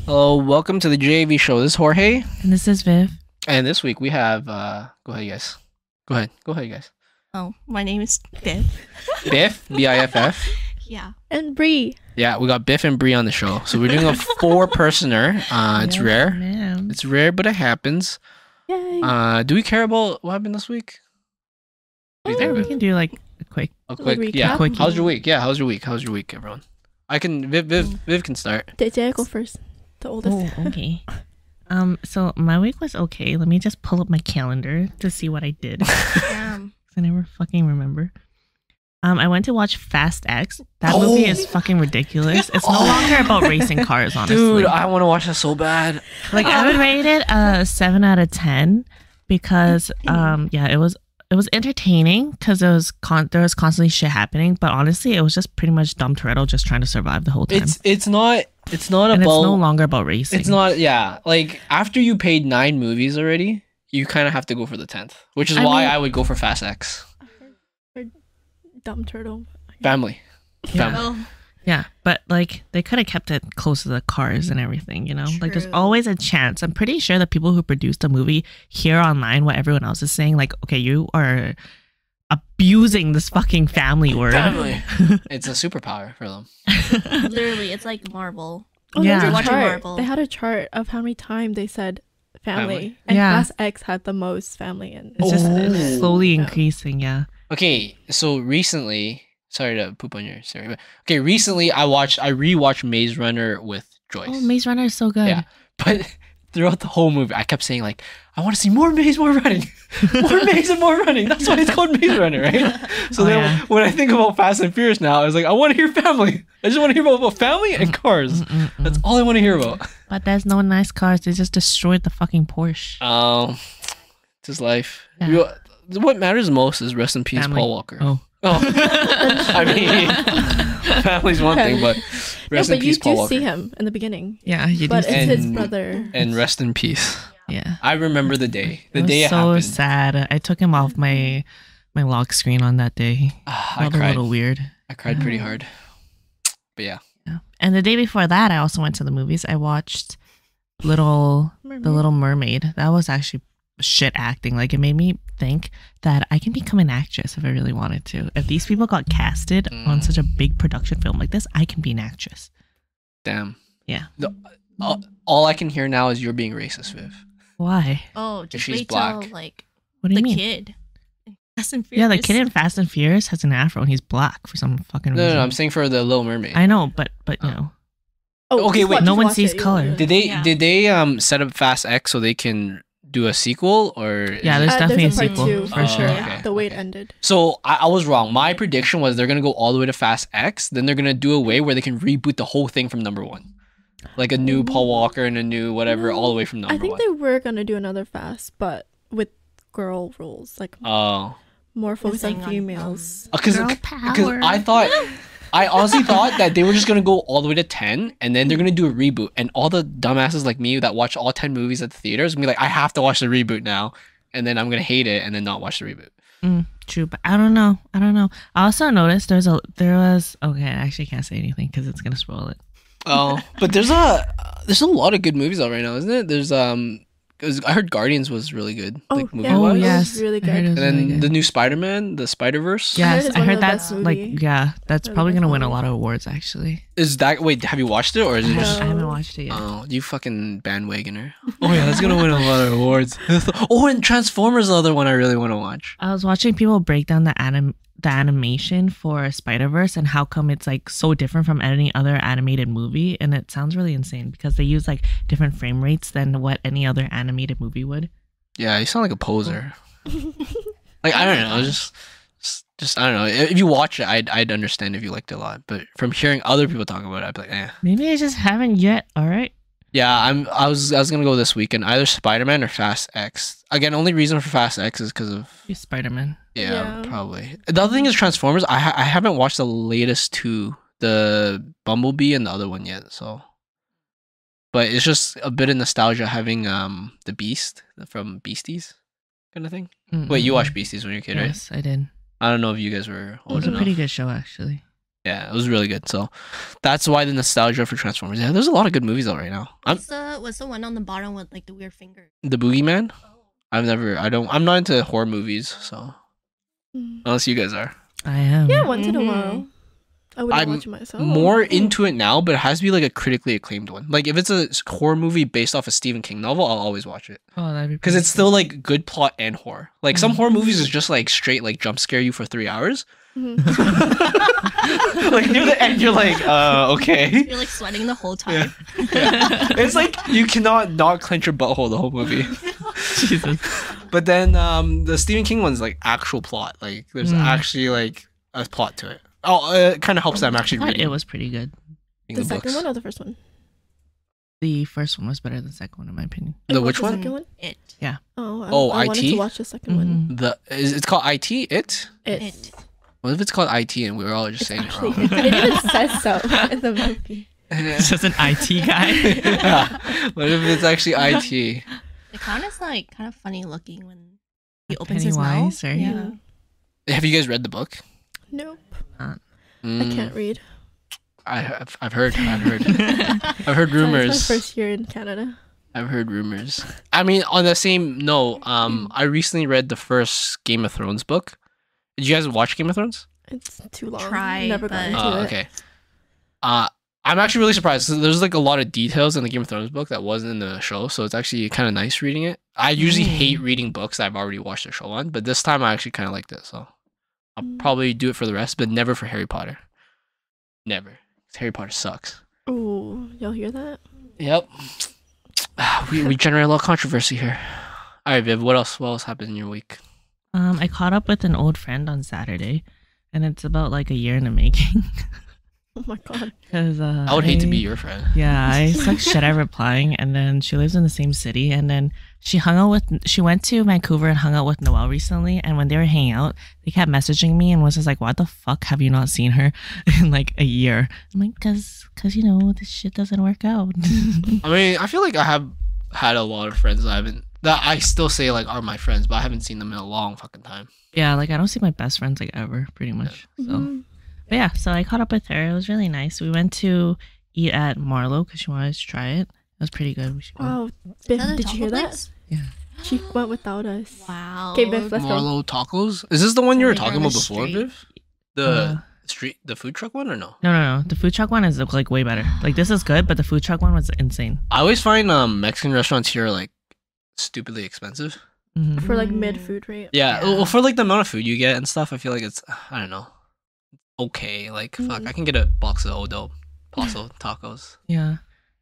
Hello, welcome to the JAV show. This is Jorge. And this is Biff. And this week we have, go ahead, you guys. Go ahead, you guys. Oh, my name is Biff. Biff, B-I-F-F. Yeah. And Bri. Yeah, we got Biff and Bri on the show. So we're doing a four-personer. It's Yes, rare. ma'am. It's rare, but it happens. Yay. Do we care about what happened this week? What do you think, We Biff? can do like a quick. A quick, recap? yeah. Quickie. How's your week? Yeah, how's your week? How's your week, everyone? I can, Viv can start. Did go first? The oldest. Oh, okay. So my week was okay. Let me just pull up my calendar to see what I did. Damn. I never fucking remember. I went to watch Fast X. That movie is fucking ridiculous. It's no longer about racing cars, honestly. Dude, I want to watch that so bad. Like I would rate it a 7 out of 10 because yeah, it was entertaining because there was constantly shit happening, but honestly it was just pretty much Dom Toretto just trying to survive the whole time. It's not and about. it's no longer about racing. It's not. Yeah, like after you paid 9 movies already, you kind of have to go for the 10th, which is why I would go for Fast X. Dumb turtle. Family. Yeah. Oh, Yeah, but like they could have kept it close to the cars and everything, you know? Like there's True. always a chance. I'm pretty sure the people who produced the movie hear online what everyone else is saying, like, okay, you are abusing this fucking family word. Family. It's a superpower for them. literally, it's like Marvel. Oh, Yeah. there's a Watching chart. Marvel. They had a chart of how many times they said family. Family. And Yeah. Fast X had the most family in It's just Oh. slowly Yeah. increasing, yeah. Okay, so recently, sorry to poop on your story, but okay, recently I rewatched Maze Runner with Joyce. Oh, Maze Runner is so good. Yeah, but throughout the whole movie, I kept saying like, I want to see more maze, more running, more maze and more running. That's why it's called Maze Runner, right? So Oh, then yeah. when I think about Fast and Furious now, I was like, I want to hear family. I just want to hear about family and cars. That's all I want to hear about. But there's no nice cars. They just destroyed the fucking Porsche. Oh, it's his life. Yeah. What matters most is rest in peace, Family. Paul Walker. Oh. I mean, family's one thing, but rest No, in but you peace, Paul do Walker. see him in the beginning. Yeah, you do. But it's see- his And- brother. And rest in peace. yeah. I remember the day. The It was day it so happened. sad. I took him off my lock screen on that day. I Felt a cried. little weird. I cried pretty hard. But yeah. Yeah. And the day before that, I also went to the movies. I watched The Little Mermaid. That was actually shit acting. Like it made me think that I can become an actress if I really wanted to. If these people got casted on such a big production film like this, I can be an actress. Damn. Yeah. All I can hear now is you're being racist, Viv. Why? Oh, just she's wait black. till like What do you the mean? kid. Fast and Yeah, the Furious. kid in Fast and Furious has an afro and he's black for some fucking No, reason. I'm saying for the Little Mermaid. I know, but you know. Okay, wait, no one sees color. Did they Yeah. set up Fast X so they can do a sequel or? is Yeah, it- there's definitely a part sequel two, for Oh, sure. okay. The way it ended. So I was wrong. My prediction was they're gonna go all the way to Fast X. Then they're gonna do a way where they can reboot the whole thing from number 1, like a new Paul Walker and a new whatever, all the way from number I think 1. they were gonna do another Fast, but with girl rules, like Oh, more focused on Focusing on, females. because Girl I honestly thought that they were just gonna go all the way to 10, and then they're gonna do a reboot, and all the dumbasses like me that watch all 10 movies at the theaters gonna be like, I have to watch the reboot now, and then I'm gonna hate it and then not watch the reboot. True, but I don't know. I also noticed there was okay. I actually can't say anything because it's gonna spoil it. Oh, but there's a lot of good movies out right now, isn't it? There's 'cause I heard Guardians was really good. Oh, like, yeah, Oh, it was yes. really I heard good. it was And then really good. the new Spider-Man, the Spider-Verse. Yes, it's I one of heard the that's best like movies. that's Really probably best gonna win a movie. lot of awards actually. Is that wait? Have you watched it or is it just? I haven't watched it yet. Oh, you fucking bandwagoner. Oh yeah, that's gonna win a lot of awards. Oh, and Transformers, the other one I really want to watch. I was watching people break down the animation for Spider-Verse and how come it's like so different from any other animated movie, and it sounds really insane because they use like different frame rates than what any other animated movie would. Yeah, you sound like a poser. Like I don't know, just I don't know. If you watch it, I'd understand if you liked it a lot. But from hearing other people talk about it, I'd be like, eh. Maybe I just haven't yet. All right. Yeah, I was gonna go this weekend, either Spider-Man or Fast X. Again, only reason for Fast X is because of Spider-Man. yeah, Yeah. probably. The other thing is Transformers. I haven't watched the latest 2, the Bumblebee and the other one yet. So, but it's just a bit of nostalgia having the Beast from Beasties kind of thing. Wait, you watched Beasties when you were a kid, right? Yes, I did. I don't know if you guys were It old was a enough. pretty good show actually. Yeah, it was really good. So that's why the nostalgia for Transformers. Yeah, there's a lot of good movies out right now. What's the one on the bottom with like the weird finger? The Boogeyman. Oh. I'm not into horror movies, so unless you guys are. I am. Yeah, once in a Mhm. while. I wouldn't I'm watch it myself. More into it now, but it has to be like a critically acclaimed one. Like if it's a horror movie based off a Stephen King novel, I'll always watch it Oh, that'd be because pretty it's still like good plot and horror. Like some Mhm. horror movies is just like straight like jump scare you for 3 hours. Mhm. Like near the end, you're like, okay. You're like sweating the whole time. It's like you cannot not clench your butthole the whole movie. Jesus. But then the Stephen King one's like actual plot. Like there's actually like a plot to it. Oh, it kind of helps that I'm actually I thought reading it was pretty good. The second one or the first one? The first one was better than the second one, in my opinion. The And which what's one? The second one? It. Oh, I wanted IT? to watch the second one. Mhm. It's called IT. It. It. What if it's called IT and we were all just saying it Actually, wrong? it even says so in the movie. It's just an IT guy. Yeah. What if it's actually IT? The clown is like kind of funny looking when he opens his mouth. Pennywise, right? Yeah. Have you guys read the book? Nope. I Mm, can't read. I've heard. I've heard Sorry, rumors. it's my first year in Canada. I've heard rumors. I mean, on the same note, I recently read the first Game of Thrones book. Did you guys watch Game of Thrones? It's too long. Try, Never got but- into it. Okay. I'm actually really surprised. So there's like a lot of details in the Game of Thrones book that wasn't in the show, so it's actually kind of nice reading it. I usually hate reading books that I've already watched the show on, but this time I actually kind of liked it, so I'll probably do it for the rest, but never for Harry Potter. Never. 'Cause Harry Potter sucks. Ooh, y'all hear that? Yep. We generate a lot of controversy here. All right, Viv. What else happened in your week? I caught up with an old friend on Saturday, and it's about like a year in the making. Oh my god. Because I would hate to be your friend. Yeah, I suck shit at replying, and then she lives in the same city, and then she went to Vancouver and hung out with Noelle recently, and when they were hanging out, they kept messaging me and was just like, "Why the fuck have you not seen her in like a year?" I'm like, "Cause you know this shit doesn't work out." I mean, I feel like I have had a lot of friends that I still say like are my friends, but I haven't seen them in a long fucking time. Yeah, like I don't see my best friends like ever, pretty much. So, Mhm. but yeah, so I caught up with her. It was really nice. We went to eat at Marlowe because she wanted to try it. It was pretty good. We should go. Wow. Biff, Another did you hear taco that? place? Yeah. She went without us. Wow. Okay, Biff, let's go. Marlo Tacos. Is this the one you were Something talking on about the before, street. Viv? The food truck one or no? No. The food truck one is like way better. Like this is good, but the food truck one was insane. I always find Mexican restaurants here like stupidly expensive. Mhm. For like mid food rate. Yeah, Yeah. well, for like the amount of food you get and stuff, I feel like it's I don't know, okay. Like fuck, I can get a box of Odo Paso tacos. Yeah.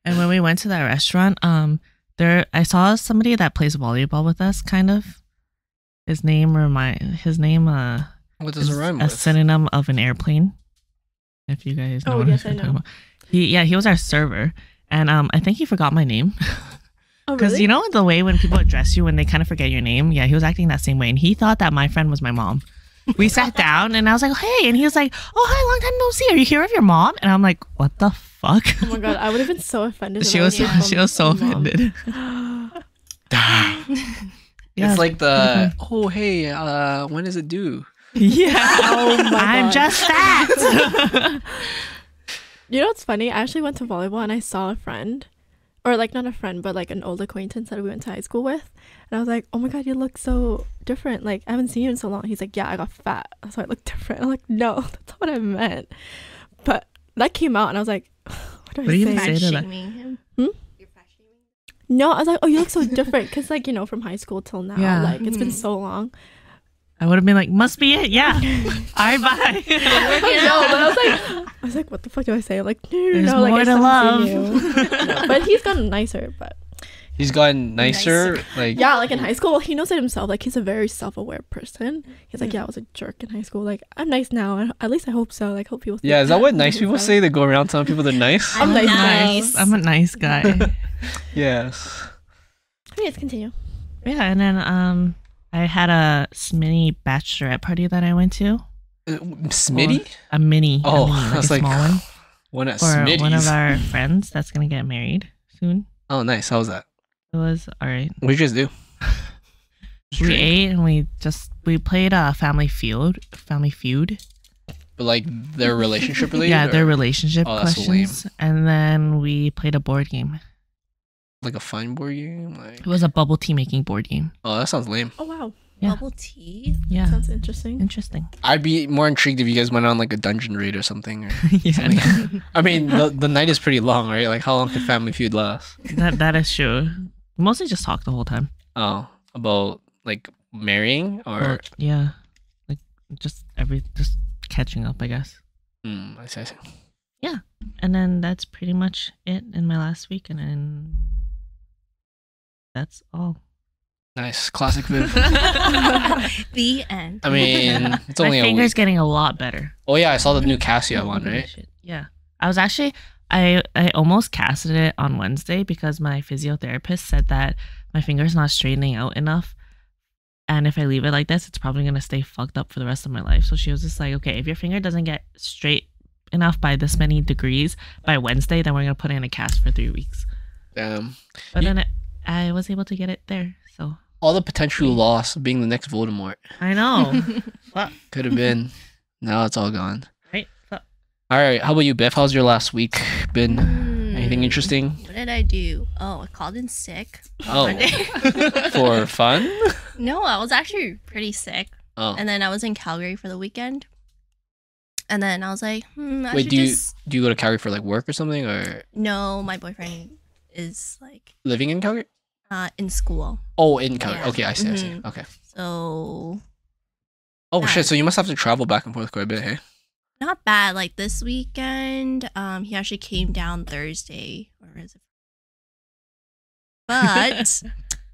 And when we went to that restaurant, I saw somebody that plays volleyball with us, kind of. His name What does it is rhyme a with? synonym of an airplane. If you guys know. Oh, what yes, I'm I talking know. about. He was our server, and I think he forgot my name. Oh, Because really? you know the way when people address you when they kind of forget your name? Yeah, he was acting that same way. And he thought that my friend was my mom. We sat down and I was like, hey. And he was like, oh, hi, long time no see. Are you here with your mom? And I'm like, what the fuck? Oh my god, I would have been so offended. if She I was heard she was so from mom. offended. Yeah. It's like the oh hey, when does it due? Yeah. Oh my I'm God. just fat. You know what's funny? I actually went to volleyball and I saw a friend, or like not a friend, but like an old acquaintance that we went to high school with. And I was like, oh my god, you look so different. Like I haven't seen you in so long. He's like, yeah, I got fat, so I look different. I'm like, no, that's not what I meant. But that came out and I was like, what do What do I you say? even say to that? Shaming him. No, I was like, oh, you look so different. Because like, you know, from high school till now, Yeah. like it's been so long. I would have been like, must be it. Yeah. All right, bye. No, but I was like, what the fuck do I say? Like, no, There's no, like more I to still love. haven't seen you. No, but he's gotten nicer. But He's gotten nicer. Like yeah, like in high school, he knows it himself. Like he's a very self-aware person. He's like, yeah, I was a jerk in high school. Like I'm nice now. And at least I hope so. Like hope people. yeah, is that what nice think people so. say? They go around telling people they're nice. I'm nice. I'm a nice guy. Yes. Anyways, continue. Yeah, and then I had a mini bachelorette party that I went to. Smitty? A mini. Oh, a mini, I like was a like, small one. One at For Smitty's. one of our friends that's gonna get married soon. Oh, nice. How was that? It was all right. What did you guys do? We ate and we played Family Feud. Family Feud. But like their relationship related? Yeah, their or relationship Oh, that's so lame. questions. And then we played a board game. like a fine board game? Like It was a bubble tea making board game. oh, that sounds lame. Oh wow, Yeah. Bubble tea. Yeah. sounds interesting. Interesting. I'd be more intrigued if you guys went on like a dungeon raid or something. Or Yeah. something. I mean, the night is pretty long, right? Like how long could Family Feud last? That is true. Mostly just talk the whole time. Oh, about like marrying or Well, yeah. Like just catching up, I guess. I see. And then that's pretty much it in my last week, and then that's all. Nice, classic Viv. The end. I mean, it's only My a finger's week. getting a lot better. Oh yeah, I saw the new Casio one, Holy right? shit. Yeah. I was actually I almost casted it on Wednesday because my physiotherapist said that my finger's not straightening out enough. And if I leave it like this, it's probably gonna stay fucked up for the rest of my life. So she was just like, okay, if your finger doesn't get straight enough by this many degrees by Wednesday, then we're gonna put it in a cast for 3 weeks. Damn. But You- then I was able to get it there. So All the potential loss of being the next Voldemort I know. could have been. Now it's all gone. Right? So, All right, how about you, Biff? How's your last week been? Anything interesting? What did I do? Oh, I called in sick. Oh, Monday. for fun? No, I was actually pretty sick. Oh, And then I was in Calgary for the weekend. And then I was like, I wait. should Do you just... do you go to Calgary for like work or something, or No, my boyfriend is like living in Calgary? in school. Oh, in Calgary. Yeah. Okay, I see. I see. Mhm. Okay. So Oh Yeah. shit! So you must have to travel back and forth quite a bit, hey? not bad. Like this weekend, he actually came down Thursday. Or is it? But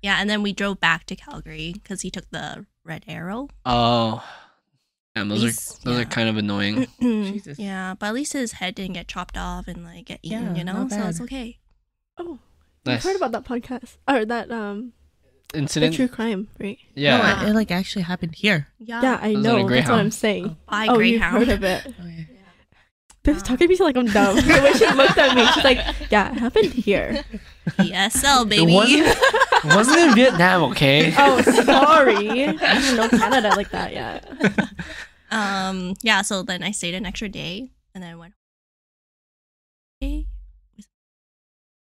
yeah, and then we drove back to Calgary because he took the Red Arrow. Oh, damn, those Least- are yeah. kind of annoying. Jesus. Yeah, but at least his head didn't get chopped off and like get eaten, Yeah, you know? not So it's bad. okay. Oh, Nice I've heard about that podcast or that the incident. true crime, right? Yeah. No, it like actually happened here. Yeah, I Was it a know. That's what Greyhound? I'm saying. By Oh, you've Greyhound. heard of it. Oh, yeah. Biff's talking to me like I'm dumb. The way she looked at me, she's like, "Yeah, it happened here." ESL, baby. wasn't in Vietnam, okay? Oh, sorry. I didn't know Canada like that yet. Yeah, so then I stayed an extra day and then I went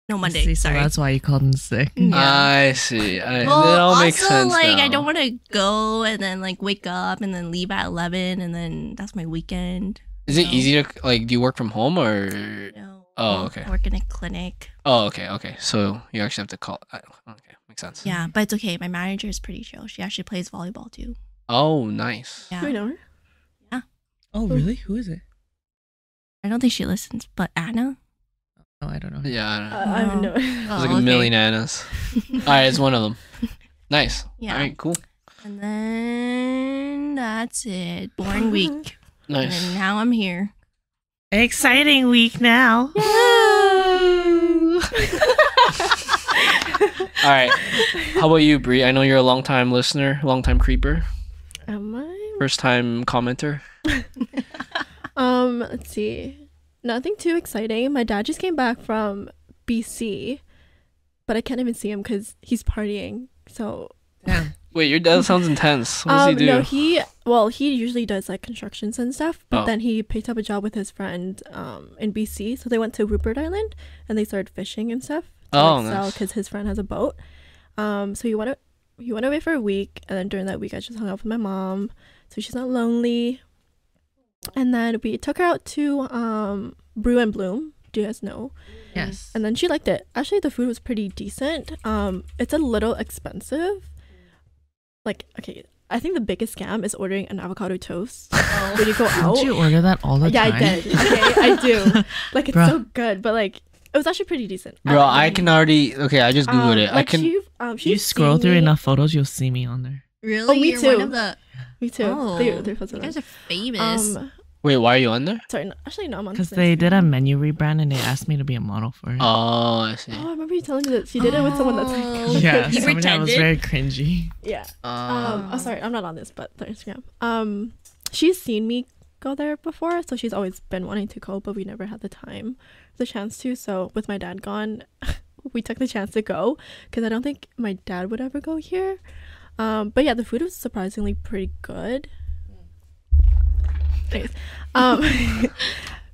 Monday. See, so Sorry. that's why you called him sick. Yeah. I see. It Well, all also, makes sense like, now. I don't want to go and then, like, wake up and then leave at 11 and then that's my weekend. Is it No. easy to like? Do you work from home or? No. Oh, okay. I work in a clinic. Oh, okay. So you actually have to call. Okay, makes sense. Yeah, but it's okay. My manager is pretty chill. She actually plays volleyball, too. Oh, nice. Yeah. Do we know her? Oh, really? Who is it? I don't think she listens, but Anna? Oh, I don't know. Yeah, I don't know. I don't know. There's like Oh, a okay. million Annas. All right, it's one of them. Nice. Yeah. All right, cool. And then that's it. Boring week. And Nice. then now I'm here. Exciting week now. All right. How about you, Bri? I know you're a long time listener, long time creeper, Am I? first time commenter. Let's see. Nothing too exciting. My dad just came back from BC, but I can't even see him because he's partying. So Damn. Wait, your dad sounds intense. What does he do? no, he usually does like constructions and stuff, but Oh. then he picked up a job with his friend in BC. So they went to Rupert Island and they started fishing and stuff to Oh, sell nice. because his friend has a boat. So he went away for a week, and then during that week I just hung out with my mom, so she's not lonely. And then we took her out to Brew and Bloom. Do you guys know? Yes. And then she liked it. Actually, the food was pretty decent. It's a little expensive. Like, okay, I think the biggest scam is ordering an avocado toast when you go out. Don't you order that all the Yeah, time? I did. Okay, I do. Like, it's Bruh. so good, but like, it was actually pretty decent. Bro, I can already. Okay, I just googled it. I like can. You scroll through enough photos, you'll see me on there. Really? me You're too. one of the... Me too. Oh, They're supposed you to guys are famous. Wait, why are you on there? sorry, actually, no, I'm on Because Instagram. they did a menu rebrand and they asked me to be a model for it. Oh, I see. Oh, I remember you telling me that she did it with someone that's Oh. like, Yeah, You somebody that was pretended? very cringy. yeah. Um, Oh, sorry, I'm not on this, but their Instagram. She's seen me go there before, so she's always been wanting to go, but we never had the chance to. So with my dad gone, we took the chance to go because I don't think my dad would ever go here. But yeah, the food was surprisingly pretty good. Anyways, um,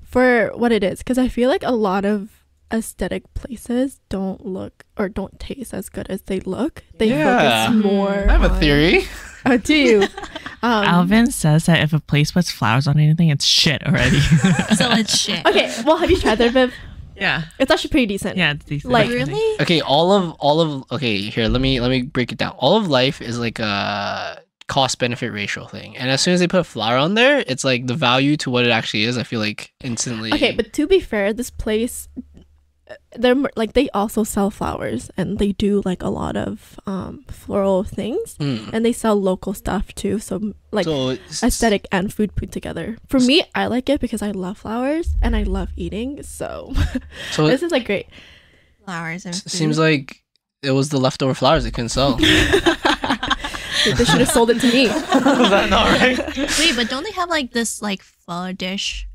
for what it is, because I feel like a lot of aesthetic places don't look or don't taste as good as they look. They Yeah. focus more. I have a on- theory. Oh, do you? Alvin says that if a place puts flowers on anything, it's shit already. So it's shit. Okay, well, have you tried their Viv? yeah. It's actually pretty decent. Yeah, it's decent. Like- Really? Okay, all of okay, here, let me break it down. All of life is like a cost benefit ratio thing. And as soon as they put flour on there, it's like the value to what it actually is, I feel like instantly. Okay, but to be fair, this place, they also sell flowers and they do like a lot of floral things, and they sell local stuff too. So like so it's- aesthetic and food put together. For me, I like it because I love flowers and I love eating. So so this is like great. Flowers and food. seems like it was the leftover flowers they couldn't sell. They should have sold it to me. Is that not right? Wait, but don't they have like this like pho dish?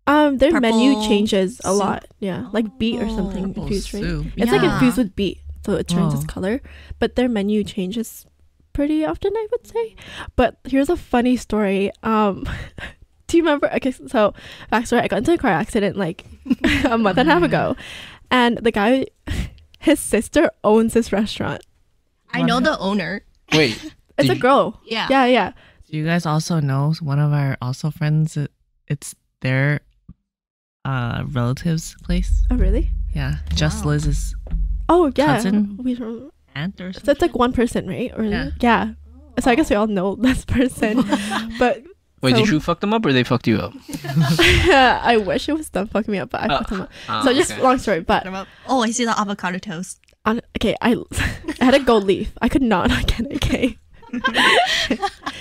Their menu Purple changes a soup. lot. Yeah, like beet or something Oh, infused, right? soup. It's like Yeah. infused with beet, so it turns its Oh. color. But their menu changes pretty often, I would say. But here's a funny story. Do you remember? Okay, so backstory: I got into a car accident like a month and a half ago, and the guy, his sister owns this restaurant. I know the owner. Wait. It's Did a you- girl. Yeah. Yeah. Do you guys also know one of our also friends? It's their relatives' place. Oh, really? Yeah, just Wow. Liz's Oh, yeah. Cousin? So aunt or something. that's like one person, right? Or Yeah. yeah. So I guess we all know this person, but Wait, so- did you fuck them up or they fucked you up? I wish it was them fucking me up, but I fucked them up. So just okay. long story, but Oh, I see the avocado toast. I had a gold leaf. I could not get a K.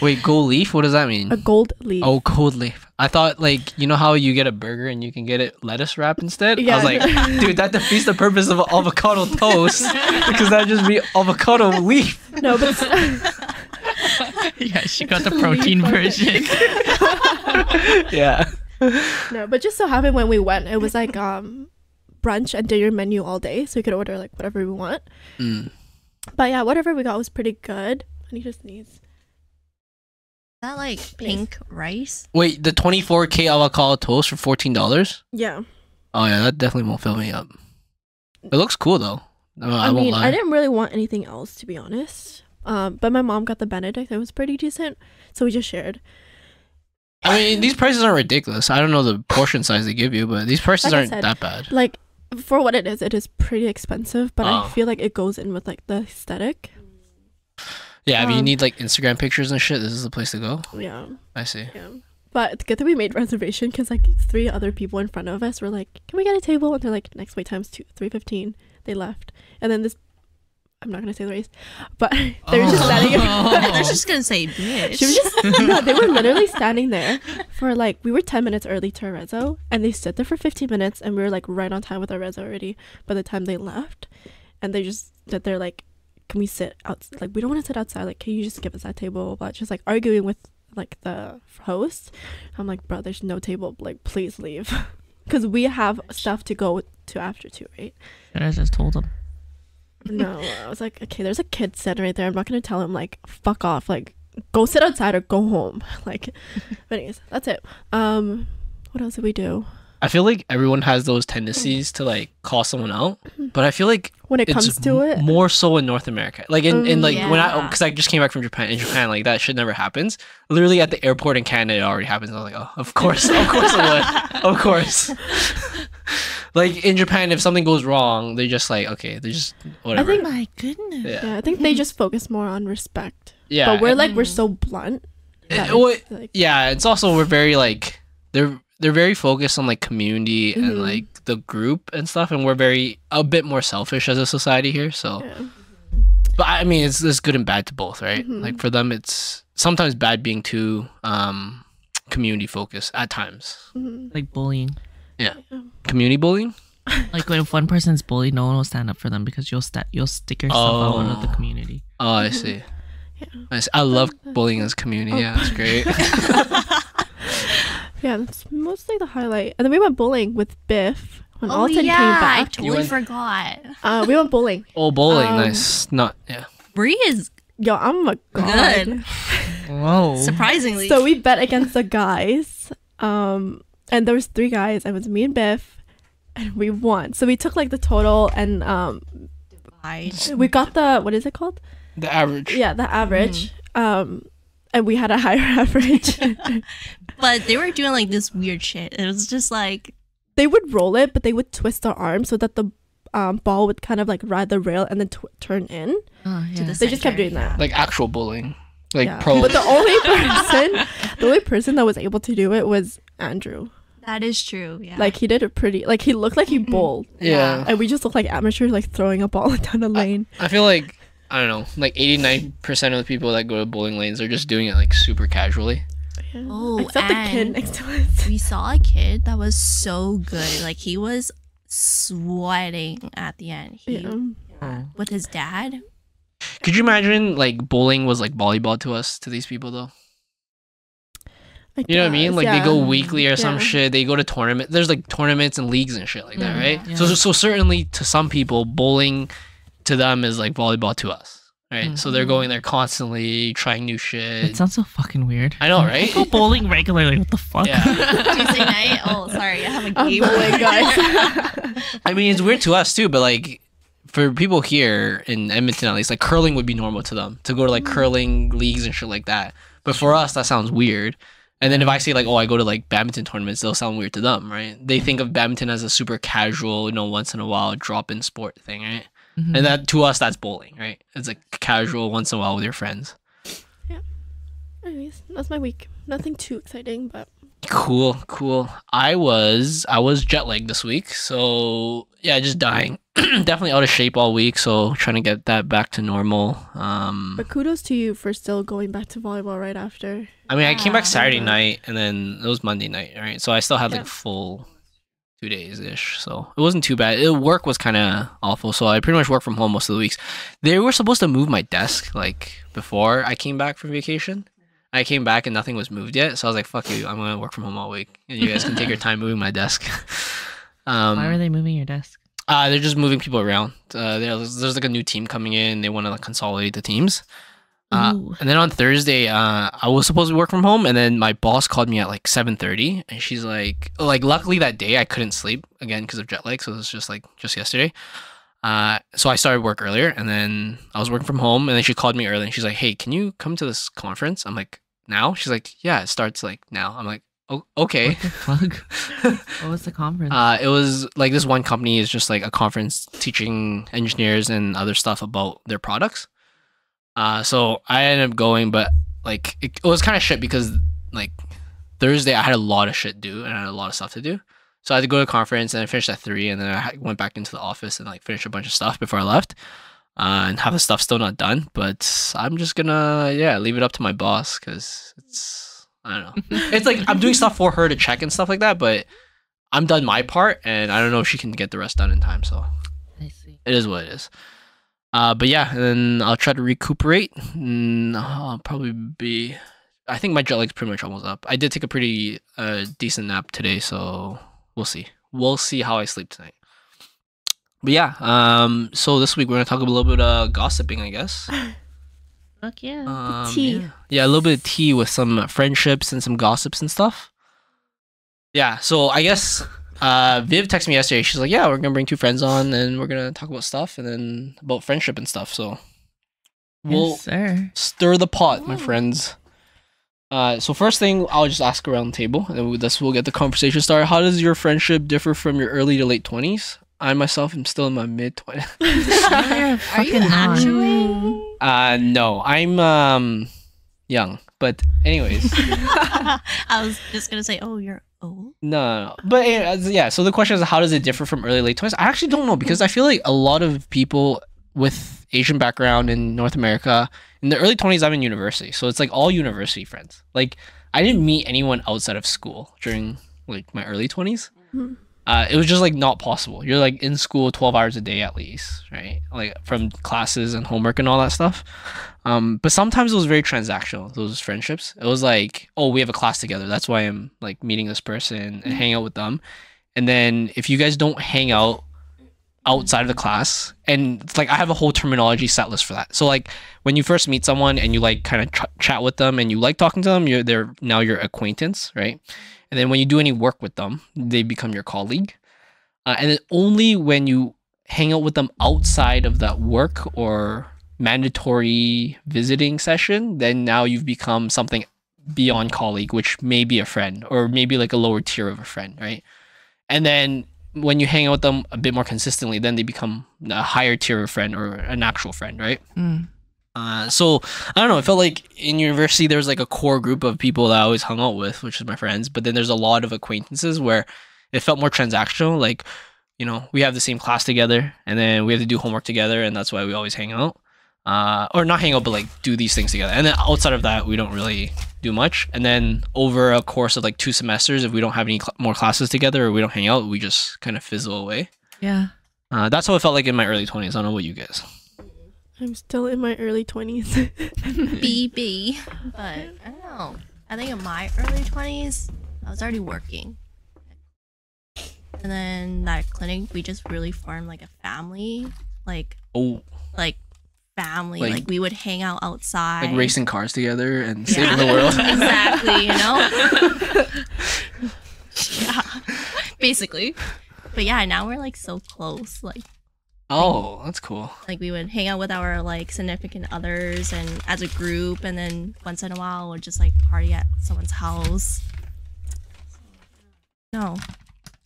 Wait, gold leaf? What does that mean? A gold leaf. Oh, gold leaf. I thought like you know how you get a burger and you can get it lettuce wrap instead. I Yeah. was like, dude, that defeats the purpose of avocado toast because that just be avocado leaf. No, but Yeah, she got the protein version. Yeah. no, but just so happened when we went, it was like brunch and dinner menu all day, so we could order like whatever we want. Mm. But yeah, whatever we got was pretty good. And he just needs. Is that like pink rice? Wait, the 24K avocado toast for $14? Yeah. Oh yeah, that definitely won't fill me up. It looks cool though. No, I won't mean, lie. I didn't really want anything else to be honest. But my mom got the Benedict. It was pretty decent, so we just shared. I mean, these prices aren't ridiculous. I don't know the portion size they give you, but these prices Like I aren't said, that bad. Like for what it is pretty expensive. But Oh. I feel like it goes in with like the aesthetic. Yeah, if you um, need like Instagram pictures and shit, this is the place to go. Yeah. I see. Yeah. But it's good that we made reservation because like 3 other people in front of us were like, "Can we get a table?" And they're like, "Next wait time's 3:15." They left, and then this. I'm not gonna say the race, but they were just standing. I was just gonna say bitch. She was just no, they were literally standing there for like we were 10 minutes early to our rezo, and they stood there for 15 minutes, and we were like right on time with our rezo already by the time they left, and they just stood there like, "Can we sit out? Like we don't want to sit outside. Like, can you just give us that table?" But just like arguing with like the host. I'm like, "Bro, there's no table. Like, please leave," because we have stuff to go to after too, right? Should I just told him? No, I was like, okay, there's a kid sitting right there. I'm not gonna tell him like, fuck off, like, go sit outside or go home. Like, but anyways, that's it. What else did we do? I feel like everyone has those tendencies to like call someone out, but I feel like When it it's comes to it, more so in North America. Like in like when I Yeah. because I just came back from Japan. In Japan, like that shit never happens. Literally at the airport in Canada, it already happens. I was like, oh, of course it would, of course. Like in Japan, if something goes wrong, they just like okay, they just whatever. think- My goodness. yeah, yeah, I think they just focus more on respect. yeah. But we're like we're so blunt. that well, it's, like, yeah, it's also we're very like they're very focused on like community and Mhm. like the group and stuff, and we're very a bit more selfish as a society here. So, yeah. but I mean, it's good and bad to both, right? Mhm. Like for them, it's sometimes bad being too community focused at times. Mhm. Like bullying. Community bullying. Like when if one person's bullied, no one will stand up for them because you'll stick yourself out of the Oh. community. Oh, I see. Yeah. I see. I love bullying as community. Yeah, it's great. Yeah, that's mostly the highlight. And then we went bowling with Biff when Oh Alton yeah, came I back. totally went- forgot. We went bowling. Oh, bowling, Um, nice. Not yeah. Bri is Yo, I'm a god. good. Whoa. Surprisingly. So we bet against the guys, And there was 3 guys. It was me and Biff, and we won. So we took like the total, and we got the, what is it called? The average. Yeah, the average. And we had a higher average. But they were doing like this weird shit. It was just like they would roll it, but they would twist their arm so that the ball would kind of like ride the rail and then turn in. Oh, yeah. They just kept doing that. Like actual bullying. Like Yeah. pro. But the only person that was able to do it was Andrew. that is true. Yeah. Like he did it pretty. Like he looked like he bowled, Yeah. and we just looked like amateurs, like throwing a ball down a lane. I feel like, I don't know, like 89% of the people that go to bowling lanes are just doing it like super casually. Yeah. Oh, Except the kid and- next to us. we saw a kid that was so good. Like he was sweating at the end. He Yeah. with his dad. Could you imagine like bowling was like volleyball to us, to these people though? You know what I mean? Like they go weekly or some Yeah. shit. They go to tournament. There's like tournaments and leagues and shit like that, right? Yeah. So certainly to some people, bowling to them is like volleyball to us, right? So they're going there constantly trying new shit. It sounds so fucking weird. I know, I right? go bowling regularly. What the fuck? Yeah. Tuesday night. Oh, sorry, I have a game. Bowling, guys. I mean, it's weird to us too, but like for people here in Edmonton, at least, like curling would be normal to them to go to like curling leagues and shit like that. But for us, that sounds weird. And then if I say like, oh, I go to like badminton tournaments, they'll sound weird to them, right? They think of badminton as a super casual, once in a while drop in sport thing, right? Mhm. And that to us, that's bowling, right? It's like casual once in a while with your friends. Anyways, that's my week. Nothing too exciting, but Cool. I was jet lagged this week, so yeah, just dying. Definitely out of shape all week, so trying to get that back to normal. but kudos to you for still going back to volleyball right after. I mean, I came back Yeah. Saturday night, and then it was Monday night, right? So I still had like Yeah. full 2 days ish, so it wasn't too bad. Work was kind of awful, so I pretty much worked from home most of the weeks. They were supposed to move my desk like before I came back from vacation. I came back and nothing was moved yet, so I was like, "Fuck you! I'm gonna work from home all week, and you guys can take your time moving my desk." Why were they moving your desk? They're just moving people around. There's like a new team coming in. They want to like consolidate the teams. Ooh. And then on Thursday, I was supposed to work from home, and then my boss called me at like 7:30, and she's like, luckily that day I couldn't sleep again because of jet lag, so it was just yesterday. So I started work earlier, and then I was working from home, and then she called me early, and she's like, "Hey, can you come to this conference?" I'm like, "Now?" She's like, "Yeah, it starts like now." I'm like, "Oh, okay." What the fuck? What was the conference? It was like this one company is just like a conference teaching engineers and other stuff about their products. So I ended up going, but like it was kind of shit because like Thursday I had a lot of shit to do and I had a lot of stuff to do. So I had to go to a conference and I finished at 3, and then I went back into the office and like finished a bunch of stuff before I left. And half the stuff still not done, but I'm just gonna leave it up to my boss because it's, I don't know. It's like I'm doing stuff for her to check and stuff like that, but I'm done my part, and I don't know if she can get the rest done in time. So I see. it is what it is. But yeah, and then I'll try to recuperate. And I'll probably be. I think my jet lag's pretty much almost up. I did take a pretty decent nap today, so we'll see. We'll see how I sleep tonight. But yeah, so this week we're gonna talk a little bit of gossiping, I guess. Fuck yeah. Tea. Yeah, a little bit of tea with some friendships and some gossips and stuff. Yeah, so I guess Viv texted me yesterday. She's like, "Yeah, we're gonna bring 2 friends on, and we're gonna talk about stuff, and then about friendship and stuff." So we'll Yes, sir. stir the pot, my friends. So first thing, I'll just ask around the table, and then we'll get the conversation started. How does your friendship differ from your early to late 20s? I myself am still in my mid 20s. Are you actually? No, I'm young, but anyways. I was just gonna say, oh, you're old. No. But yeah, so the question is, how does it differ from early late 20s? I actually don't know, because I feel like a lot of people with Asian background in North America, in the early 20s, I'm in university. So it's like all university friends. Like I didn't meet anyone outside of school during like my early 20s. It was just like not possible. You're like in school 12 hours a day at least, right? Like from classes and homework and all that stuff. But sometimes it was very transactional, those friendships. It was like, oh, we have a class together. That's why I'm like meeting this person and hang out with them. And then if you guys don't hang out outside of the class, and it's like I have a whole terminology set list for that. So like when you first meet someone and you like kind of chat with them and you like talking to them, they're now your acquaintance, right? And then when you do any work with them, they become your colleague. And then only when you hang out with them outside of that work or mandatory visiting session, then now you've become something beyond colleague, which may be a friend or maybe like a lower tier of a friend, right? And then when you hang out with them a bit more consistently, then they become a higher tier of friend or an actual friend, right? So I don't know. It felt like in university there was like a core group of people that I always hung out with, which is my friends. But then there's a lot of acquaintances where it felt more transactional. Like, you know, we have the same class together, and then we have to do homework together, and that's why we always hang out. Or not hang out, but like do these things together. And then outside of that, we don't really do much. And then over a course of like 2 semesters, if we don't have any more classes together or we don't hang out, we just kind of fizzle away. Yeah. That's how it felt like in my early 20s. I don't know what you guys. I'm still in my early 20s. BB. But I don't know. I think in my early 20s, I was already working. And then that clinic, we just really formed like a family. Like family. Like we would hang out outside. Like racing cars together and saving the world. Exactly, you know? Yeah. Basically. But yeah, now we're like so close. Like, oh, that's cool. like we would hang out with our like significant others and as a group, and then once in a while we'll just like party at someone's house. No.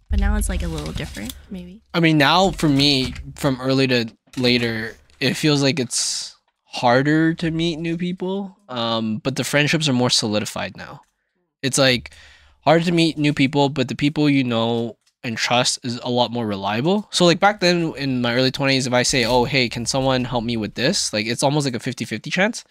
But now it's like a little different, maybe. I mean, now for me, from early to later, it feels like it's harder to meet new people. But the friendships are more solidified now. It's like hard to meet new people, but the people you know and trust is a lot more reliable. So like back then in my early 20s, if I say, oh, hey, can someone help me with this? Like it's almost like a 50-50 chance.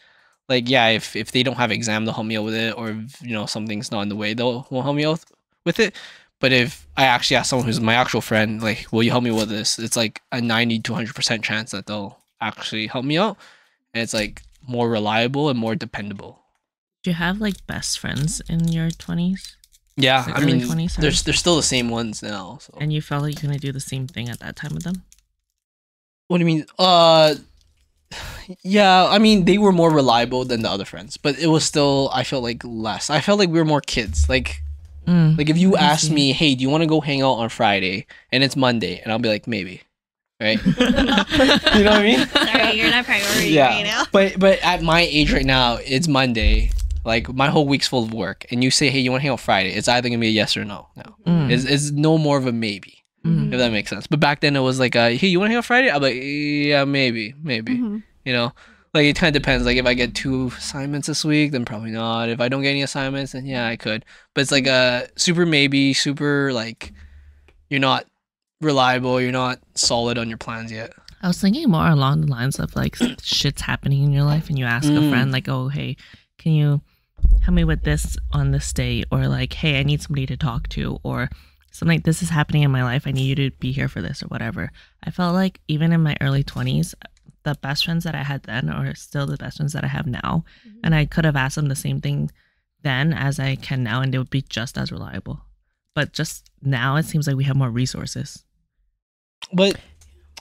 Like, yeah, if they don't have exam, they'll help me out with it. Or if, you know, something's not in the way, they'll help me out with it. But if I actually ask someone who's my actual friend, like, will you help me with this? It's like a 90 to 100% chance that they'll actually help me out. And it's like more reliable and more dependable. Do you have like best friends in your 20s? Yeah, Like I mean, early 20s, they're still the same ones now. So. And you felt like you're going to do the same thing at that time with them? What do you mean? Yeah, I mean, they were more reliable than the other friends, but it was still, I felt like less. I felt like we were more kids. Like if you asked me, hey, do you want to go hang out on Friday? And it's Monday, and I'll be like, maybe. Right? You know what I mean? Sorry, you're not priority right now. But at my age right now, it's Monday. Like my whole week's full of work, and you say, hey, you want to hang out Friday? It's either gonna be a yes or no. It's no more of a maybe. If that makes sense. But back then it was like, hey, you want to hang out Friday? I'm like, yeah, maybe. You know, like it kind of depends. Like if I get 2 assignments this week, then probably not. If I don't get any assignments, then yeah, I could. But it's like a super maybe, super like you're not reliable, you're not solid on your plans yet. I was thinking more along the lines of like shit's happening in your life, and you ask a friend like, oh, hey, can you help me with this on this day? Or like, hey, I need somebody to talk to, or something like this is happening in my life. I need you to be here for this or whatever. I felt like even in my early 20s, the best friends that I had then are still the best friends that I have now. And I could have asked them the same thing then as I can now, and they would be just as reliable. But just now it seems like we have more resources. But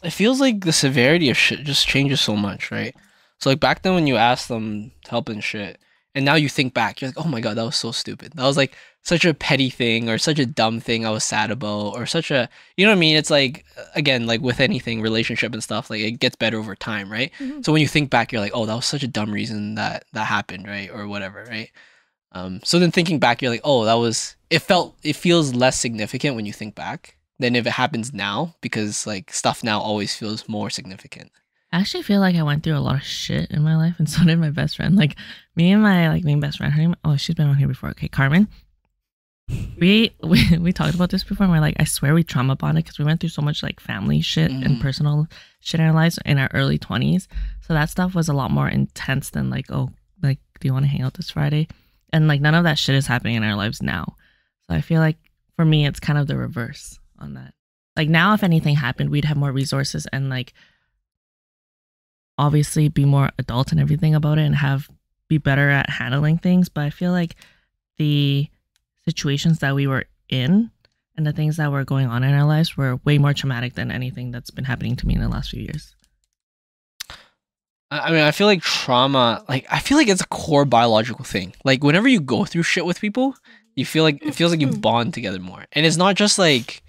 it feels like the severity of shit just changes so much, right? So like back then when you asked them to help and shit, and now you think back, you're like, oh my God, that was so stupid. That was like such a petty thing or such a dumb thing I was sad about, or such a, you know what I mean? It's like, again, like with anything, relationship and stuff, like it gets better over time, right? So when you think back, you're like, oh, that was such a dumb reason that happened, right? Or whatever, right? So then thinking back, you're like, oh, it feels less significant when you think back than if it happens now, because like stuff now always feels more significant. I actually feel like I went through a lot of shit in my life, and so did my best friend. Like me and my like main best friend, her name, she's been on here before. Okay, Carmen. We talked about this before, and we're like, I swear we trauma bonded because we went through so much like family shit and personal shit in our lives in our early 20s. So that stuff was a lot more intense than like, oh, like, do you want to hang out this Friday? And like none of that shit is happening in our lives now. So I feel like for me, it's kind of the reverse on that. Like now, if anything happened, we'd have more resources and like obviously be more adult and everything about it and be better at handling things. But I feel like the situations that we were in and the things that were going on in our lives were way more traumatic than anything that's been happening to me in the last few years. I mean, I feel like trauma, like I feel like it's a core biological thing. Like whenever you go through shit with people, you feel like it feels like you bond together more, and it's not just like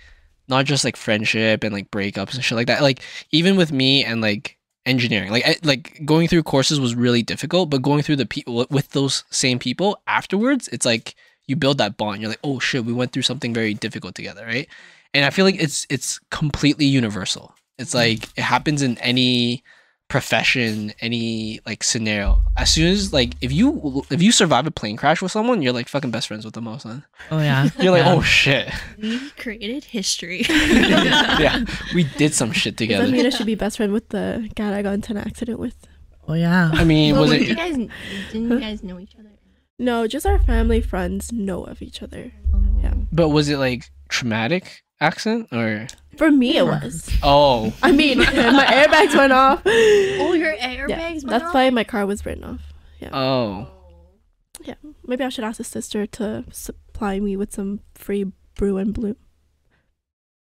friendship and like breakups and shit like that. Like even with me and like engineering, like going through courses was really difficult, but going through the people with those same people afterwards, it's like you build that bond. You're like, oh shit, we went through something very difficult together, right? And I feel like it's completely universal. It's like it happens in any profession, any like scenario. As soon as like if you survive a plane crash with someone, you're like fucking best friends with them all of a sudden. Oh yeah. You're like, Yeah. oh shit. We created history. Yeah, we did some shit Does that together. mean I should be best friend with the guy I got into an accident with? Oh yeah. I mean, Well, was didn't it? you guys know each other? No, just our family friends know of each other. Yeah. But was it like traumatic accident or? For me, it was. Oh, I mean, my airbags went off. Oh, your airbags Yeah, went that's off? why my car was written off. oh. Yeah, maybe I should ask the sister to supply me with some free Brew and Bloom.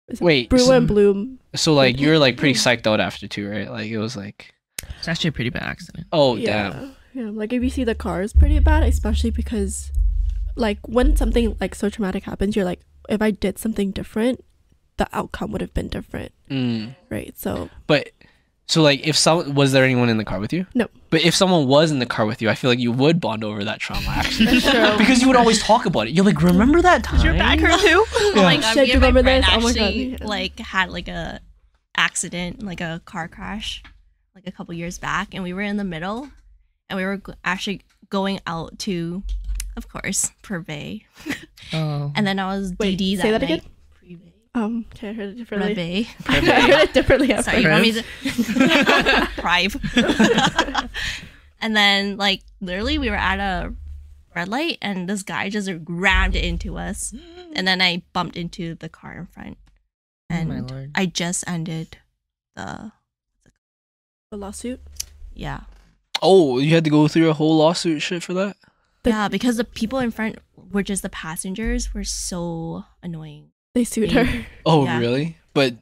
Is it Wait, Brew so- and Bloom. So like you're like pretty psyched out after too, right? Like it was like, It's actually a pretty bad accident. oh Yeah, damn. yeah. Like if you see the car is pretty bad, especially because, like, when something like so traumatic happens, you're like, if I did something different, the outcome would have been different, Mm. right? So But so like if was there anyone in the car with you? No. But if someone was in the car with you, I feel like you would bond over that trauma actually. that's true. Because you would always talk about it. You're like, remember that time? Your back hurt too? Oh my Yeah. god, Shit, me and my remember friend this? Oh my God, actually yeah. like had like a accident, like a car crash, like a couple years back, and we were in the middle, and we were actually going out to, of course, Purvey, Oh. and then I was Wait, DD say that night. again? Okay, I heard it differently. Purvey. I heard it differently at Sorry, you first. want me to Prive. And then like literally we were at a red light and this guy just rammed into us. And then I bumped into the car in front. Oh my And lord. I just ended the The lawsuit. yeah. Oh, you had to go through a whole lawsuit shit for that? Yeah, because the people in front were just the passengers were so annoying. They sued her. Oh, Yeah. really? But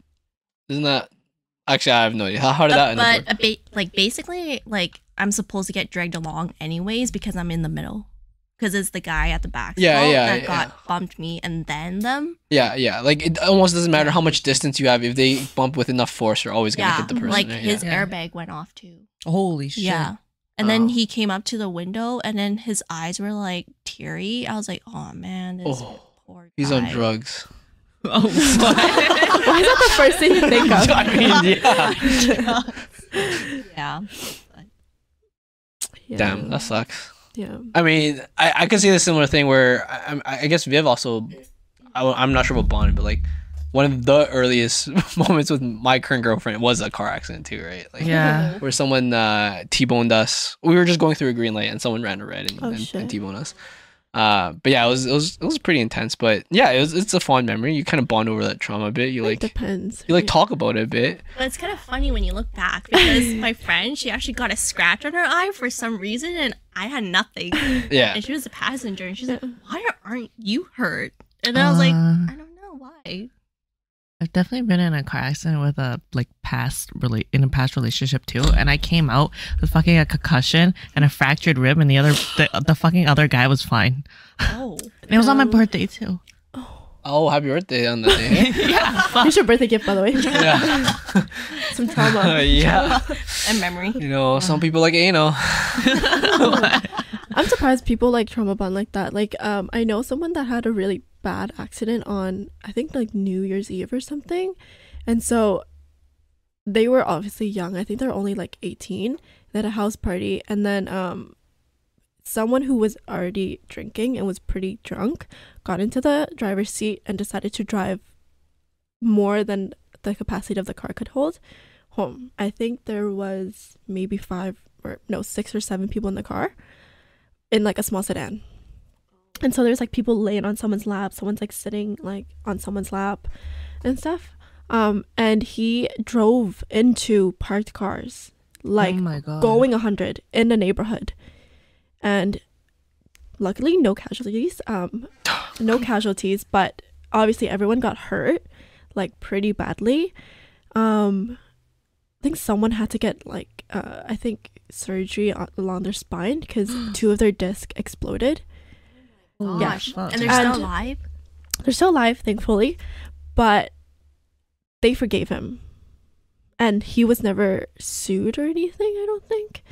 isn't that actually? I have no idea. How did that end up? But like basically like I'm supposed to get dragged along anyways because I'm in the middle. Because it's the guy at the back Yeah, yeah, that yeah. got bumped me and then them. Yeah, yeah. Like it almost doesn't matter how much distance you have. If they bump with enough force, you're always gonna Yeah, hit the person. like right? his Yeah. airbag went off too. Holy shit. Yeah. And Oh. then he came up to the window and then his eyes were like teary. I was like, oh man, this Oh, poor guy. He's on drugs. Oh fuck. Why is that the first thing you think of? I mean, yeah. Yeah. Yeah. Damn, that sucks. Yeah. I mean, I could see the similar thing where I guess Viv also, I'm not sure about Bond, but like one of the earliest moments with my current girlfriend was a car accident too, right? Like Yeah. where someone T-boned us. We were just going through a green light and someone ran a red Oh, and shit. T-boned us. But yeah, it was pretty intense. But yeah, it's a fond memory. You kind of bond over that trauma a bit. You It like depends. you like talk about it a bit. But it's kind of funny when you look back because my friend, she actually got a scratch on her eye for some reason and I had nothing. Yeah. And she was a passenger and she's like, why aren't you hurt? And then I was like, I don't know why. I've definitely been in a car accident with a like in a past relationship too, and I came out with fucking a concussion and a fractured rib, and the fucking other guy was fine. Oh. And it was on my birthday too. Oh, happy birthday on that day. Here's your birthday gift, by the way. Yeah. Some trauma. Yeah. And memory. You know, some people like anal. I'm surprised people like trauma bond like that. Like, I know someone that had a really bad accident on, I think, like New Year's Eve or something. And so they were obviously young. I think they're only like 18. They had a house party. And then someone who was already drinking and was pretty drunk got into the driver's seat and decided to drive more than the capacity of the car could hold home. I think there was maybe 6 or 7 people in the car in like a small sedan. And so there's like people laying on someone's lap, someone's like sitting like on someone's lap and stuff. And he drove into parked cars, like oh my god. going 100 in the neighborhood. And luckily no casualties. No casualties, but obviously everyone got hurt like pretty badly. I think someone had to get like I think surgery along their spine because 2 of their discs exploded. Oh, Gosh. fuck. And they're And- still alive? They're still alive, thankfully, but they forgave him. And he was never sued or anything, I don't think.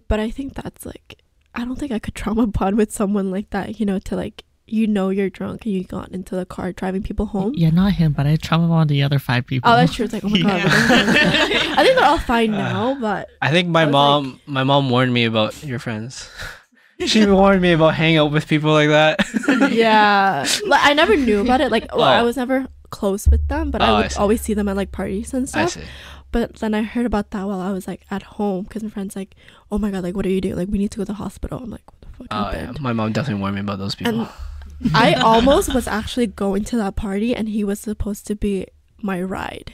But I think that's like, I don't think I could trauma bond with someone like that, you know, to like, you know, you're drunk and you got into the car driving people home. Yeah, not him, but I trauma bond the other 5 people. Oh, that's true. It's like, oh my God. I think they're all fine now, but I think my I was mom warned me about your friends. She warned me about hanging out with people like that. yeah. Like, I never knew about it. Like, well, I was never close with them, but Oh, I I would see. always see them at like parties and I stuff. see. But then I heard about that while I was like at home because my friend's like, oh my God, like, what are you doing? Like, we need to go to the hospital. I'm like, what the fuck Oh yeah, happened? my mom definitely warned me about those people. And I almost was actually going to that party and he was supposed to be my ride.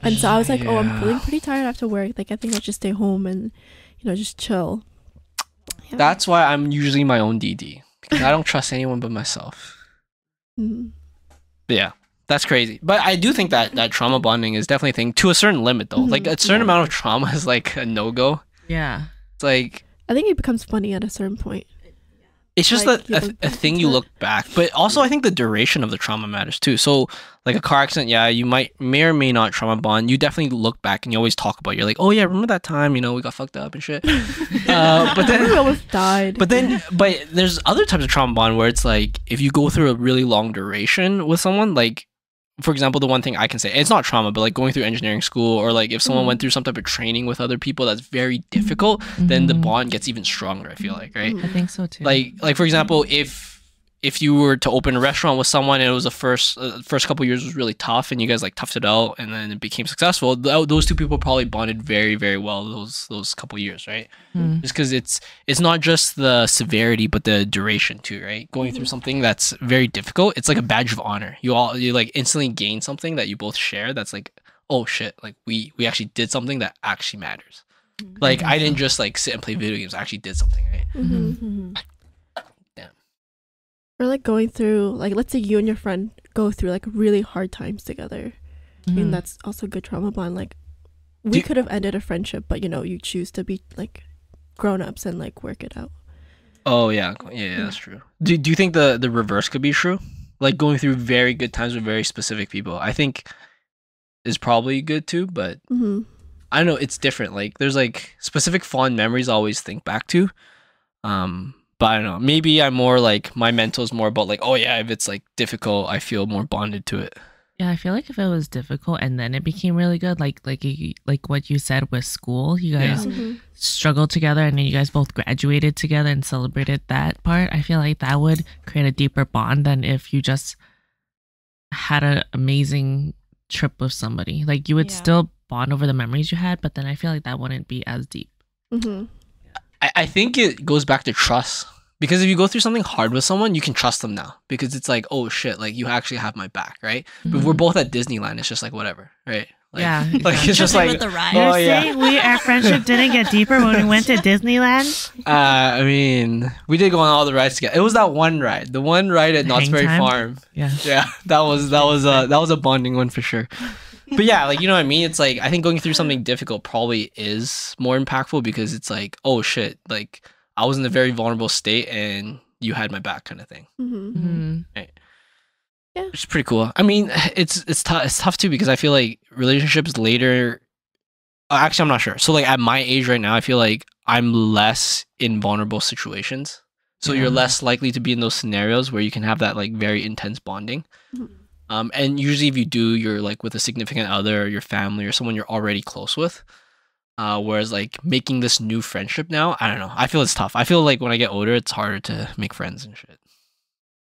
And so I was like, oh, I'm Yeah. feeling pretty tired after work. Like, I think I should stay home and, you know, just chill. Yeah. That's why I'm usually my own DD because I don't trust anyone but myself. Mhm. But yeah, that's crazy. But I do think that trauma bonding is definitely a thing to a certain limit though. Mhm. Like a certain Yeah. amount of trauma is like a no go. Yeah. It's like I think it becomes funny at a certain point. it's just Like, a you look back thing into you it. look back. But also I think the duration of the trauma matters too. So like a car accident, yeah, you may or may not trauma bond. You definitely look back and you always talk about. You're like, oh yeah, remember that time? You know, we got fucked up and shit. But then We almost died. But there's other types of trauma bond where it's like if you go through a really long duration with someone, like for example, the one thing I can say, it's not trauma, but like going through engineering school or like if someone went through some type of training with other people that's very difficult, then the Mhm. bond gets even stronger, I feel like, right? Mhm. I think so too. Like for example, if you were to open a restaurant with someone and it was the first couple years was really tough and you guys like toughed it out and then it became successful, those two people probably bonded very very well those couple years, right? Mm. Just because it's not just the severity but the duration too, right? Going through something that's very difficult, it's like a badge of honor. You like instantly gain something that you both share that's like, oh shit, like we actually did something that actually matters. Like I didn't just like sit and play video games, I actually did something, right? Mhm. Mhm. Or like going through, like, let's say you and your friend go through like really hard times together. I mean, Mhm. that's also a good trauma bond. Like, Do we you- could have ended a friendship, but you know, you choose to be like grown-ups and like work it out. Oh yeah, that's true. Do you think the reverse could be true? Like going through very good times with very specific people, I think is probably good too. But Mm-hmm. I don't know, it's different. Like there's like specific fond memories I always think back to. But I don't know. Maybe I'm more like my mental is more about like, oh yeah, if it's like difficult, I feel more bonded to it. Yeah, I feel like if it was difficult and then it became really good, like what you said with school, you guys Mm-hmm. struggled together and then you guys both graduated together and celebrated that part. I feel like that would create a deeper bond than if you just had an amazing trip with somebody. Like you would Yeah. still bond over the memories you had, but then I feel like that wouldn't be as deep. Mm-hmm. I think it goes back to trust. Because if you go through something hard with someone, you can trust them now. Because it's like, oh shit, like you actually have my back, right? But if we're both at Disneyland, it's just like whatever, right? Like, Yeah. like it's just like with the ride. oh yeah. our friendship didn't get deeper when we went to Disneyland? I mean, we did go on all the rides together. It was that one ride, the one ride at Knott's Hang Berry time? Farm. Yeah. Yeah, that was a bonding one for sure. But yeah, like you know what I mean. It's like I think going through something difficult probably is more impactful because it's like, oh shit, like I was in a very vulnerable state and you had my back, kind of thing. Mm-hmm. Mhm. Which is pretty cool. I mean, it's tough too because I feel like relationships later. Actually, I'm not sure. So like at my age right now, I feel like I'm less in vulnerable situations. So you're Yeah. less likely to be in those scenarios where you can have that like very intense bonding. Mhm. And usually if you do, you're like with a significant other or your family or someone you're already close with. Whereas like making this new friendship now, I don't know. I feel it's tough. I feel like when I get older, it's harder to make friends and shit.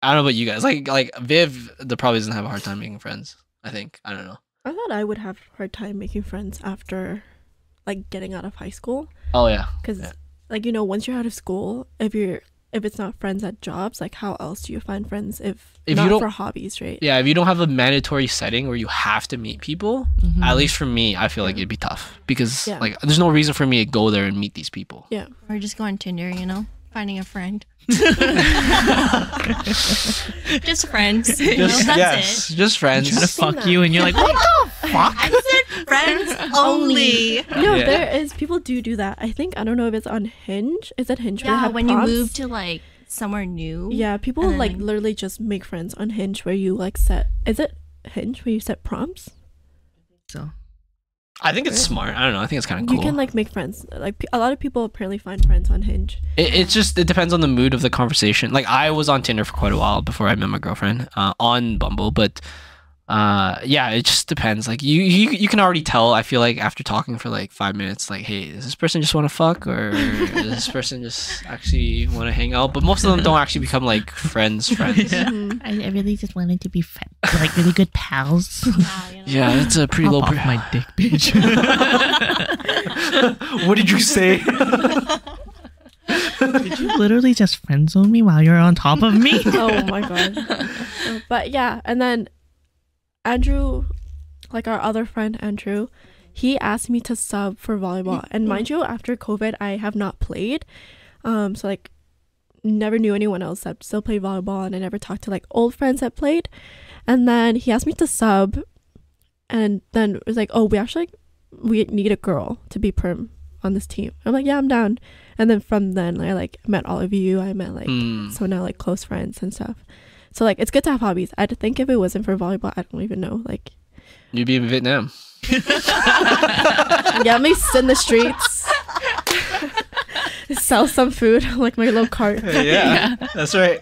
I don't know about you guys. Like Viv, probably doesn't have a hard time making friends. I think. I don't know. I thought I would have a hard time making friends after like getting out of high school. Oh yeah. Because Yeah. like, you know, once you're out of school, if it's not friends at jobs, like how else do you find friends if If not you don't- for hobbies, right? Yeah, if you don't have a mandatory setting where you have to meet people, Mhm. at least for me, I feel like it'd be tough because Yeah. like there's no reason for me to go there and meet these people. Yeah. Or just go on Tinder, you know, finding a friend. Just friends. You know, that's it. just friends. Trying to seen fuck that. you and you're like, what the fuck? I said friends only. No, Yeah. there is people do that. I don't know if it's on Hinge. Is it Hinge? where they Yeah, have when you prompts? move to like somewhere new. Yeah, people And like then- literally just make friends on Hinge where you like set. Is it Hinge where you set prompts? So I think it's smart. I don't know. I think it's kind of cool. You can like make friends. Like a lot of people apparently find friends on Hinge. It depends on the mood of the conversation. Like I was on Tinder for quite a while before I met my girlfriend on Bumble, but yeah, it just depends. Like you can already tell. I feel like after talking for like 5 minutes, like, hey, does this person just want to fuck, or does this person just actually want to hang out? But most of them don't actually become like friends. yeah. Mhm. I really just wanted to be like really good pals. Yeah, it's a pretty Hop low. off my dick, bitch. What did you say? Did you literally just friend zone me while you're on top of me? Oh my god. But yeah, and then Andrew, like our other friend Andrew, he asked me to sub for volleyball. And mind you, after COVID, I have not played. So like never knew anyone else that still played volleyball, and I never talked to like old friends that played. And then he asked me to sub, and then it was like, oh, we need a girl to be perm on this team. I'm like, yeah, I'm down. And then from then I like met all of you. I met like so now like close friends and stuff. So like it's good to have hobbies. I think if it wasn't for volleyball, I don't even know. Like You'd be in Vietnam. get me in the streets, sell some food like my little cart. Yeah, that's right.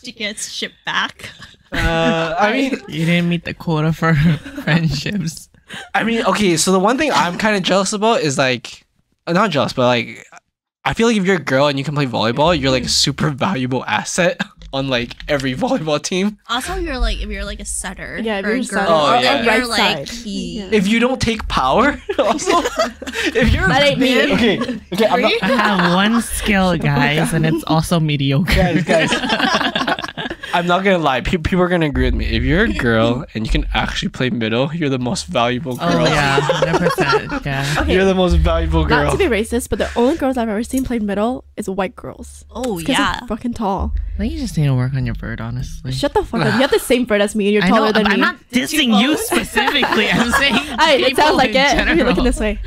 She gets shipped back. I mean, You didn't meet the quota for friendships. okay. So the one thing I'm kind of jealous about is like, not jealous, but like, I feel like if you're a girl and you can play volleyball, you're like a super valuable asset on like every volleyball team. Also, you're like if you're like a setter. Yeah, if or you're a a girl, setter or a you're right like side. key. Yeah. If you don't take power, also, if you're That ain't me. okay, I'm not, I have one skill, guys, and it's also mediocre. guys. I'm not gonna lie. People are gonna agree with me. If you're a girl and you can actually play middle, you're the most valuable girl. Oh yeah, 100%. Yeah. Okay, You're the most valuable girl. not to be racist, but the only girls I've ever seen play middle is white girls. Oh Because yeah. they're fucking tall. I think you just need to work on your bird, honestly. Shut the fuck up. You have the same bird as me and you're I taller know, than but me. I'm not dissing you specifically. I'm saying Hey, it people sounds like in it. If you're looking general. this way.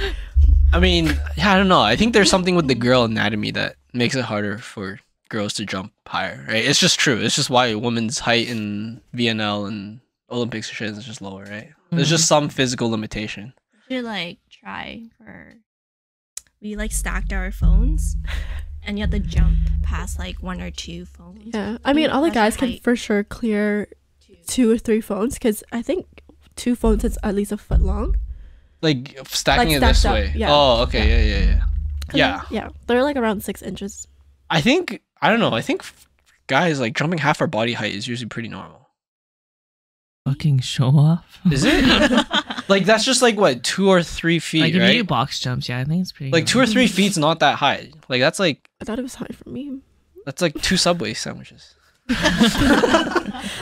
I mean, yeah, I don't know. I think there's something with the girl anatomy that makes it harder for girls to jump higher, right? It's just true. It's just why women's height in VNL and Olympics shit is just lower, right? There's just some physical limitation. We should like try for. We like stacked our phones, and you have to jump past like 1 or 2 phones. Yeah. I mean, all the That's guys can height. for sure clear 2 or 3 phones because I think 2 phones is at least a foot long. Like stacking Like it this stacked up, way. yeah. Oh, okay. Yeah. And Yeah. Yeah. They're like around 6 inches. I think, I don't know. I think guys like jumping half our body height is usually pretty normal. Fucking show off. Is it? Like that's just like what, 2 or 3 feet, Like if right? you do box jumps, yeah, I think it's pretty. Like 2 or 3 feet's not that high. Like that's like I thought it was high for me. 2 Subway sandwiches.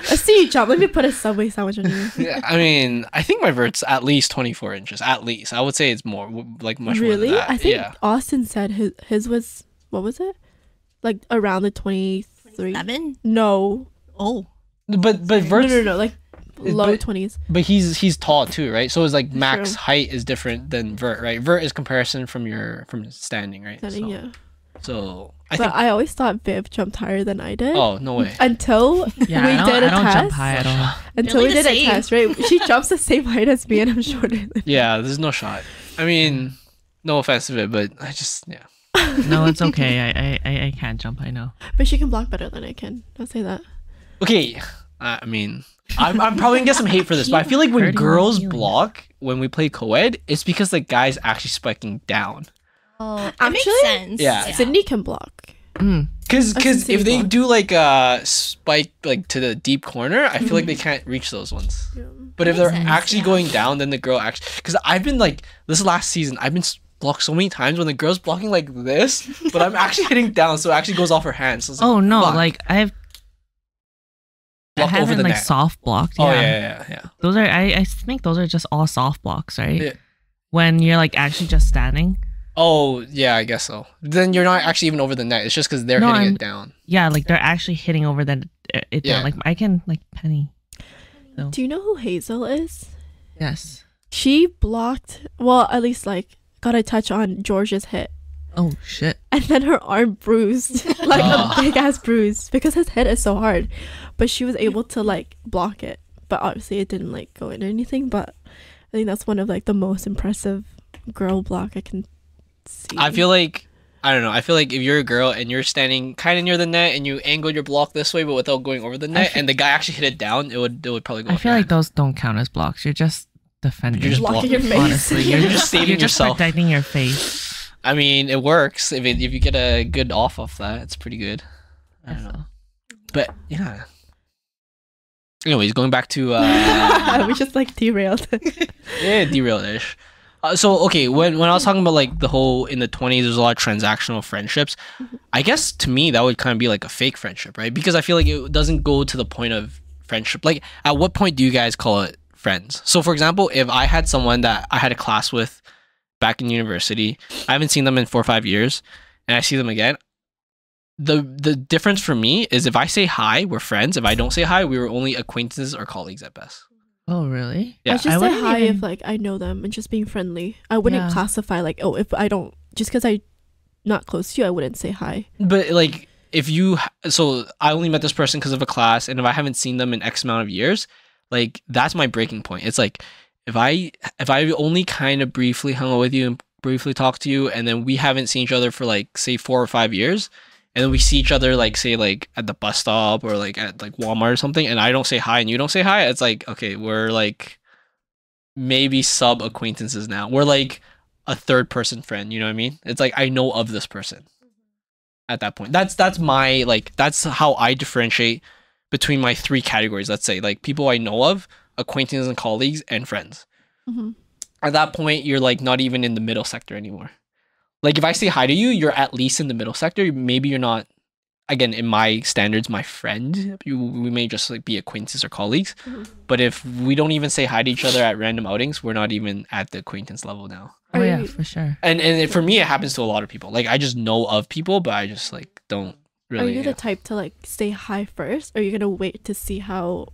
Let's see you jump. Let me put a Subway sandwich on you. Yeah, I mean, I think my vert's at least 24 inches. At least, I would say it's more, like much Really? more than that. I think yeah. Austin said his was, what was it? Like around the 23. 7? No. Oh. But vert's, No. Like low but- 20s. but he's tall too, right? So it's like max True. height is different than vert, right? Vert is comparison from standing, right? Standing, so, yeah. So I But think. I always thought Biff jumped higher than I did. Oh no way! Until Yeah, we did a I don't test. jump high at all. Until Really we the did a same. test, right? She jumps the same height as me and I'm shorter than Yeah, there's no shot. I mean, no offense to it, but I just No, it's okay. I can't jump. I know. But she can block better than I can. Don't say that. Okay, I mean, I'm probably gonna get some hate for this, but I feel like when Hurting my girls feelings. block when we play co-ed, it's because the guy's actually spiking down. Oh, Actually, makes sense. Yeah. Sydney can block. Mm. Because see if they block. do like a spike like to the deep corner, I feel like they can't reach those ones. Yeah. But if Makes they're sense, actually yeah. going down, then the girl actually. Because I've been like this last season, I've been blocked so many times when the girl's blocking like this, but I'm actually hitting down, so it actually goes off her hands. So it's like, Oh no! fuck. Like I Block over haven't the like net. soft blocked. Oh Yeah. yeah. Those are I think those are just all soft blocks, right? Yeah. When you're like actually just standing. Oh yeah, I guess so. Then you're not actually even over the net. It's just because they're No, hitting I'm- it down. Yeah, like they're actually hitting over it Yeah. down. Like I can like Penny. So Do you know who Hazel is? yes. She blocked, well, at least like got a touch on Jorje's hit. Oh shit. And then her arm bruised, like a big ass bruise, because his hit is so hard. But she was able to like block it. But obviously it didn't like go into anything. But I think that's one of like the most impressive girl block I can see. I feel like, I don't know. I feel like if you're a girl and you're standing kind of near the net and you angled your block this way, but without going over the net, and the guy actually hit it down, it would probably go. I feel like those don't count as blocks. You're just defending. You're just blocking your face. Honestly, You're just saving you're just yourself. protecting your face. I mean, it works if you get a good off that. It's pretty good. I don't know. But yeah. Anyways, going back to we just like derailed. yeah, derailed-ish. So okay, when I was talking about like the whole in the 20s, there's a lot of transactional friendships. I guess to me that would kind of be like a fake friendship, right? Because I feel like it doesn't go to the point of friendship. Like, at what point do you guys call it friends? So, for example, if I had someone that I had a class with back in university, I haven't seen them in 4 or 5 years, and I see them again. The difference for me is if I say hi, we're friends. If I don't say hi, we were only acquaintances or colleagues at best. Oh, really? Yeah. I just say hi if like I know them and just being friendly. I wouldn't classify like, oh, if I don't, just because I'm not close to you, I wouldn't say hi. But like, if you, so I only met this person because of a class, and if I haven't seen them in X amount of years, like that's my breaking point. It's like if I only kind of briefly hung out with you and briefly talked to you, and then we haven't seen each other for like say 4 or 5 years, and then we see each other like say like at the bus stop or like at like Walmart or something, and I don't say hi and you don't say hi, it's like, okay, we're like maybe sub acquaintances now. We're like a third person friend, you know what I mean? It's like I know of this person at that point. That's my like, that's how I differentiate between my 3 categories. Let's say like people I know of, acquaintances and colleagues, and friends. At that point, you're like not even in the middle sector anymore. Like if I say hi to you, you're at least in the middle sector. Maybe you're not, again, in my standards, my friend. We may just like be acquaintances or colleagues. But if we don't even say hi to each other at random outings, we're not even at the acquaintance level now. Oh yeah, for sure. And for me, it happens to a lot of people. Like I just know of people, but I just like don't really. Are you the type to like say hi first, or are you gonna wait to see how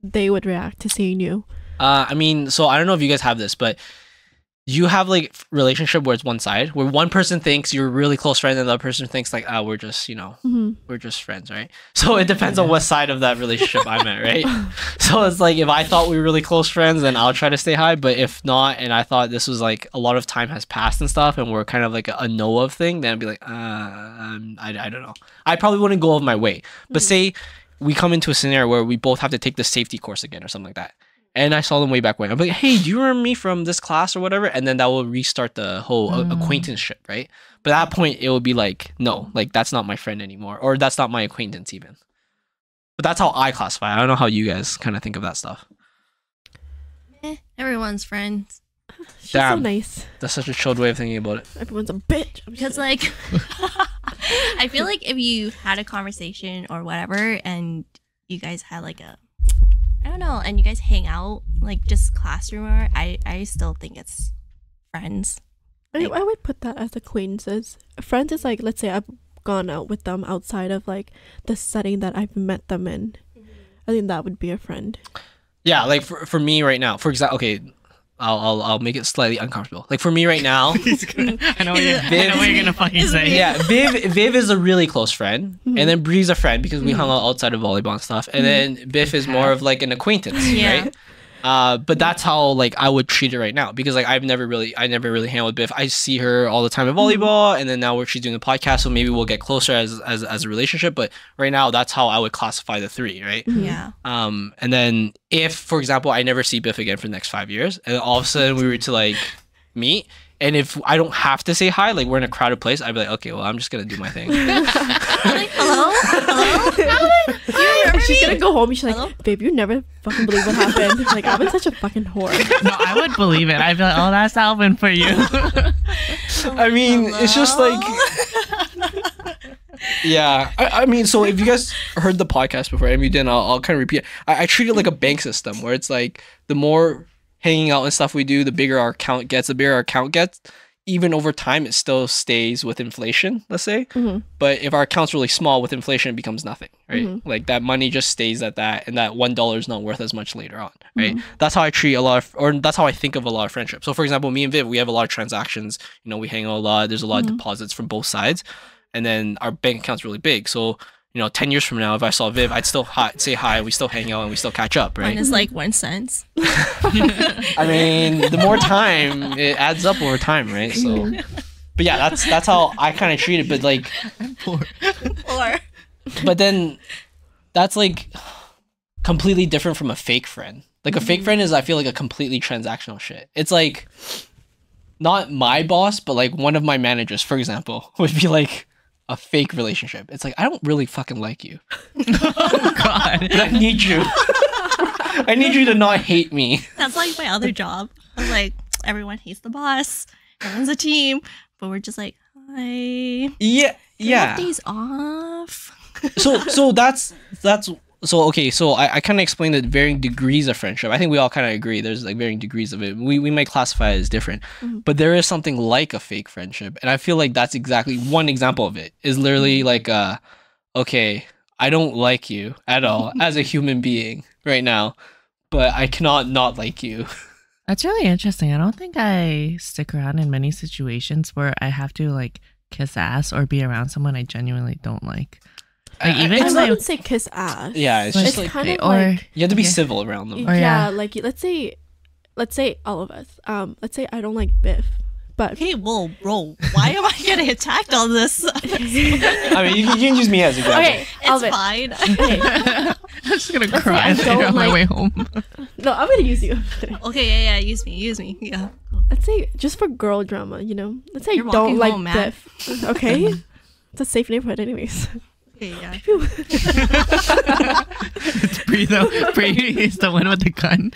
they would react to seeing you? I mean, so I don't know if you guys have this, but you have like relationship where it's one side, where one person thinks you're a really close friend and the other person thinks like, we're just, you know, we're just friends, right? So it depends on what side of that relationship I'm at, right? So it's like if I thought we were really close friends, then I'll try to stay high. But if not, and I thought this was like a lot of time has passed and stuff, and we're kind of like a know of thing, then I'd be like, I don't know. I probably wouldn't go of my way. But say we come into a scenario where we both have to take the safety course again or something like that, and I saw them way back when, I'm like, hey, do you remember me from this class or whatever? And then that will restart the whole acquaintanceship, right? But at that point, it would be like, no, like that's not my friend anymore, or that's not my acquaintance even. But that's how I classify. I don't know how you guys kind of think of that stuff. Everyone's friends. She's so Damn. nice. That's such a chilled way of thinking about it. Everyone's a bitch. Because like, I feel like if you had a conversation or whatever, and you guys had like a, I don't know, and you guys hang out like just classroom, or I still think it's friends. I would put that as acquaintances. Friends is like, let's say I've gone out with them outside of like the setting that I've met them in. I think that would be a friend. Yeah, like for me right now, for example, okay, I'll make it slightly uncomfortable. Like for me right now, I know what you're gonna fucking say. yeah, Viv is a really close friend, and then Bri's a friend because we hung out outside of volleyball and stuff, and then Biff is more of like an acquaintance, right? But that's how like I would treat it right now, because like I never really hang out with Biff. I see her all the time at volleyball, and then now she's doing the podcast, so maybe we'll get closer as a relationship. But right now, that's how I would classify the 3, right? Yeah. And then if, for example, I never see Biff again for the next 5 years, and all of a sudden we were to like meet, and if I don't have to say hi, like we're in a crowded place, I'd be like, okay, well, I'm just gonna do my thing. Like, hello? She's gonna go home and she's like, babe, you never fucking believe what happened. Like, I've been such a fucking whore. No, I would believe it. I'd be like, oh, that's Alvin for you. I mean, it's just like, yeah. I mean, so if you guys heard the podcast before, and you didn't, I'll kind of repeat it. I treat it like a bank system where it's like the more hanging out and stuff we do, the bigger our account gets. The bigger our account gets, even over time, it still stays with inflation, let's say. Mm-hmm. But if our account's really small, with inflation, it becomes nothing, right? Mhm. Like that money just stays at that, and that $1 is not worth as much later on, right? Mhm. That's how I treat that's how I think of a lot of friendships. So, for example, me and Viv, we have a lot of transactions. You know, we hang out a lot. There's a lot of deposits from both sides, and then our bank account's really big. So, 10 years from now, if I saw Viv, I'd still say hi. We still hang out and we still catch up, right? Mine is like 1 cent. I mean, the more time, it adds up over time, right? So, but yeah, that's how I kind of treat it. But like, Or but then that's like completely different from a fake friend. Like a fake friend is, I feel like, a completely transactional shit. It's like not my boss, but like one of my managers, for example, would be like a fake relationship. It's like, I don't really fucking like you. Oh God. But I need you. I need you to not hate me. that's like my other job. I was like, everyone hates the boss. Everyone's a team, but we're just like, hi. Yeah. Do you have Yeah. days off. So that's so okay. So I kind of explained the varying degrees of friendship. I think we all kind of agree. There's like varying degrees of it. We might classify it as different, but there is something like a fake friendship, and I feel like that's exactly one example of it. Is literally like, okay, I don't like you at all as a human being right now, but I cannot not like you. That's really interesting. I don't think I stick around in many situations where I have to like kiss ass or be around someone I genuinely don't like. Like even I if I wouldn't say kiss ass. Yeah, it's Like- just It's like kind of or like you have to be yeah. civil around them. Or yeah, yeah. like let's say all of us. Let's say I don't like Biff, but Hey, whoa, bro. Why am I getting attacked on this? I mean, you can use me as an example. okay, It's Alvin. fine. Okay, I'm just gonna say cry I don't on my like- way home. no, I'm gonna use you. Okay, yeah, use me. Yeah. Let's say just for girl drama, Let's say You're I don't walking like home, man. Biff. Okay, it's a safe neighborhood, anyways. Okay, yeah. It's Bri though. Bri is the one with the gun.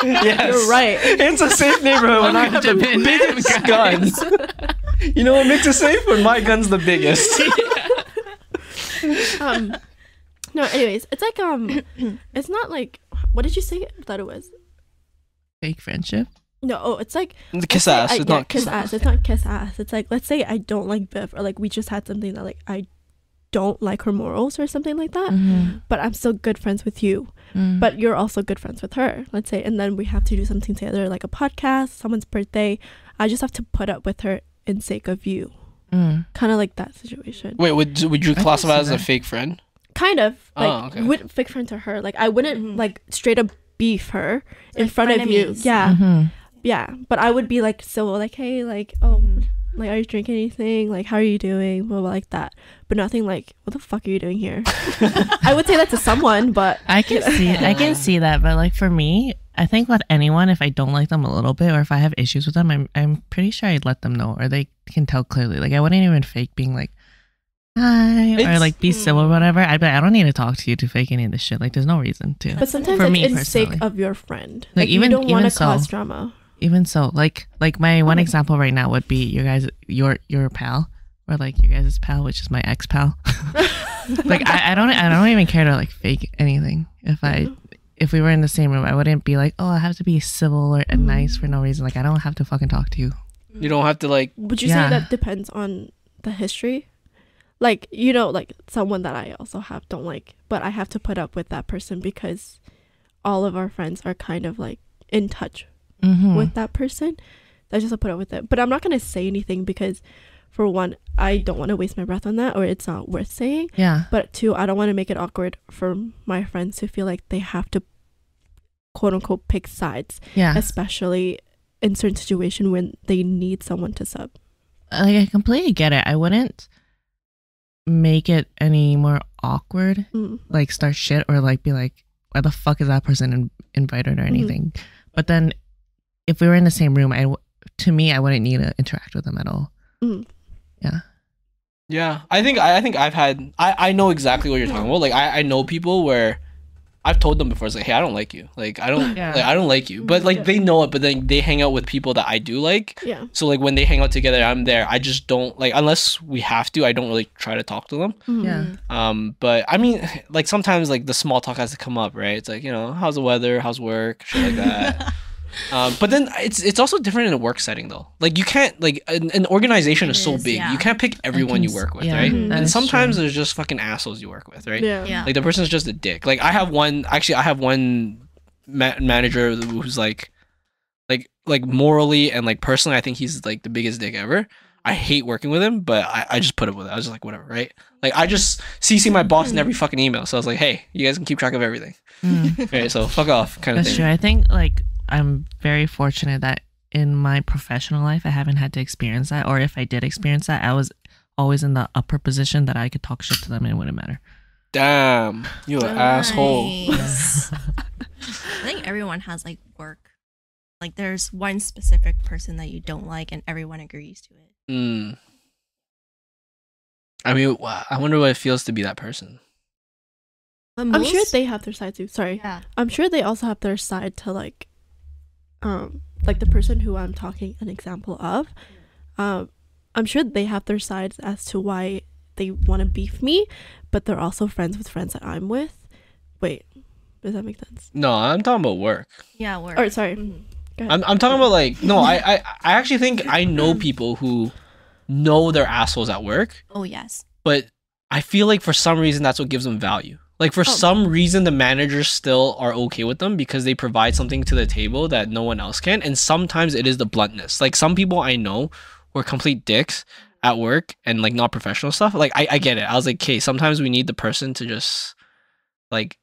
Yes. You're right. It's a safe neighborhood when I have the Pin them, biggest guys. guns. You know what makes it safe? When my gun's the biggest. No, anyways, it's like it's not like, what did you say? I thought it was. Fake friendship. No, it's like The kiss let's ass. say It's yeah, not kiss ass. It's not kiss ass. It's like, let's say I don't like Biff, or like we just had something that like I don't like her morals or something like that, but I'm still good friends with you, but you're also good friends with her, let's say, and then we have to do something together, like a podcast, someone's birthday. I just have to put up with her in sake of you, kind of like that situation. Wait, would you can classify see as a that. fake friend? Kind of like Oh, okay. wouldn't fake friend to her, like I wouldn't like straight up beef her in Like front of you, frenemies. yeah. Yeah, but I would be like civil, like, hey, like, oh, like, are you drinking anything? Like, how are you doing? Blah, blah, like that. But nothing like, what the fuck are you doing here? I would say that to someone, but I can see that, but like for me, I think with anyone, if I don't like them a little bit or if I have issues with them, I'm pretty sure I'd let them know or they can tell clearly. Like I wouldn't even fake being like hi or It's- like be civil or whatever. I'd be like, I don't need to talk to you to fake any of this shit. Like there's no reason to. but sometimes For it's me in sake personally. of your friend. Like, Like you even- don't want to even so. cause drama. Even so, like my one example right now would be your pal or like your guys' pal, which is my ex pal. Like I don't even care to like fake anything. If we were in the same room, I wouldn't be like, oh, I have to be civil or nice for no reason. Like I don't have to fucking talk to you. You don't have to like. Would you Yeah. say that depends on the history? Like, like someone that I also don't like, but I have to put up with that person because all of our friends are kind of like in touch with that person. I just have to put up with it. But I'm not going to say anything because, for one, I don't want to waste my breath on that, or it's not worth saying. Yeah. But two, I don't want to make it awkward for my friends to feel like they have to, quote unquote, pick sides, Yeah. especially in certain situation when they need someone to sub. Like I completely get it. I wouldn't make it any more awkward, like start shit or like be like, why the fuck is that person invited or anything? But then if we were in the same room, to me, I wouldn't need to interact with them at all. Yeah. Yeah, I think I've had. I know exactly what you're talking about. Like I know people where I've told them before. It's like, hey, I don't like you. Like I don't. Yeah. Like, I don't like you. But like they know it. But then they hang out with people that I do like. Yeah. So like when they hang out together, I'm there. I just don't like unless we have to. I don't really try to talk to them. Yeah. But I mean, like sometimes like the small talk has to come up, right? It's like how's the weather, how's work, shit like that. But then it's also different in a work setting though. Like you can't like an organization is so big. yeah. You can't pick everyone you work with, right? that And is sometimes true. there's just fucking assholes you work with, right? Yeah. Yeah. Like the person's just a dick. Like I have one manager who's like morally and like personally, I think he's like the biggest dick ever. I hate working with him, but I just put up with it. I was just like, whatever, right? Like I just CC my boss in every fucking email. So I was like, hey, you guys can keep track of everything. Right? So fuck off, kind of That's thing. true. I think like I'm very fortunate that in my professional life I haven't had to experience that, or if I did experience that, I was always in the upper position that I could talk shit to them and it wouldn't matter. Damn, you an asshole. Nice. I think everyone has like work. Like there's one specific person that you don't like, and everyone agrees to it. I mean, I wonder what it feels to be that person. But I'm sure they have their side too. Sorry. Yeah. I'm sure they also have their side to like the person who I'm talking an example of. I'm sure they have their sides as to why they want to beef me, but they're also friends with friends that I'm with. Wait, does that make sense? No, I'm talking about work. Yeah, work. Or sorry. Mhm. Go ahead. I'm talking about like no, I actually think I know people who know they're assholes at work, Oh yes. but I feel like for some reason that's what gives them value. Like for some reason the managers still are okay with them because they provide something to the table that no one else can, and sometimes it is the bluntness. Like some people I know who are complete dicks at work and like not professional stuff. Like I get it. I was like, okay, sometimes we need the person to just like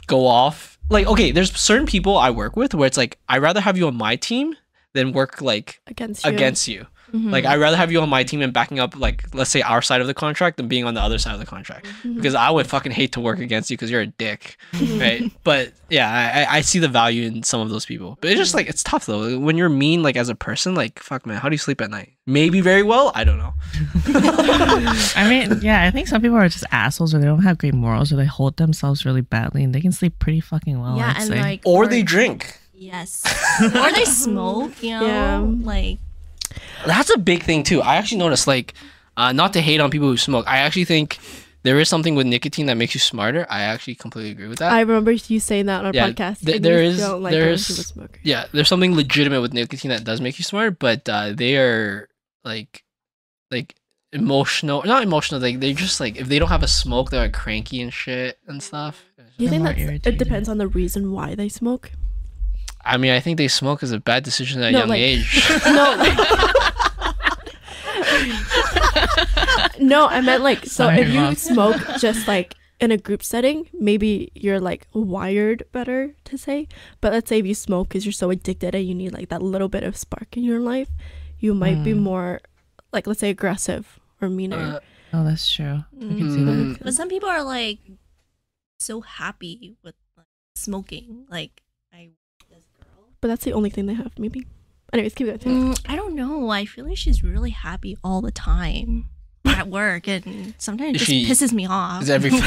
go off. Like, okay, there's certain people I work with where it's like I'd rather have you on my team than work like Against you. Mhm. Like I'd rather have you on my team and backing up like let's say our side of the contract than being on the other side of the contract, because I would fucking hate to work against you because you're a dick, right? But yeah, I see the value in some of those people, but it's just like it's tough though when you're mean like as a person. Like fuck man, how do you sleep at night? Maybe very well, I don't know. I mean, yeah, I think some people are just assholes, or they don't have great morals, or they hold themselves really badly, and they can sleep pretty fucking well. Yeah, I'd and say. like Or they drink. yes, or they smoke. You know, Yeah. like That's a big thing too. I actually noticed like not to hate on people who smoke. I actually think there is something with nicotine that makes you smarter. I actually completely agree with that. I remember you saying that on our Yeah, podcast. th- and there you is- don't like there's- those who smoke. Yeah, there's something legitimate with nicotine that does make you smart, but they are like emotional, not emotional. Like they just like if they don't have a smoke, they're like cranky and shit and stuff. You think more that it irritated. depends on the reason why they smoke? I mean, I think they smoke is a bad decision at a No, young like- age. No, I meant like so Sorry, if you Mom. smoke just like in a group setting, maybe you're like wired better to say. But let's say if you smoke because you're so addicted and you need like that little bit of spark in your life, you might be more like let's say aggressive or meaner. Oh, that's true. I can see that. but some people are like so happy with like, smoking. Like this girl. But that's the only thing they have, maybe. Anyways, keep going. I don't know. I feel like she's really happy all the time at work, and sometimes it just She- pisses me off. Is every So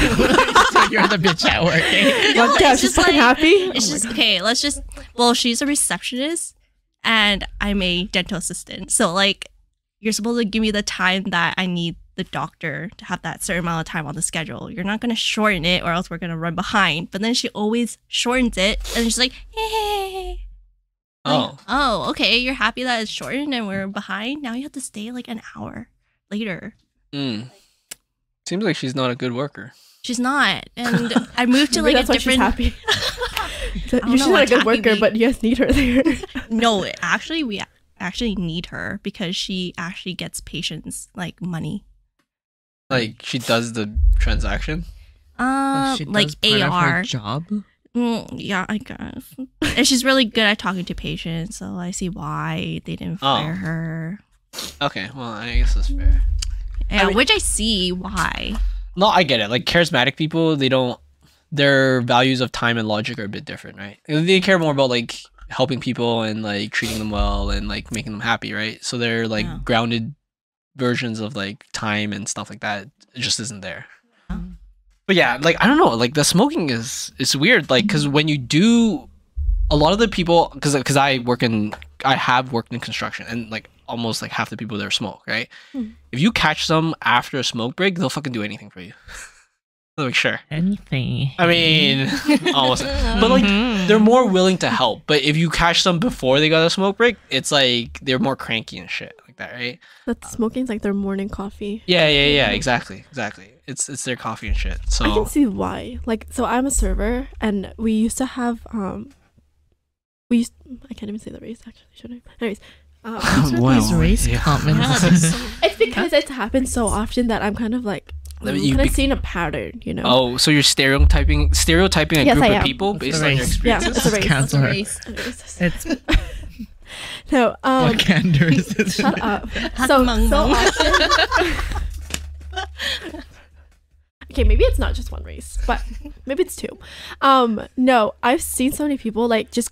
you're the bitch at work. Eh? No, Well, yeah, it's she's just fucking like- happy. It's just okay. Let's just. Well, she's a receptionist, and I'm a dental assistant. So like, you're supposed to give me the time that I need the doctor to have that certain amount of time on the schedule. You're not gonna shorten it, or else we're gonna run behind. But then she always shortens it, and she's like, hey. oh, Oh, okay. You're happy that it's shortened and we're behind. Now you have to stay like an hour later. seems like she's not a good worker. She's not, and I moved to Maybe like that's a why she's different. happy. don't She's know not a what's good happy worker, me. but you guys need her there. No, actually, we actually need her because she actually gets patients like money. Like she does the transaction. She Like does part of her AR. job. Yeah, I guess. And she's really good at talking to patients, so I see why they didn't fire her. Okay, well I guess that's fair. Yeah, mean- which I see why. No, I get it. Like charismatic people, they don't. Their values of time and logic are a bit different, right? They care more about like helping people and like treating them well and like making them happy, right? So they're like Yeah. grounded versions of like time and stuff like that. It just isn't there. Yeah. But yeah, like I don't know. Like the smoking is it's weird. Like because when you do, a lot of the people because I have worked in construction and like almost like half the people there smoke, right? If you catch them after a smoke break, they'll fucking do anything for you. Like, sure. Anything. I mean, almost. But like, they're more willing to help. But if you catch them before they got a smoke break, it's like they're more cranky and shit like that, right? That smoking's like their morning coffee. Yeah. Exactly. It's their coffee and shit. So I can see why. Like, so I'm a server, and we used to have I can't even say the race actually. Should I? Anyways. These race comments. It's because it's happened so often that I'm kind of like kind of seeing a pattern, you know. Oh, so you're stereotyping a Yes, group I of am. people It's based a on your race. experiences? Yeah, it's a race. Cancel her. Race. It's No, what candor is this? shut up. So often. Okay, maybe it's not just one race, but maybe it's two. No, I've seen so many people like just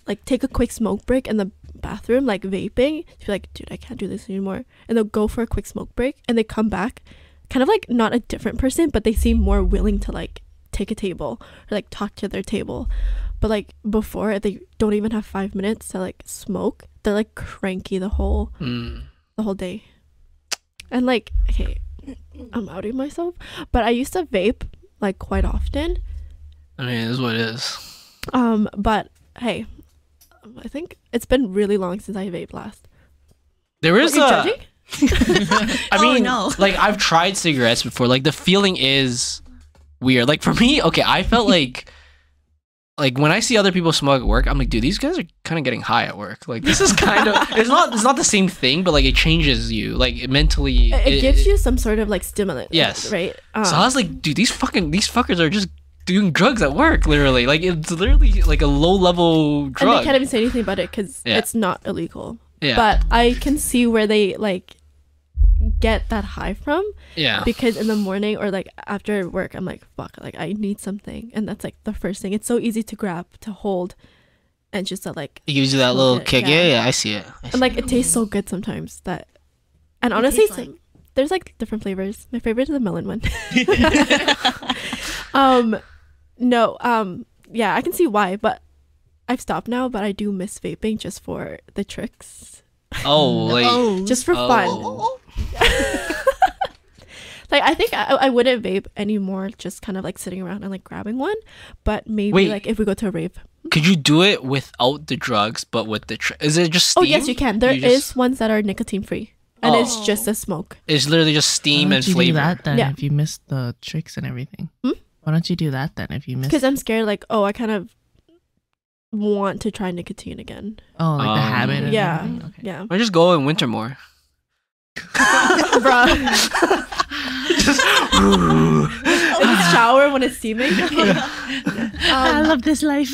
like take a quick smoke break in the bathroom, like vaping, to be like, dude, I can't do this anymore, and they'll go for a quick smoke break, and they come back, kind of like not a different person, but they seem more willing to like take a table or like talk to their table. But like before, they don't even have 5 minutes to like smoke. They're like cranky the whole day, and like, okay, I'm outing myself, but I used to vape like quite often. I mean, it is what it is. But hey, I think it's been really long since I vaped last. There is You're a. judging? I mean, no. like I've tried cigarettes before. Like the feeling is weird. Like for me, okay, I felt like when I see other people smoke at work, I'm like, dude, these guys are kind of getting high at work. Like this is kind of it's not the same thing, but like it changes you. Like it mentally, It gives you some sort of like stimulant. Yes. Right. So I was like, dude, these fuckers are just doing drugs at work. Literally, like it's literally like a low level and drug. they can't even say anything about it because Yeah. it's not illegal. Yeah. But I can see where they like get that high from. Yeah. Because in the morning or like after work, I'm like, fuck, like I need something, and that's like the first thing. It's so easy to grab, to hold, and just to like. It gives you that smoke little it, kick. yeah. Yeah, I see it. And like it tastes so good sometimes that, and honestly, tastes like? there's like different flavors. My favorite is the melon one. Yeah, I can see why, but I've stopped now. But I do miss vaping just for the tricks, Oh, like just for fun. oh. Like I think I wouldn't vape anymore, just kind of like sitting around and like grabbing one. But maybe Wait. like if we go to a rave. Could you do it without the drugs, but with the is it just steam? Oh yes, you can. There is You just- ones that are nicotine free, and it's Oh. just a smoke. It's literally just steam Why and don't you flavor. do that then Yeah. if you missed the tricks and everything? Hmm? Why don't you do that then if you missed? Because I'm scared. Like, oh, I kind of want to try nicotine again. Oh, like the habit. And Yeah, everything? Okay. yeah. Why just go in winter more? Bruh. It's shower when it's steaming. I love this life.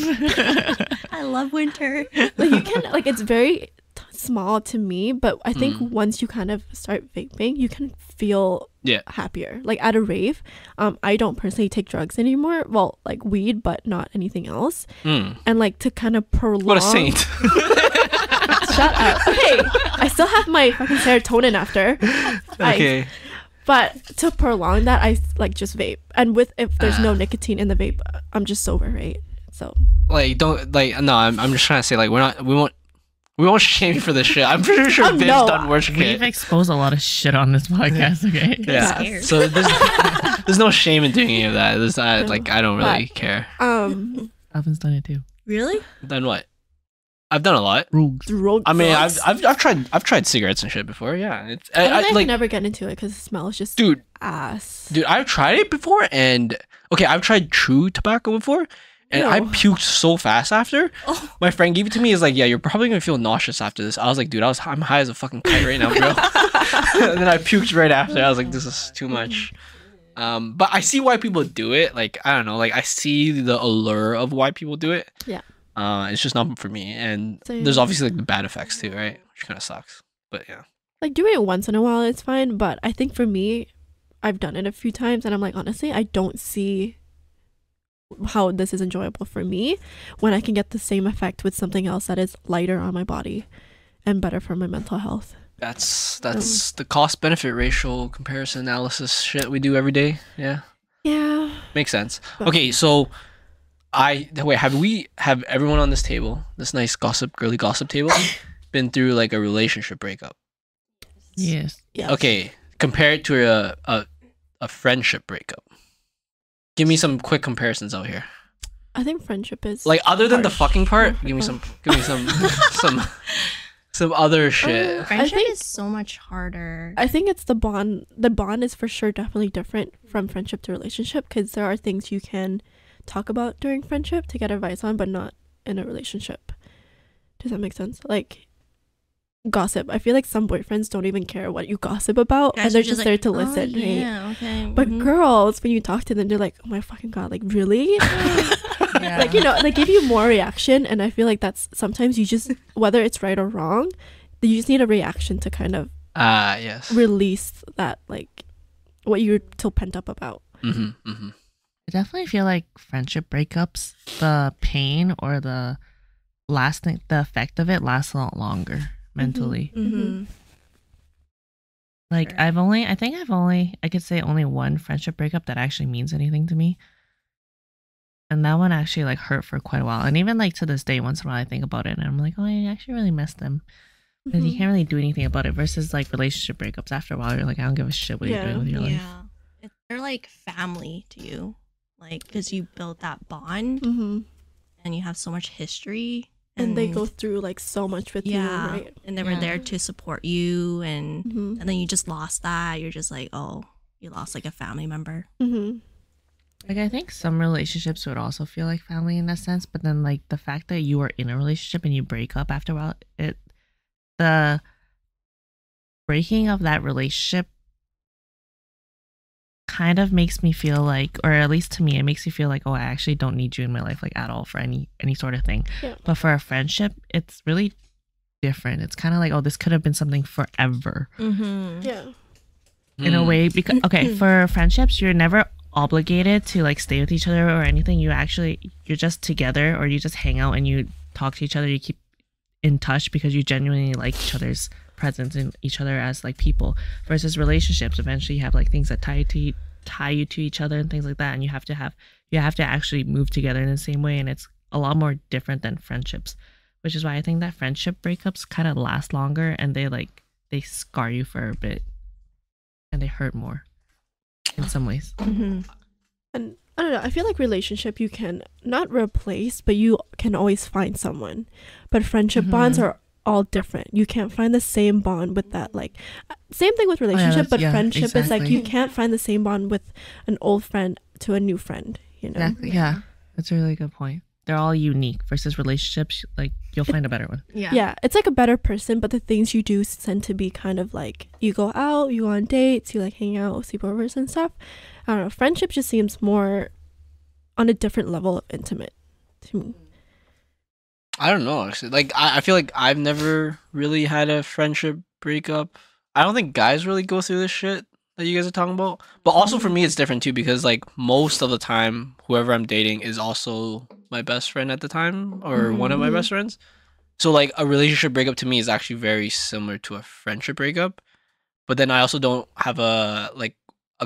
I love winter. Like you can like it's very small to me, but I think once you kind of start vaping, you can feel Yeah. happier. Like at a rave, I don't personally take drugs anymore. Well, like weed, but not anything else. Mm. And like to kind of prolong. What a saint. Shut up. Okay, I still have my fucking serotonin after. Okay. But to prolong that, I like just vape. And with if there's no nicotine in the vape, I'm just sober, right? So Like don't like no. I'm just trying to say like we won't shame you for this shit. I'm pretty sure Oh, Biv's no. done worse We've shit. exposed a lot of shit on this podcast, okay? Yeah. scared. So there's no shame in doing any of that. There's not, like I don't really care. Alvin's done it too. Really? Done what? I've done a lot. drugs. I mean, I've tried cigarettes and shit before. Yeah, it's I I like never get into it because the smell is just dude. ass. Dude, I've tried it before, and okay, I've tried chew tobacco before, and I Ew. puked so fast after. Oh. My friend gave it to me. He's like, "Yeah, you're probably gonna feel nauseous after this." I was like, "Dude, I'm high as a fucking kite right now, bro." And then I puked right after. I was like, "This is too much." But I see why people do it. Like I don't know. Like I see the allure of why people do it. Yeah. It's just not for me, and Same. there's obviously like the bad effects too, right? Which kind of sucks. But yeah. Like doing it once in a while, it's fine. But I think for me, I've done it a few times, and I'm like, honestly, I don't see how this is enjoyable for me when I can get the same effect with something else that is lighter on my body and better for my mental health. That's the cost benefit ratio comparison analysis shit we do every day. Yeah. Yeah. Makes sense. But- Okay, so have everyone on this table, this nice girly gossip table, been through like a relationship breakup? Yes. Yeah. Okay, compare it to a friendship breakup. Give me some quick comparisons out here. I think friendship is Like other than the harsh. fucking part, give me some some other shit. Friendship think- is so much harder. I think it's the bond. The bond is for sure definitely different from friendship to relationship because there are things you can talk about during friendship to get advice on, but not in a relationship. Does that make sense? Like gossip. I feel like some boyfriends don't even care what you gossip about, Guys and they're are just like, there to "Oh, listen. Right? yeah, okay. But mhm." girls, when you talk to them, they're like, "Oh my fucking god! Like really?" Yeah. Like, you know, they give you more reaction, and I feel like that's sometimes you just, whether it's right or wrong, you just need a reaction to kind of Yes. release that, like what you're still pent up about. Mm-hmm. I definitely feel like friendship breakups, the pain or the effect of it lasts a lot longer mentally. Mhm. Like Sure. I could say only one friendship breakup that actually means anything to me. And that one actually like hurt for quite a while. And even like to this day, once in a while I think about it and I'm like, oh, I actually really miss them. Because you can't really do anything about it versus like relationship breakups. After a while, you're like, I don't give a shit what Yeah. you're doing with your life. Yeah. They're like family to you. Like, because you built that bond Mm-hmm. and you have so much history. And they go through like so much with yeah, you, right? and they were Yeah. there to support you, and Mm-hmm. and then you just lost that. You're just like, oh, you lost like a family member. Mm-hmm. Like I think some relationships would also feel like family in that sense, but then like the fact that you are in a relationship and you break up after a while, the breaking of that relationship kind of makes me feel like, or at least to me, it makes me feel like, oh, I actually don't need you in my life like at all for any sort of thing. Yeah. But for a friendship, it's really different. It's kind of like, oh, this could have been something forever Mm-hmm. Yeah. in a way, because okay, for friendships, you're never obligated to like stay with each other or anything. You're just together, or you just hang out and you talk to each other. You keep in touch because you genuinely like each other's presence and each other as like people. Versus relationships, eventually you have like things that tie you to each other and things like that, and you have to actually move together in the same way, and it's a lot more different than friendships, which is why I think that friendship breakups kind of last longer and they scar you for a bit and they hurt more in some ways. Mm-hmm. And I don't know, I feel like relationship you can not replace, but you can always find someone. But friendship bonds are all different. You can't find the same bond with that, like same thing with relationship, but friendship is like you can't find the same bond with an old friend to a new friend, you know? Exactly. Yeah, that's a really good point. They're all unique versus relationships. Like you'll find a better one. Yeah, it's like a better person, but the things you do tend to be kind of like you go out, you go on dates, you like hang out with sleepovers and stuff. I don't know. Friendship just seems more on a different level of intimate to me. I don't know, actually. Like, I feel like I've never really had a friendship breakup. I don't think guys really go through this shit that you guys are talking about. But also for me, it's different too, because like most of the time, whoever I'm dating is also my best friend at the time, or one of my best friends. So like a relationship breakup to me is actually very similar to a friendship breakup. But then I also don't have a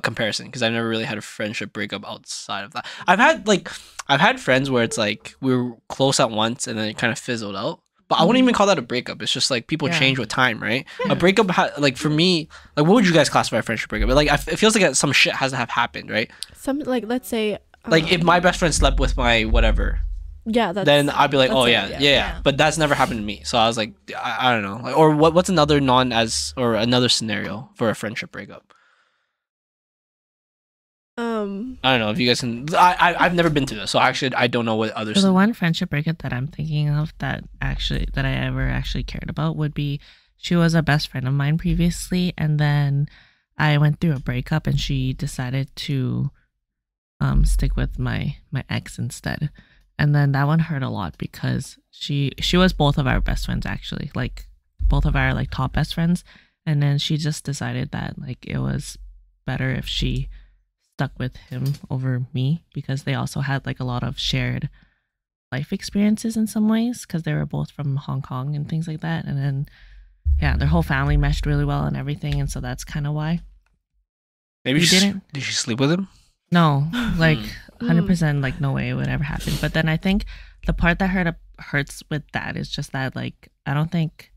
comparison, because I've never really had a friendship breakup outside of that. I've had friends where it's like we were close at once and then it kind of fizzled out. But I wouldn't even call that a breakup. It's just like people change with time, right? A breakup, like for me, like what would you guys classify a friendship breakup? But like it feels like some shit has to have happened, right? Some like let's say Like if my best friend slept with my whatever, yeah, that's, then I'd be like, oh that's yeah. it, But that's never happened to me. So I was like, I don't know. Like, or what's another another scenario for a friendship breakup? I don't know if you guys can. I've never been through this, so actually I don't know what others. So the one friendship breakup that I'm thinking of that I ever actually cared about would be, she was a best friend of mine previously, and then I went through a breakup and she decided to stick with my ex instead. And then that one hurt a lot because she was both of our best friends, actually, like both of our like top best friends. And then she just decided that like it was better if she stuck with him over me, because they also had like a lot of shared life experiences in some ways, because they were both from Hong Kong and things like that. And then yeah, their whole family meshed really well and everything, and so that's kind of why. Maybe You she didn't? Did she sleep with him? No, like 100% like no way it would ever happen. But then I think the part that hurts with that is just that like I don't think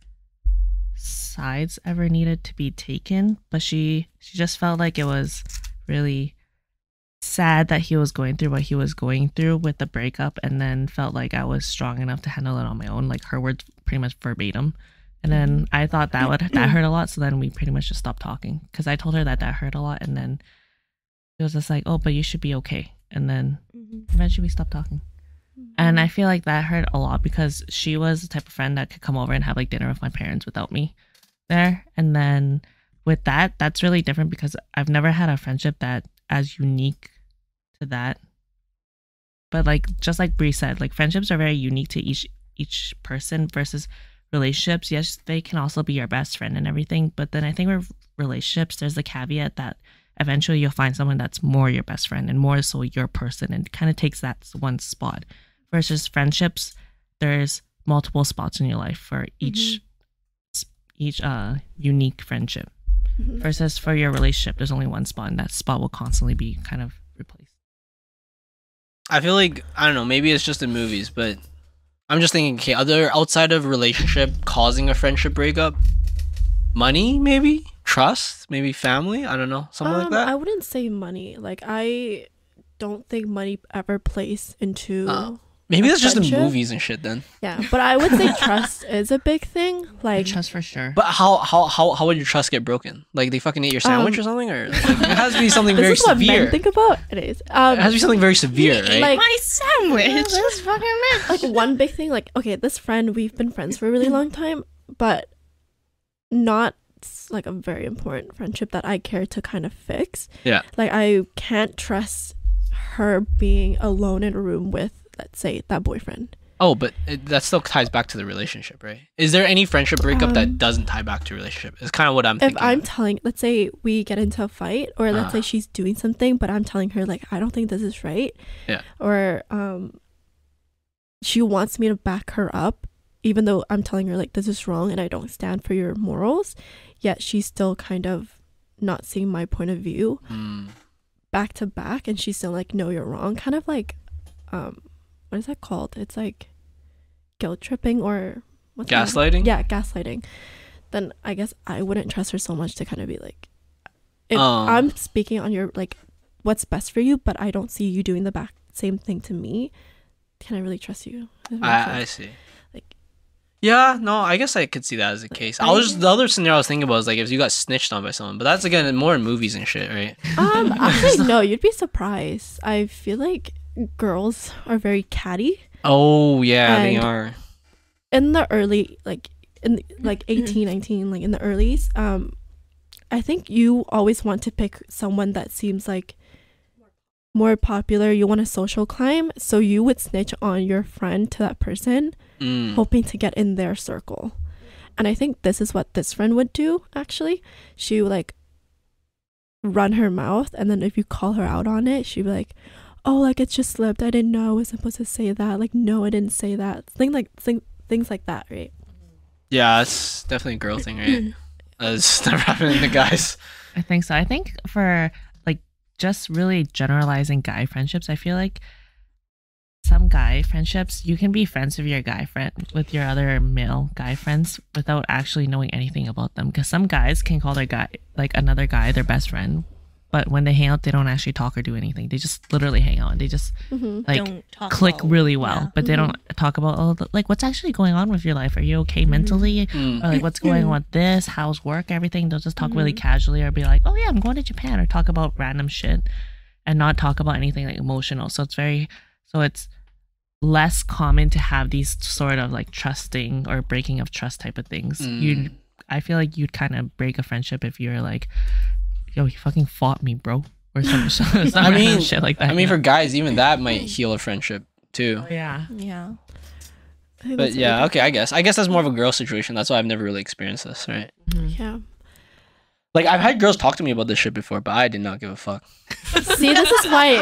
sides ever needed to be taken, but she just felt like it was really sad that he was going through what he was going through with the breakup, and then felt like I was strong enough to handle it on my own, like her words pretty much verbatim. And then I thought that hurt a lot, so then we pretty much just stopped talking because I told her that hurt a lot, and then it was just like, oh, but you should be okay. And then eventually we stopped talking. And I feel like that hurt a lot because she was the type of friend that could come over and have like dinner with my parents without me there. And then with that, that's really different because I've never had a friendship that as unique to that. But like just like Bri said, like friendships are very unique to each person versus relationships. Yes, they can also be your best friend and everything, but then I think with relationships there's the caveat that eventually you'll find someone that's more your best friend and more so your person, and kind of takes that one spot. Versus friendships, there's multiple spots in your life for each unique friendship. Versus for your relationship, there's only one spot, and that spot will constantly be kind of replaced. I feel like, I don't know, maybe it's just in movies, but I'm just thinking, okay, other outside of relationship causing a friendship breakup, money, maybe trust, maybe family, I don't know, something like that. I wouldn't say money. Like, I don't think money ever plays into maybe that's just in friendship. movies and shit then. Yeah, but I would say trust is a big thing. Like, Trust for sure. But how would your trust get broken? Like they fucking ate your sandwich or something, or like, it has to be something very this is what severe. men think about. It is. It has to be something very severe, right? Like, My sandwich. This fucking like one big thing. Like, okay, this friend, we've been friends for a really long time, but not like a very important friendship that I care to kind of fix. Yeah. Like, I can't trust her being alone in a room with, let's say, that boyfriend. Oh, but that still ties back to the relationship, right? Is there any friendship breakup that doesn't tie back to relationship? It's kind of what I'm thinking. If I'm telling, let's say we get into a fight, or let's say she's doing something, but I'm telling her, like, I don't think this is right. Yeah. Or she wants me to back her up, even though I'm telling her, like, this is wrong and I don't stand for your morals, yet she's still kind of not seeing my point of view back to back, and she's still like, no, you're wrong. Kind of like, what is that called? It's like guilt tripping, or what's gaslighting? Yeah, gaslighting. Then I guess I wouldn't trust her so much to kind of be like, if I'm speaking on your, like, what's best for you, but I don't see you doing the same thing to me, can I really trust you? I see. Like, yeah, no, I guess I could see that as a case. The other scenario I was thinking about was like if you got snitched on by someone, but that's again more in movies and shit, right? Actually, no, you'd be surprised. I feel like girls are very catty. Oh yeah, they are. In the early, like in like 18, 19, like in the earlies, I think you always want to pick someone that seems like more popular. You want a social climb, so you would snitch on your friend to that person, hoping to get in their circle. And I think this is what this friend would do. Actually, she would like run her mouth, and then if you call her out on it, she'd be like, oh, like, it just slipped, I didn't know I was supposed to say that, like, no, I didn't say that, things like that, right? Yeah, it's definitely a girl thing, right? It's never happening to guys. I think so. I think for like just really generalizing guy friendships, I feel like some guy friendships, you can be friends with your guy friend, with your other male guy friends without actually knowing anything about them. Because some guys can call their guy, like another guy, their best friend, but when they hang out, they don't actually talk or do anything. They just literally hang out. They just like click really well, but they don't talk about like what's actually going on with your life. Are you okay mentally? Or like what's going on with this? How's work? Everything. They'll just talk really casually, or be like, oh yeah, I'm going to Japan, or talk about random shit and not talk about anything like emotional. So it's less common to have these sort of like trusting or breaking of trust type of things. I feel like you'd kind of break a friendship if you're like, yo, he fucking fought me, bro, or some shit like that. I mean, for guys, even that might heal a friendship too. Yeah. But yeah, okay, I guess that's more of a girl situation. That's why I've never really experienced this, right? Yeah. Like, I've had girls talk to me about this shit before, but I did not give a fuck. See, this is why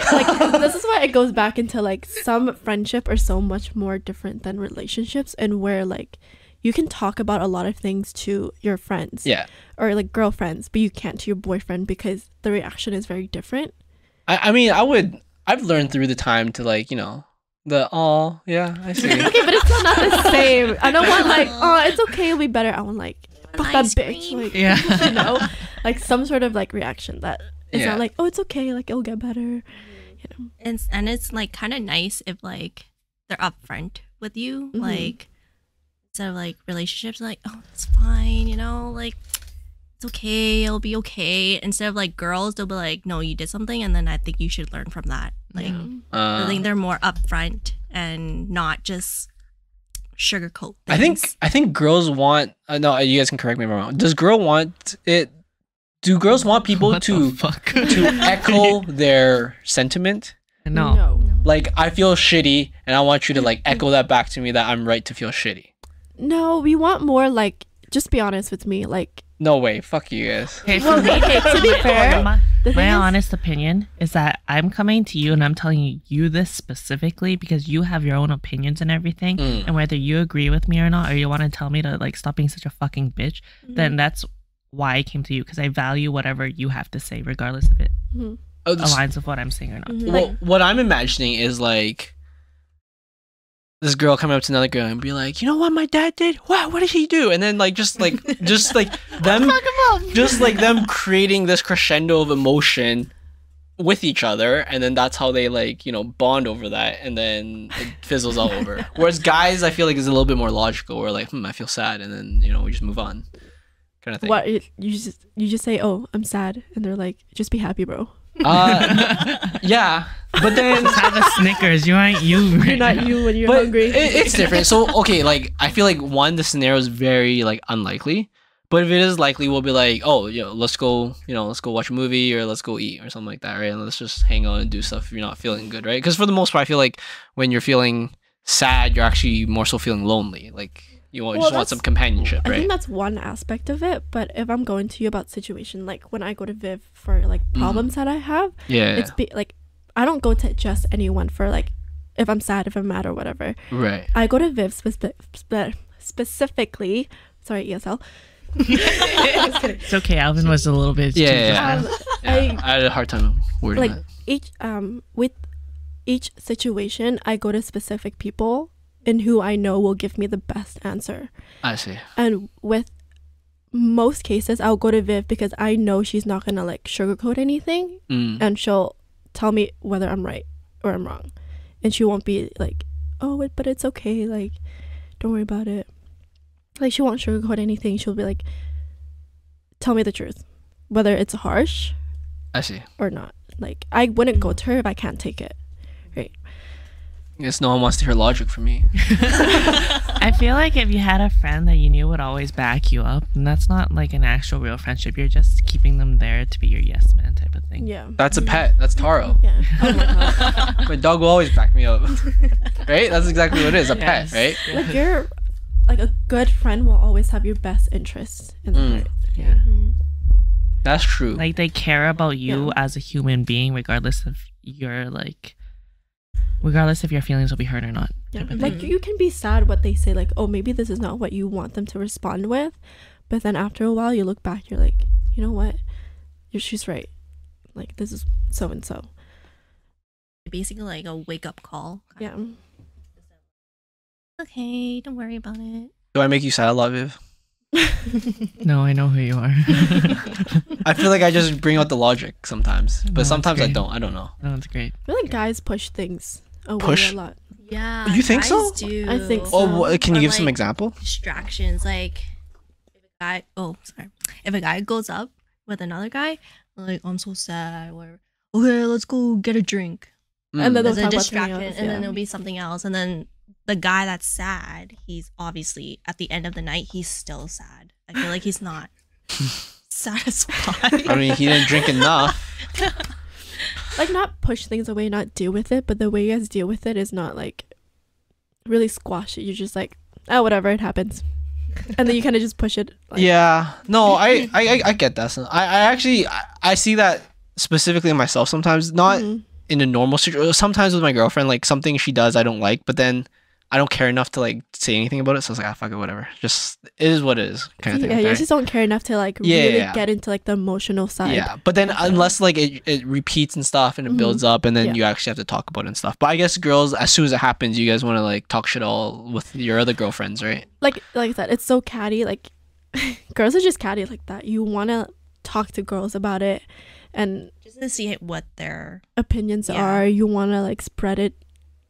it goes back into like some friendship are so much more different than relationships, and where like you can talk about a lot of things to your friends, or like girlfriends, but you can't to your boyfriend because the reaction is very different. I mean, I've learned through the time to, like, you know, yeah, I see. Okay, but it's still not the same. I don't want like, oh, it's okay, it'll be better. I want like, fuck that bitch, like, you know, like some sort of like reaction that is not like, oh, it's okay, like, it'll get better. And it's like kind of nice if like they're upfront with you, like instead of like relationships like, oh, it's fine, you know, like it's okay, it'll be okay. Instead of like girls, they'll be like, no, you did something, and then I think you should learn from that. Like I think they're more upfront and not just sugarcoat things. I think girls want. No, you guys can correct me if I'm wrong. Does girl want it? Do girls want people to echo their sentiment? No. Like, I feel shitty, and I want you to like echo that back to me that I'm right to feel shitty. No, we want more like, just be honest with me, like. No way, fuck you guys. Okay, Well, okay, to be fair, the thing my is- honest opinion is that I'm coming to you and I'm telling you this specifically because you have your own opinions and everything, and whether you agree with me or not, or you want to tell me to like stop being such a fucking bitch, then that's why I came to you, because I value whatever you have to say, regardless if it aligns with what I'm saying or not. Well, what I'm imagining is like this girl coming up to another girl and be like, you know what my dad did? What did he do? And then like just like them them creating this crescendo of emotion with each other, and then that's how they like, you know, bond over that, and then it fizzles all over. Whereas guys, I feel like is a little bit more logical. We're like, I feel sad, and then, you know, we just move on, kind of thing. What you just say, oh, I'm sad, and they're like, just be happy, bro. Yeah, but then Have a Snickers. You ain't you. Right You're not now. you when you're but hungry. it's different. So okay, like I feel like the scenario is very like unlikely. But if it is likely, we'll be like, oh, let's go watch a movie, or let's go eat or something like that, right? And let's just hang out and do stuff if you're not feeling good, right? Because for the most part, I feel like when you're feeling sad, you're actually more so feeling lonely. Like you just want some companionship, I right? think that's one aspect of it. But if I'm going to you about situation, like when I go to Viv for like problems that I have, it's like I don't go to just anyone for like if I'm sad, if I'm mad, or whatever. Right. I go to Viv specifically. Sorry, ESL. It's okay. Alvin was a little bit. Yeah. I I had a hard time wording like that. with each situation, I go to specific people and who I know will give me the best answer. I see. And with most cases, I'll go to Viv because I know she's not gonna like sugarcoat anything, and she'll tell me whether I'm right or I'm wrong, and she won't be like, oh, but it's okay, like don't worry about it. Like she won't sugarcoat anything. She'll be like, tell me the truth, whether it's harsh I see. or not. Like I wouldn't go to her if I can't take it. Right. I guess no one wants to hear logic from me. I feel like if you had a friend that you knew would always back you up, and that's not like an actual real friendship. You're just keeping them there to be your yes man type of thing. Yeah. That's a pet. That's Taro. Yeah. Oh my god. My dog will always back me up. Right? That's exactly what it is. A Yes. pet, right? Like you're like a good friend will always have your best interests in the heart. Yeah. That's true. Like they care about you Yeah. as a human being, regardless if your feelings will be hurt or not. Yeah. type of Like thing. you can be sad what they say, like, oh, maybe this is not what you want them to respond with, but then after a while you look back, you're like, you know what? She's right. Like this is so and so. Basically like a wake up call. Yeah. Okay, don't worry about it. Do I make you sad a lot, Viv? No, I know who you are. I feel like I just bring out the logic sometimes, but No, sometimes I that's great. don't. I don't know. No, it's great. I feel like guys push things away Push? a lot. Yeah. You think guys so? Do. I think so. Oh, can you Or, give some like, example? Distractions, like if a guy goes up with another guy, like I'm so sad, or okay, let's go get a drink. And then they'll There's a talk about something distraction, else, and then yeah. there'll be something else, and then the guy that's sad, he's obviously at the end of the night, he's still sad. I feel like he's not satisfied. I mean, he didn't drink enough. Like not push things away, not deal with it, but the way you guys deal with it is not like really squash it. You're just like, oh, whatever, it happens, and then you kind of just push it. Like, Yeah. No, I get that. So I actually I see that specifically in myself sometimes. Not in a normal situation. Sometimes with my girlfriend, like something she does I don't like, but then I don't care enough to like say anything about it. So I was like, fuck it, whatever. Just it is what it is, kind of thing. Yeah, you right? just don't care enough to like Yeah, really yeah. get into like the emotional side. Yeah, but then unless like it repeats and stuff and it builds up, and then Yeah. you actually have to talk about it and stuff. But I guess girls, as soon as it happens, you guys want to like talk shit all with your other girlfriends, right? Like I said, it's so catty. Like girls are just catty like that. You want to talk to girls about it, and Just to see what their opinions Yeah. are. You want to like spread it,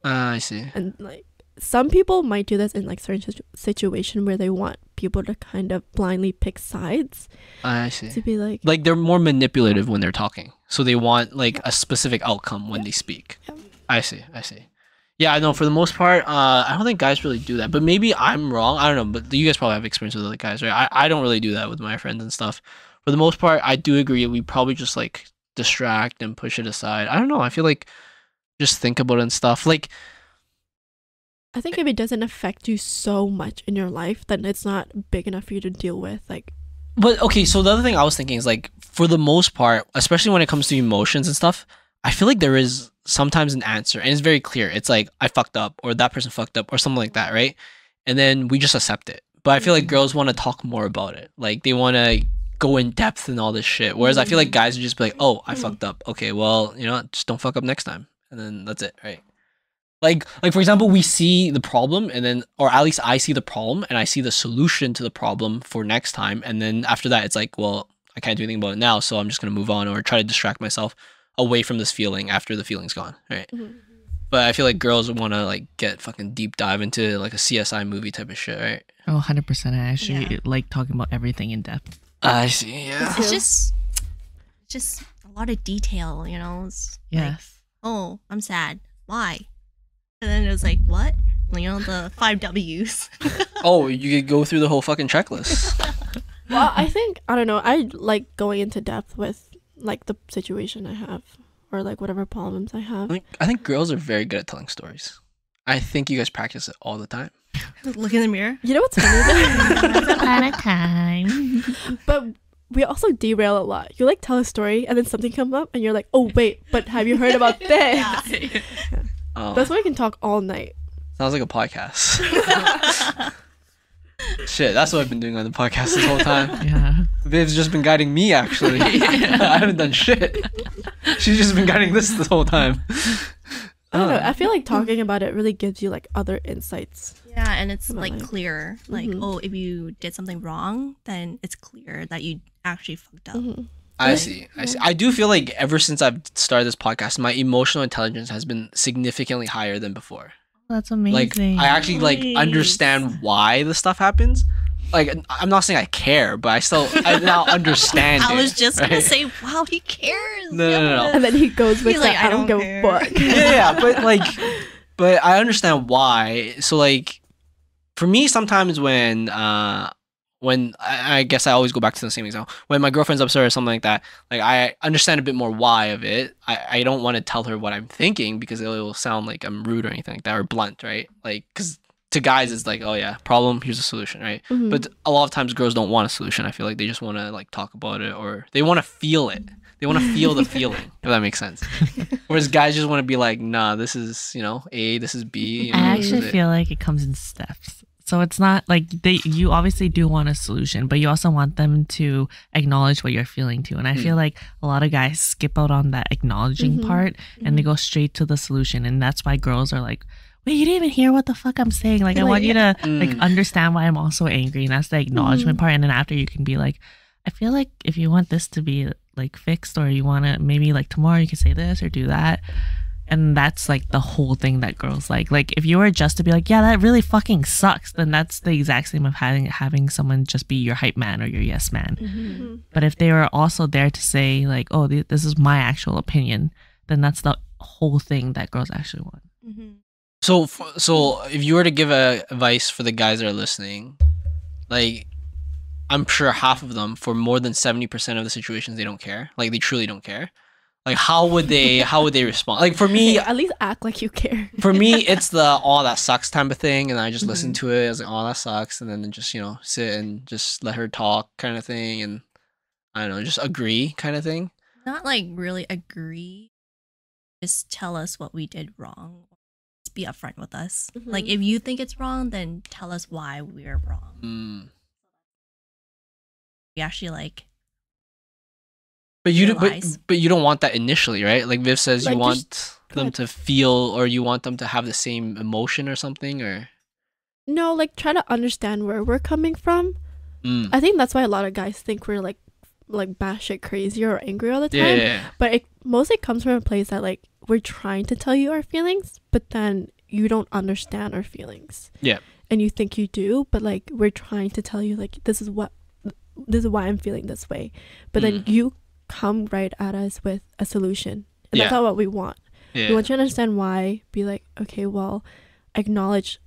I see. and like some people might do this in like certain situation where they want people to kind of blindly pick sides I see. to be like, Like they're more manipulative when they're talking, so they want like a specific outcome when they speak. Yeah. I see. Yeah, I know. For the most part, I don't think guys really do that. But maybe I'm wrong. I don't know. But you guys probably have experience with other guys, right? I don't really do that with my friends and stuff. For the most part, I do agree. We probably just like distract and push it aside. I don't know. I feel like just think about it and stuff. Like, I think if it doesn't affect you so much in your life, then it's not big enough for you to deal with. Like, but okay. So the other thing I was thinking is like, for the most part, especially when it comes to emotions and stuff, I feel like there is sometimes an answer, and it's very clear. It's like I fucked up, or that person fucked up, or something like that, right? And then we just accept it. But I feel like girls want to talk more about it. Like they want to go in depth and all this shit. Whereas I feel like guys would just be like, "Oh, I fucked up. Okay, well, you know, just don't fuck up next time," and then that's it, right? Like for example, we see the problem, and then, or at least I see the problem, and I see the solution to the problem for next time, and then after that, it's like, well, I can't do anything about it now, so I'm just gonna move on or try to distract myself away from this feeling after the feeling's gone, right? But I feel like girls want to like get fucking deep dive into like a CSI movie type of shit, right? Oh, 100%. I actually Yeah. like talking about everything in depth. I see. Yeah. it's just a lot of detail, you know. It's like, Yes. oh, I'm sad. Why? And then it was like, what? You know, the 5 W's. Oh, you could go through the whole fucking checklist. well, I think, I don't know, I like going into depth with like the situation I have or like whatever problems I have. I think girls are very good at telling stories. I think you guys practice it all the time. Look in the mirror. You know what's funny? Once upon a time. But we also derail a lot. You like tell a story and then something comes up and you're like, oh wait, but have you heard about this? Oh, That's why I can talk all night. sounds like a podcast. Shit, that's what I've been doing on the podcast this whole time. Yeah. Viv's just been guiding me, actually. I haven't done shit. She's just been guiding this whole time. I don't know. I feel like talking about it really gives you like other insights. Yeah, and it's About like life. clear. Like, Mhm. oh, if you did something wrong, then it's clear that you actually fucked up. Mhm. I see. I do feel like ever since I've started this podcast, my emotional intelligence has been significantly higher than before. That's Like amazing. I actually like Nice. understand why the stuff happens. Like I'm not saying I care, but I now understand. I it, was just gonna right? say, wow, he cares. No. And then he goes with He's like, that, I don't give a care." fuck. Yeah, but I understand why. So like, for me, sometimes when I guess I always go back to the same example. When my girlfriend's upset or something like that, like I understand a bit more why of it. I don't want to tell her what I'm thinking because it will sound like I'm rude or anything like that or blunt, right? Like, because to guys it's like, oh yeah, problem, here's a solution, right? Mhm. But a lot of times girls don't want a solution. I feel like they just want to like talk about it or they want to feel it. They want to feel the feeling, if that makes sense. Whereas guys just want to be like, nah, this is, you know, A, this is B. You know, I this actually is it. feel like it comes in steps. So it's not like you obviously do want a solution, but you also want them to acknowledge what you're feeling too. And I feel like a lot of guys skip out on that acknowledging Mhm. part and they go straight to the solution. And that's why girls are like, wait, you didn't even hear what the fuck I'm saying. Like, I want you to like understand why I'm also angry. And that's the acknowledgement part. And then after you can be like, I feel like if you want this to be like fixed or you want to maybe like tomorrow you can say this or do that. And that's like the whole thing that girls like. Like if you were just to be like, yeah, that really fucking sucks, then that's the exact same of having someone just be your hype man or your yes man. Mhm. But if they were also there to say like, oh, this is my actual opinion, then that's the whole thing that girls actually want. Mm-hmm. So if you were to give a advice for the guys that are listening, like I'm sure half of them, for more than 70% of the situations, they don't care. Like they truly don't care. Like how would they respond? Like for me, At least act like you care. for me, it's the oh that sucks type of thing, and I just listen to it. I was like, oh that sucks, and then just sit and just let her talk kind of thing, and I don't know, just agree kind of thing. Not like really agree. Just tell us what we did wrong. Just be upfront with us. Like if you think it's wrong, then tell us why we're wrong. Mm. We actually like. But you Realize. but you don't want that initially, right? Like Viv says, Like, you want just them to feel, or you want them to have the same emotion or something, or No, like try to understand where we're coming from. Mm. I think that's why a lot of guys think we're like like batshit crazy or angry all the time. Yeah. But it mostly comes from a place that like we're trying to tell you our feelings, but then you don't understand our feelings. Yeah. And you think you do, but like we're trying to tell you like this is why I'm feeling this way. But then you come right at us with a solution. And that's not what we want. Yeah. We want you to understand why, be like, okay, well, acknowledge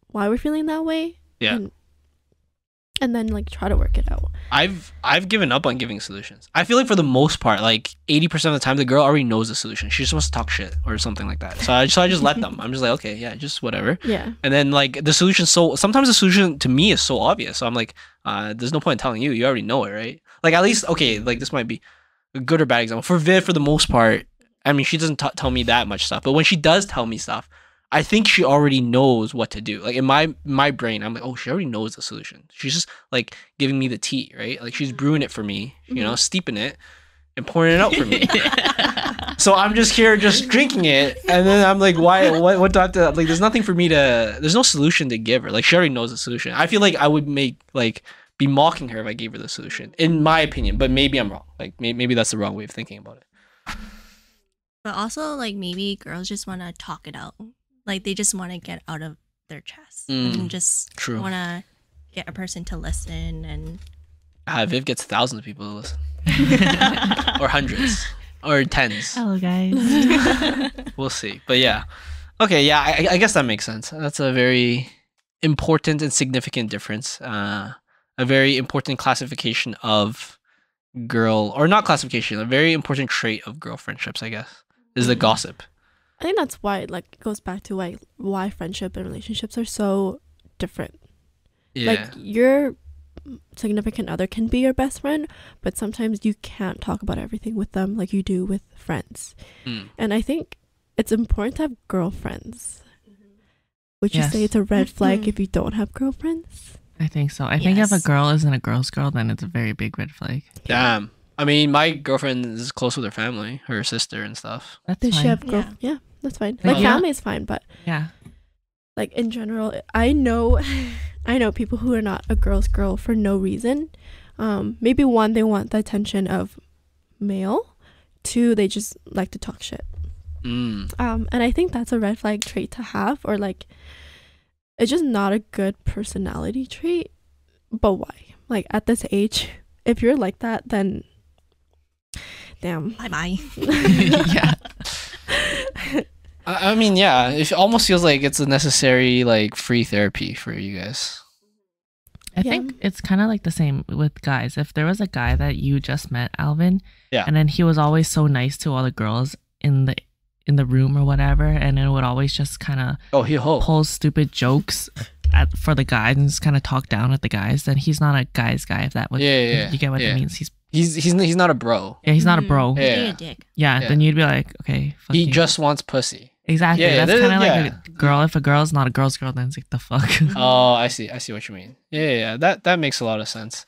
why we're feeling that way. Yeah. And then like try to work it out. I've given up on giving solutions. I feel like for the most part, like 80% of the time, the girl already knows the solution. She just wants to talk shit or something like that. So I just let them. I'm just like, okay, yeah, just whatever. Yeah. And then like the solution, sometimes the solution to me is so obvious. So I'm like, there's no point in telling you. You already know it, right? Like at least, okay, like this might be a good or bad example. For Viv, for the most part, I mean, she doesn't tell me that much stuff. But when she does tell me stuff, I think she already knows what to do. Like in my brain, I'm like, oh, she already knows the solution. She's just like giving me the tea, right? Like she's brewing it for me, you know, steeping it and pouring it out for me. So I'm just here just drinking it. And then I'm like, what do I have to, like, there's nothing for me to, there's no solution to give her. Like she already knows the solution. I feel like I would be mocking her if I gave her the solution, in my opinion, but maybe I'm wrong. Like maybe that's the wrong way of thinking about it. But also, like, maybe girls just want to talk it out. Like, they just want to get out of their chest and just want to get a person to listen. And Viv gets thousands of people to listen. Or hundreds. Or tens. Hello, guys. We'll see. But yeah. Okay, yeah, I guess that makes sense. That's a very important and significant difference. A very important classification of girl, or not classification, a very important trait of girl friendships, I guess, is the gossip. I think that's why it goes back to why friendship and relationships are so different. Yeah. Like your significant other can be your best friend, but sometimes you can't talk about everything with them like you do with friends. And I think it's important to have girlfriends. Would you say it's a red flag if you don't have girlfriends? I think so. I think if a girl isn't a girl's girl, then it's a very big red flag. Damn. I mean, my girlfriend is close with her family, her sister and stuff. That's Does fine. she have yeah, that's fine. Like family is fine, but like in general, I know people who are not a girl's girl for no reason. Maybe one, they want the attention of male. Two, they just like to talk shit. And I think that's a red flag trait to have, or like it's just not a good personality trait. But why? Like at this age, if you're like that, then damn. Bye. Yeah. I mean, yeah, it almost feels like it's a necessary, like, free therapy for you guys. I think it's kind of like the same with guys. If there was a guy that you just met, Alvin, and then he was always so nice to all the girls in the room or whatever, and it would always just kind of pull stupid jokes for the guys and just kind of talk down at the guys, then he's not a guy's guy. If that would, you get what it means. He's not a bro. Yeah, he's not a bro. He's a dick. Yeah, then you'd be like, okay, fuck he you. just wants pussy. Exactly. That's kind of like a girl. If a girl's not a girl's girl, then it's like the fuck. Oh, I see what you mean. Yeah. That makes a lot of sense.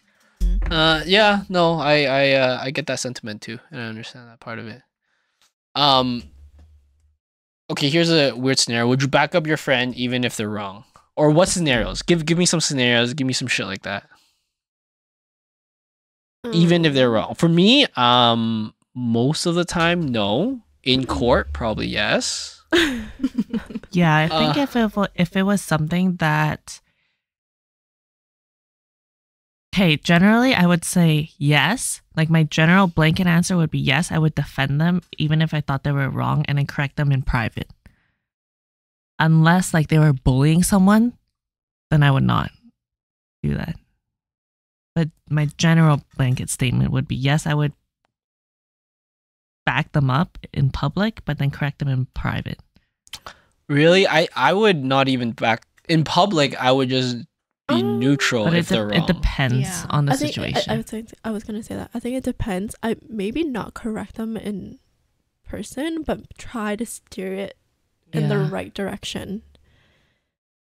Yeah, no, I get that sentiment too, and I understand that part of it. Okay, here's a weird scenario. Would you back up your friend even if they're wrong? Or what scenarios? Give me some scenarios. Give me some shit like that. Even if they're wrong. For me, most of the time, no. In court, probably yes. Yeah, I think if it was something that, okay, generally I would say yes. Like my general blanket answer would be yes. I would defend them even if I thought they were wrong, and then correct them in private. Unless like they were bullying someone, then I would not do that. But my general blanket statement would be yes, I would back them up in public, but then correct them in private. Really? I would not even back in public. I would just be neutral if they're wrong. It depends on the situation. I was gonna say that. I think it depends. I maybe not correct them in person, but try to steer it in the right direction.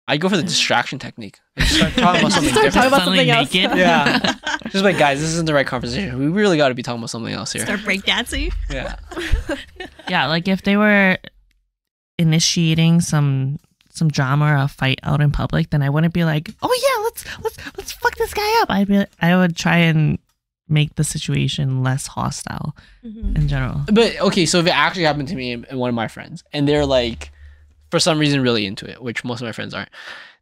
I go for the distraction technique. Just start talking about something different. Talking about something else. Yeah. Just like, guys, this isn't the right conversation. We really got to be talking about something else here. Start breakdancing. Yeah. Yeah, like if they were initiating some drama or a fight out in public, then I wouldn't be like, oh yeah, let's fuck this guy up. I would try and make the situation less hostile Mm-hmm. in general. But okay, so if it actually happened to me and one of my friends, and they're like, for some reason, really into it, which most of my friends aren't,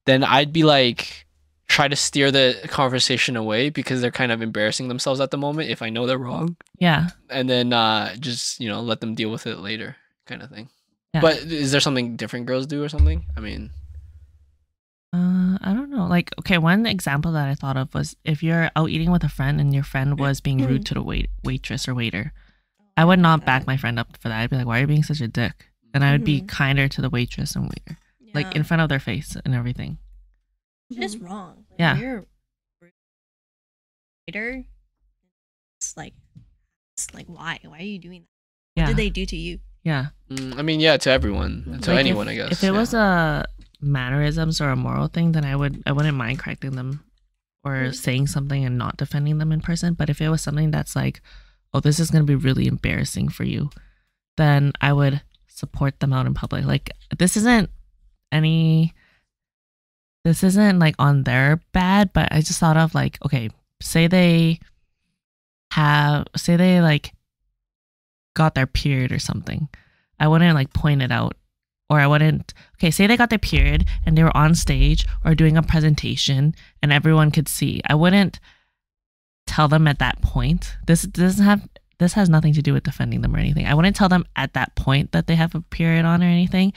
then I'd be like, try to steer the conversation away because they're kind of embarrassing themselves at the moment if I know they're wrong, Yeah. and then just let them deal with it later, kind of thing. Yeah. But is there something different girls do or something? I mean, I don't know. Like, okay, one example that I thought of was if you're out eating with a friend and your friend was being rude to the waitress or waiter, I would not back my friend up for that. I'd be like, why are you being such a dick? And I would be kinder to the waitress and waiter, like in front of their face and everything. It's just wrong. Like, Yeah. You're a waiter. It's like why? Why are you doing that? Yeah. What did they do to you? Yeah. I mean, yeah, to everyone, to Like, anyone, I guess. If it was a mannerisms or a moral thing, then I wouldn't mind correcting them or saying something and not defending them in person. But if it was something that's like, oh, this is gonna be really embarrassing for you, then I would support them out in public. Like, this isn't like on their bad, but I just thought of like, okay, say they like got their period or something. I wouldn't like point it out, or I wouldn't, okay, say they got their period and they were on stage or doing a presentation and everyone could see. I wouldn't tell them at that point. This has nothing to do with defending them or anything. I wouldn't tell them at that point that they have a period on or anything.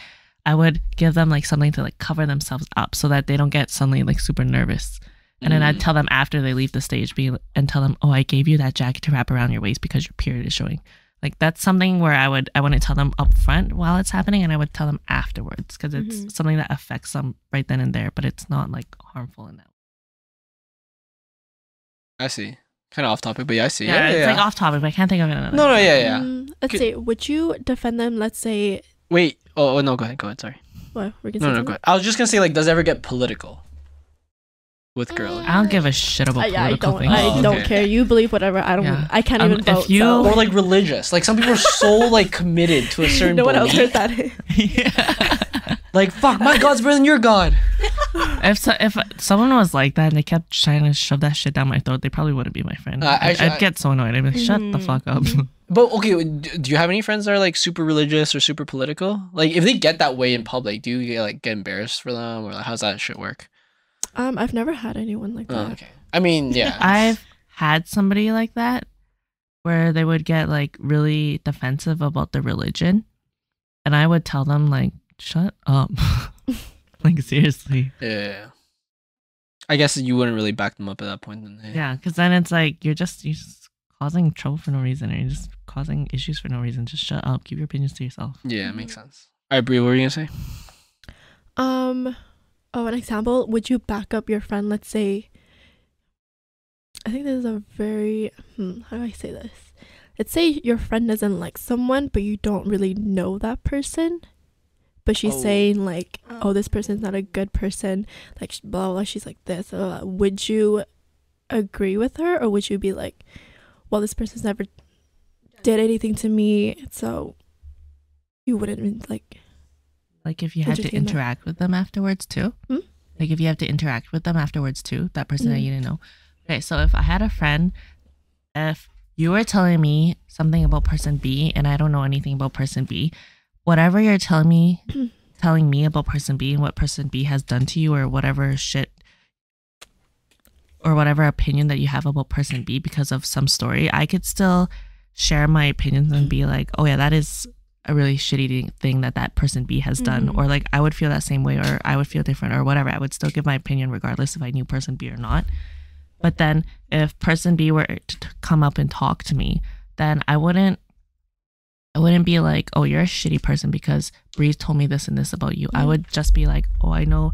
I would give them like something to like cover themselves up so that they don't get suddenly like super nervous. And then I'd tell them after they leave the stage and tell them, oh, I gave you that jacket to wrap around your waist because your period is showing. Like, that's something where I wouldn't tell them up front while it's happening, and I would tell them afterwards because it's something that affects them right then and there, but it's not like harmful in that way. I see. Kind of off topic, but yeah, I see. Yeah, it's like off topic, but I can't think of it. No, yeah. Let's say, would you defend them? Let's say. Wait. Oh no. Go ahead. Sorry. What? We're No, go ahead. I was just gonna say, like, does it ever get political with girls? I don't give a shit about political things. I don't care. You believe whatever. I don't. Yeah. I can't even vote. Or like religious. Like, some people are so like committed to a certain. No one else belief. heard that. Yeah. Like, fuck, my God's better than your God. If someone was like that and they kept trying to shove that shit down my throat, they probably wouldn't be my friend. I'd get so annoyed. I'd be like, shut the fuck up. But okay, do you have any friends that are like super religious or super political? Like, if they get that way in public, do you get embarrassed for them, or like, how's that shit work? I've never had anyone like that. Oh, okay. I mean, yeah. I've had somebody like that where they would get like really defensive about the religion, and I would tell them like, shut up. Like, seriously. Yeah. I guess you wouldn't really back them up at that point then. Yeah, because then it's like you're just causing trouble for no reason, or you're just causing issues for no reason. Just shut up. Keep your opinions to yourself. Yeah, it makes sense. All right, Bri, what were you gonna say? An example. Would you back up your friend? Let's say. I think this is a very. How do I say this? Let's say your friend doesn't like someone, but you don't really know that person. But she's saying like, oh, this person's not a good person. Like, blah, blah, she's like this. Would you agree with her? Or would you be like, well, this person's never did anything to me. So you wouldn't like. Like, if you had to interact with them afterwards too? Like, if you have to interact with them afterwards too, that person that you didn't know. Okay, so if I had a friend, if you were telling me something about person B and I don't know anything about person B, whatever you're telling me about person B and what person B has done to you, or whatever shit or whatever opinion that you have about person B because of some story, I could still share my opinions and be like, oh yeah, that is a really shitty thing that person B has done, or like I would feel that same way, or I would feel different, or whatever. I would still give my opinion regardless if I knew person B or not. But then if person B were to come up and talk to me, then I wouldn't be like, oh, you're a shitty person because Bri told me this and this about you. I would just be like, oh, I know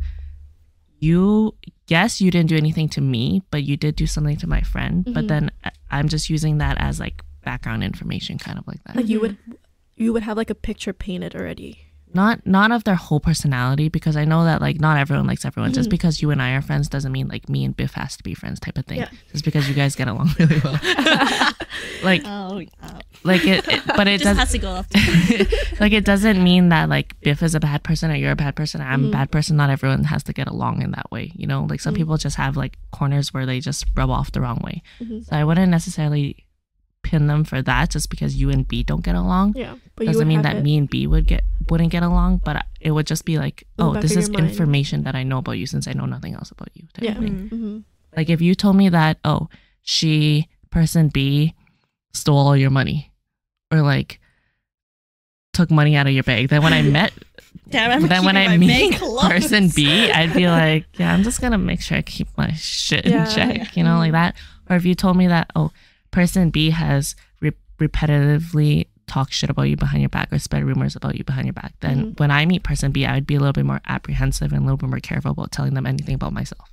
yes, you didn't do anything to me, but you did do something to my friend. But then I'm just using that as like background information, kind of like that. Like, you would have like a picture painted already. Not of their whole personality, because I know that like not everyone likes everyone. Just because you and I are friends doesn't mean like me and Biff has to be friends type of thing. Yeah. Just because you guys get along really well. Like, Like but it Just does has to go up to like it doesn't mean that like Biff is a bad person or you're a bad person. I'm a bad person. Not everyone has to get along in that way. You know, like some people just have like corners where they just rub off the wrong way. So I wouldn't necessarily pin them for that just because you and B don't get along. Yeah, but Doesn't mean that me and B wouldn't get along, but it would just be like, In the oh, back this of is your mind. information that I know about you since I know nothing else about you. Type of thing. Mm-hmm. Like if you told me that, oh, person B stole all your money or like took money out of your bag, then when I met person B, I'd be like, yeah, I'm just gonna make sure I keep my shit in check, you know, like that. Or if you told me that, oh, person B has repetitively talked shit about you behind your back or spread rumors about you behind your back, then when I meet person B, I would be a little bit more apprehensive and a little bit more careful about telling them anything about myself.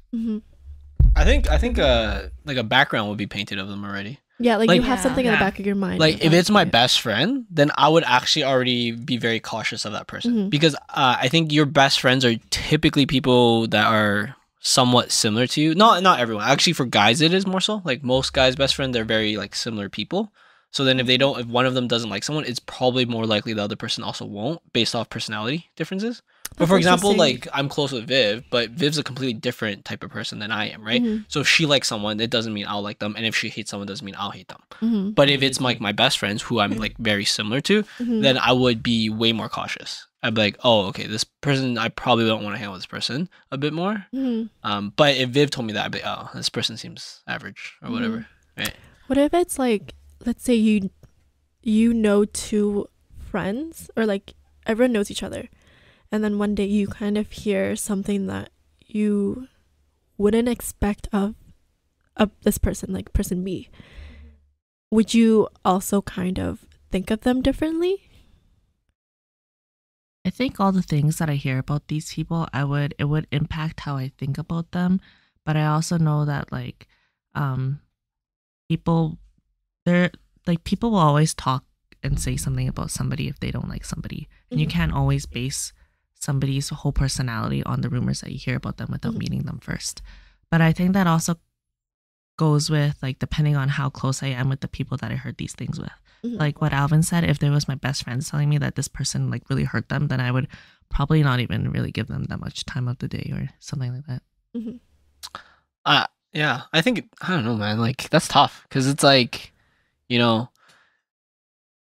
I think like a background would be painted of them already. Yeah, like you have Yeah. something in the back of your mind. Like if it's my best friend, then I would actually already be very cautious of that person because I think your best friends are typically people that are somewhat similar to you. Not everyone. Actually, for guys, it is more so. Like most guys' best friend, they're very like similar people. So then if one of them doesn't like someone, it's probably more likely the other person also won't, based off personality differences. But for example, like I'm close with Viv, but Viv's a completely different type of person than I am, right? So if she likes someone, it doesn't mean I'll like them, and if she hates someone, it doesn't mean I'll hate them. But if it's like my best friends, who I'm like very similar to, then I would be way more cautious. I'd be like, oh, okay, this person, I probably don't want to hang out with this person a bit more. But if Viv told me that, I'd be like, oh, this person seems average or whatever, right? What if it's like, let's say you know two friends, or like everyone knows each other, and then one day you kind of hear something that you wouldn't expect of this person, like person B. Would you also kind of think of them differently? I think all the things that I hear about these people, it would impact how I think about them. But I also know that like people will always talk and say something about somebody if they don't like somebody. And you can't always base somebody's whole personality on the rumors that you hear about them without meeting them first. But I think that also goes with like depending on how close I am with the people that I heard these things with. Like what Alvin said, if there was my best friends telling me that this person like really hurt them, then I would probably not even really give them that much time of the day or something like that. Yeah, I think, I don't know, man, like that's tough because it's like, you know,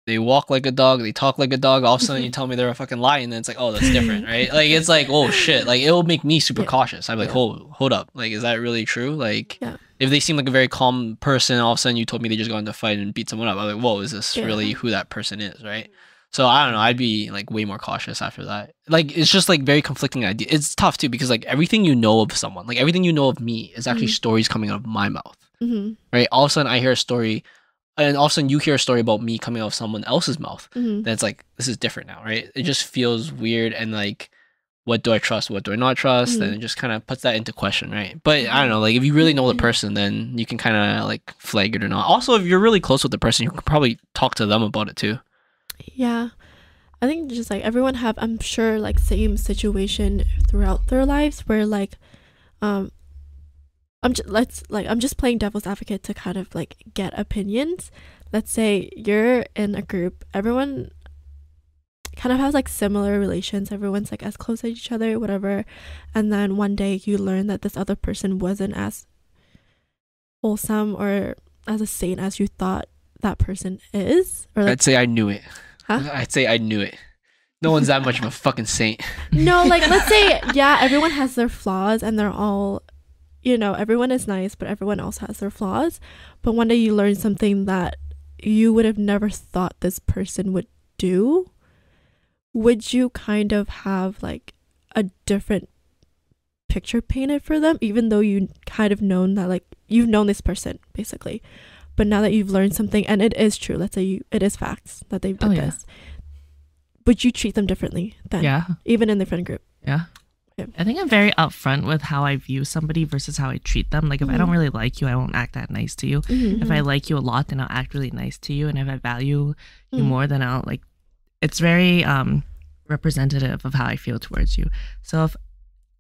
they walk like a dog, they talk like a dog, all of a sudden you tell me they're a fucking lion, and then it's like, oh, that's different, right? Like it's like, oh shit, like it will make me super cautious. I'm like, hold up, like is that really true? Like if they seem like a very calm person, all of a sudden you told me they just got into a fight and beat someone up, I'm like, whoa, is this really who that person is, right? So I don't know, I'd be like way more cautious after that. Like it's just like very conflicting idea. It's tough too because like everything you know of someone, like everything you know of me is actually stories coming out of my mouth, right? All of a sudden I hear a story, and all of a sudden you hear a story about me coming out of someone else's mouth. Then it's like, this is different now, right? It just feels weird, and like, what do I trust? What do I not trust? And it just kind of puts that into question, right? But I don't know, like if you really know the person, then you can kind of like flag it or not. Also, if you're really close with the person, you can probably talk to them about it too. Yeah, I think just like everyone have, I'm sure, like same situation throughout their lives where like I'm just playing devil's advocate to kind of like get opinions. Let's say you're in a group, everyone kind of has like similar relations, everyone's like as close as each other, whatever, and then one day you learn that this other person wasn't as wholesome or as a saint as you thought that person is, or like, I'd say I knew it. Huh? I'd say I knew it. No one's that much of a fucking saint. No, like let's say everyone has their flaws and they're all, you know, everyone is nice, but everyone else has their flaws. But one day you learn something that you would have never thought this person would do. Would you kind of have like a different picture painted for them, even though you kind of known that, like, you've known this person basically, but now that you've learned something and it is true, let's say it is facts that they've done this, would you treat them differently then? Even in the friend group? I think I'm very upfront with how I view somebody versus how I treat them. Like if I don't really like you, I won't act that nice to you. If I like you a lot, then I'll act really nice to you, and if I value you more, then I'll like, it's very representative of how I feel towards you. So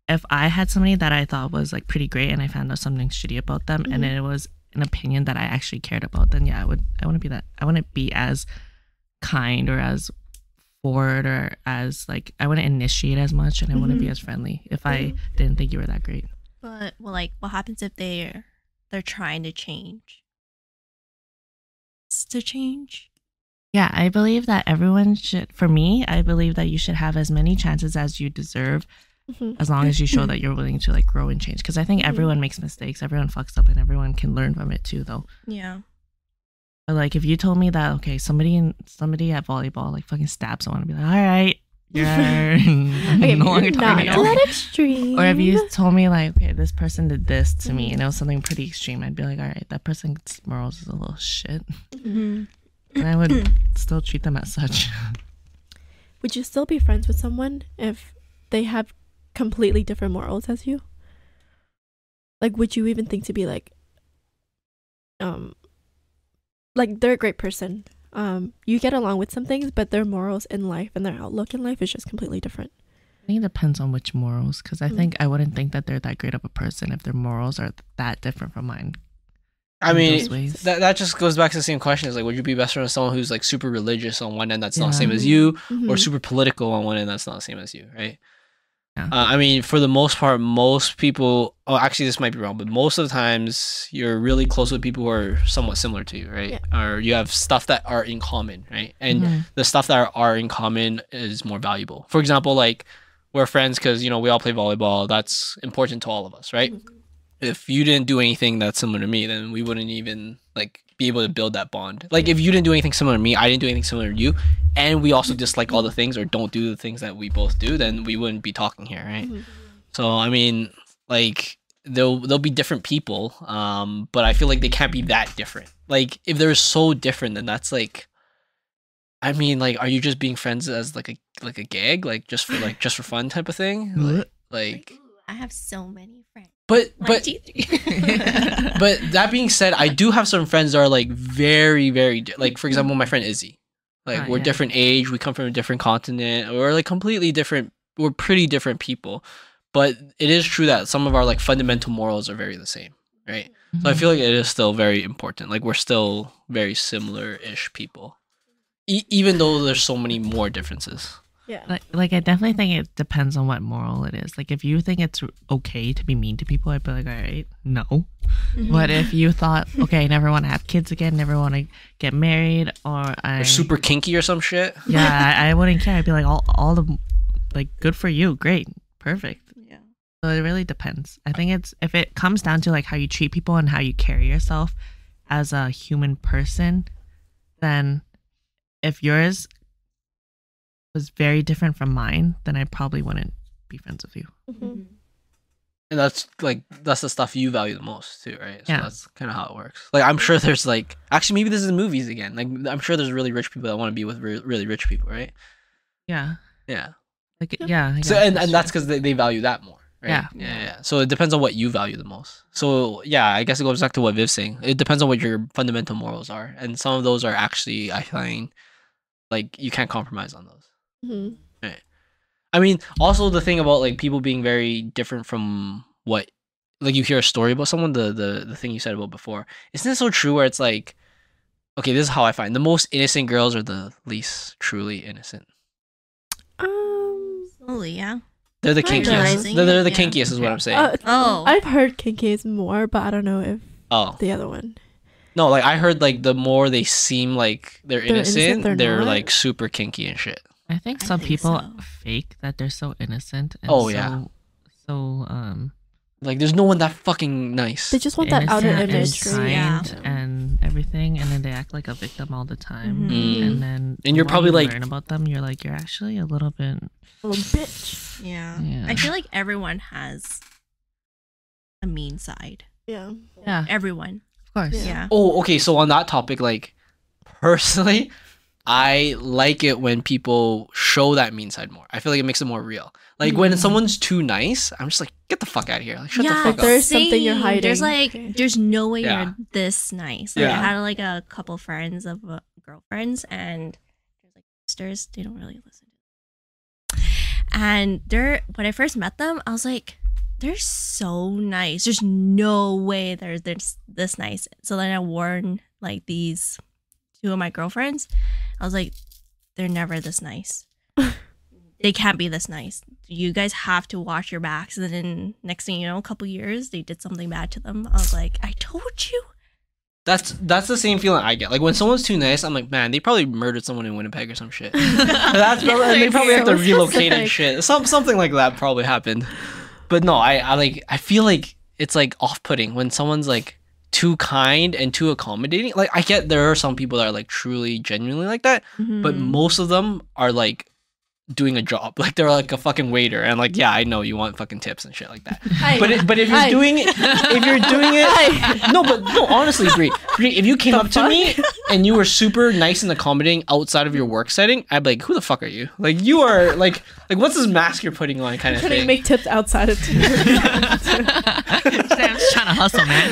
if I had somebody that I thought was like pretty great and I found out something shitty about them, and it was an opinion that I actually cared about, then yeah, I wouldn't be that. I wouldn't be as kind or as forward or as like I wouldn't initiate as much, and I wouldn't be as friendly if I didn't think you were that great. But well, like, what happens if they're trying to change? To change? Yeah, I believe that everyone should. For me, I believe that you should have as many chances as you deserve, as long as you show that you're willing to like grow and change. Because I think everyone makes mistakes, everyone fucks up, and everyone can learn from it too, though. Yeah. But like, if you told me that okay, somebody at volleyball like fucking stabs someone, I'd be like, all right, you're Okay, no longer talking not to you. that extreme. Or if you told me like, okay, this person did this to me, and it was something pretty extreme, I'd be like, all right, that person's morals is a little shit, and I would still treat them as such. Would you still be friends with someone if they have completely different morals as you? Like, would you even think to be like they're a great person, you get along with some things, but their morals in life and their outlook in life is just completely different? I think it depends on which morals, because I think I wouldn't think that they're that great of a person if their morals are that different from mine. I mean, those ways. that just goes back to the same question. Is like, would you be best friends with someone who's like super religious on one end that's not the same as you, or super political on one end that's not the same as you, right? Yeah. I mean, for the most part, most people. Oh, actually, this might be wrong, but most of the times you're really close with people who are somewhat similar to you, right? Yeah. Or you have stuff that are in common, right? And the stuff that are in common is more valuable. For example, like we're friends because we all play volleyball. That's important to all of us, right? If you didn't do anything that's similar to me, then we wouldn't even like be able to build that bond. Like if you didn't do anything similar to me, I didn't do anything similar to you, and we also dislike all the things or don't do the things that we both do, then we wouldn't be talking here, right? So I mean, like they'll be different people, but I feel like they can't be that different. Like if they're so different, then that's like, I mean, like, are you just being friends as like a gag, like just for fun type of thing? Like Ooh, I have so many friends. But But that being said, I do have some friends that are like very, very like, for example, my friend Izzy. Like we're different age, we come from a different continent, we're like completely different. We're pretty different people, but it is true that some of our like fundamental morals are very the same, right? So I feel like it is still very important. Like we're still very similar-ish people, even though there's so many more differences. Yeah. Like I definitely think it depends on what moral it is. Like if you think it's okay to be mean to people, I'd be like, all right, no. But if you thought, okay, I never want to have kids again, never want to get married, or Or super kinky or some shit. yeah, I wouldn't care. I'd be like, all the like, good for you, great, perfect. Yeah. So it really depends. I think it's if it comes down to like how you treat people and how you carry yourself as a human person, then if yours was very different from mine, then I probably wouldn't be friends with you. And that's the stuff you value the most too, right? So Yeah. that's kind of how it works. Like I'm sure there's like, actually maybe this is movies again. Like I'm sure there's really rich people that want to be with really rich people, right? Yeah. Yeah. Like yeah. I So guess and true. that's because they value that more, right? Yeah. So it depends on what you value the most. So yeah, I guess it goes back to what Viv's saying. It depends on what your fundamental morals are, and some of those are actually, I find, like you can't compromise on those. Right. I mean, also the thing about like people being very different from what, like you hear a story about someone, the thing you said about before, isn't it so true? Where it's like, okay, this is how I find the most innocent girls are the least truly innocent. Slowly, yeah. They're the Kinda. kinkiest. They're the Yeah. kinkiest, is what I'm saying. Oh. I've heard kinky is more, but I don't know if Oh the other one. no, like I heard like the more they seem like they're innocent, they're they're not. like super kinky and shit. I think I some think people so. fake that they're so innocent. And Oh, yeah. So Like there's no one that fucking nice. They just want that outer innocent image, and right? kind and everything, and then they act like a victim all the time. Mhm. And then And you're the more probably you like- learn about them, you're like, you're actually a little bit. A little bitch. Yeah. Yeah. I feel like everyone has a mean side. Yeah. Yeah, Everyone. of course. Yeah. Yeah. Oh, okay. So on that topic, like personally, I like it when people show that mean side more. I feel like it makes it more real. Like when someone's too nice, I'm just like, get the fuck out of here. Like shut the Yeah, fuck up. There's something you're hiding. There's like, Okay. there's no way Yeah. you're this nice. Like, Yeah. I had like a couple friends of girlfriends, and there's like sisters. They don't really listen. And when I first met them, I was like, they're so nice. There's no way they're this nice. So then I warned like these 2 of my girlfriends. I was like, they're never this nice. They can't be this nice. You guys have to watch your backs. And then next thing you know, a couple years, they did something bad to them. I was like, I told you. That's the same feeling I get. Like when someone's too nice, I'm like, man, they probably murdered someone in Winnipeg or some shit. That's probably, and they probably have to relocate and shit. Something like that probably happened. But no, I feel like it's like off-putting when someone's like too kind and too accommodating. Like I get there are some people that are like truly genuinely like that, but most of them are like doing a job. Like they're like a fucking waiter, and like, yeah, I know you want fucking tips and shit like that. But if you're doing it, no, honestly, Bri, if you came up to me and you were super nice and accommodating outside of your work setting, I'd be like, who the fuck are you? Like you are like what's this mask you're putting on kind of thing? Trying to make tips outside of Sam's trying to hustle, man.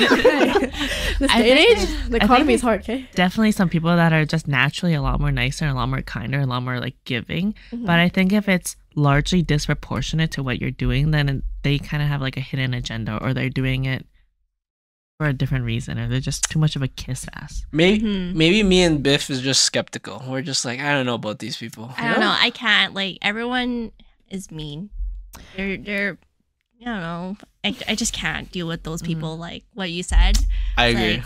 this day and age, the economy is hard, okay? Definitely some people that are just naturally a lot more nicer, a lot more kinder, a lot more like giving. But I think if it's largely disproportionate to what you're doing, then they kind of have like a hidden agenda, or they're doing it for a different reason, or they're just too much of a kiss ass. Maybe me and Biff is just skeptical. We're just like, I don't know about these people. I don't know. I can't. Like everyone is mean. They're I don't know. I just can't deal with those people. Like what you said. I agree. Like,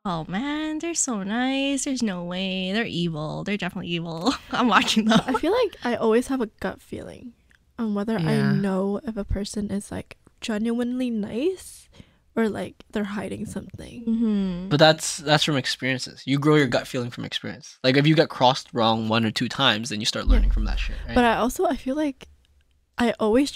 oh man, they're so nice. There's no way. They're evil. They're definitely evil. I'm watching them. I feel like I always have a gut feeling on whether I know if a person is like genuinely nice or like they're hiding something. But that's from experiences. You grow your gut feeling from experience. Like if you get crossed wrong 1 or 2 times, then you start learning from that shit. Right? But I feel like I always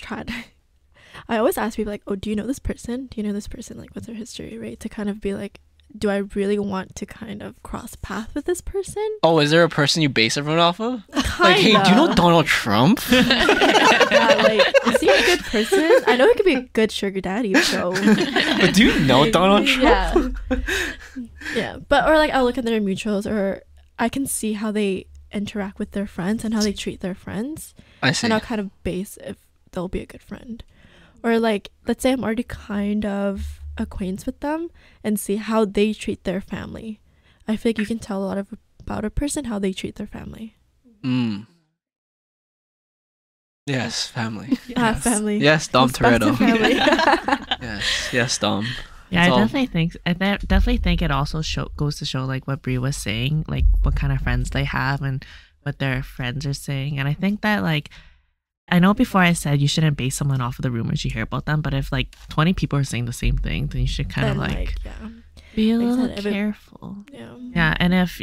ask people like, oh, do you know this person? Do you know this person? Like what's their history, right? To kind of be like, do I really want to kind of cross paths with this person? Oh, is there a person you base everyone off of? Like, hey, do you know Donald Trump? Yeah, like, is he a good person? I know he could be a good sugar daddy, so. But do you know Donald Trump? Yeah. But, or like, I'll look at their mutuals, or I can see how they interact with their friends and how they treat their friends. I see. And I'll kind of base if they'll be a good friend. Or like, let's say I'm already kind of acquaintance with them and see how they treat their family. I feel like you can tell a lot about a person how they treat their family. Yes, family. Yes. Family. Yes, Dom Toretto. Family. yes, Dom. Yeah, I definitely think it also goes to show like what Bri was saying, like what kind of friends they have and what their friends are saying. And I think that like, I know before I said you shouldn't base someone off of the rumors you hear about them, but if like 20 people are saying the same thing, then you should kind of like be a little careful. Yeah, and if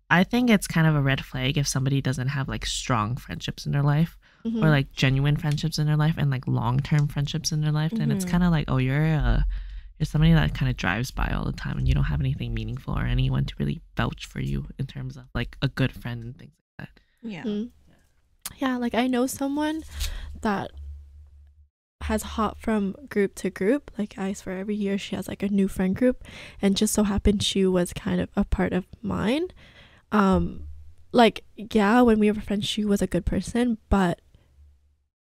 I think it's kind of a red flag if somebody doesn't have like strong friendships in their life or like genuine friendships in their life and like long-term friendships in their life, then it's kind of like, oh, you're somebody that kind of drives by all the time and you don't have anything meaningful or anyone to really vouch for you in terms of like a good friend and things like that. Yeah. Yeah, like I know someone that has hopped from group to group. Like I swear every year she has like a new friend group, and just so happened she was kind of a part of mine. Like yeah, when we were friends she was a good person, but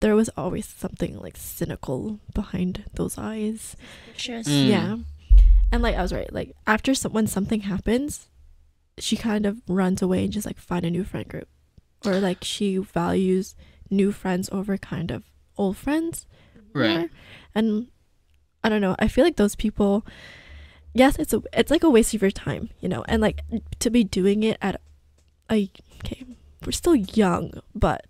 there was always something like cynical behind those eyes. Yeah. And like I was right, like after when something happens, she kind of runs away and just like find a new friend group. Or like she values new friends over kind of old friends. Right. More. And I don't know. I feel like those people, yes, it's like a waste of your time, you know, and like to be doing it at okay, we're still young, but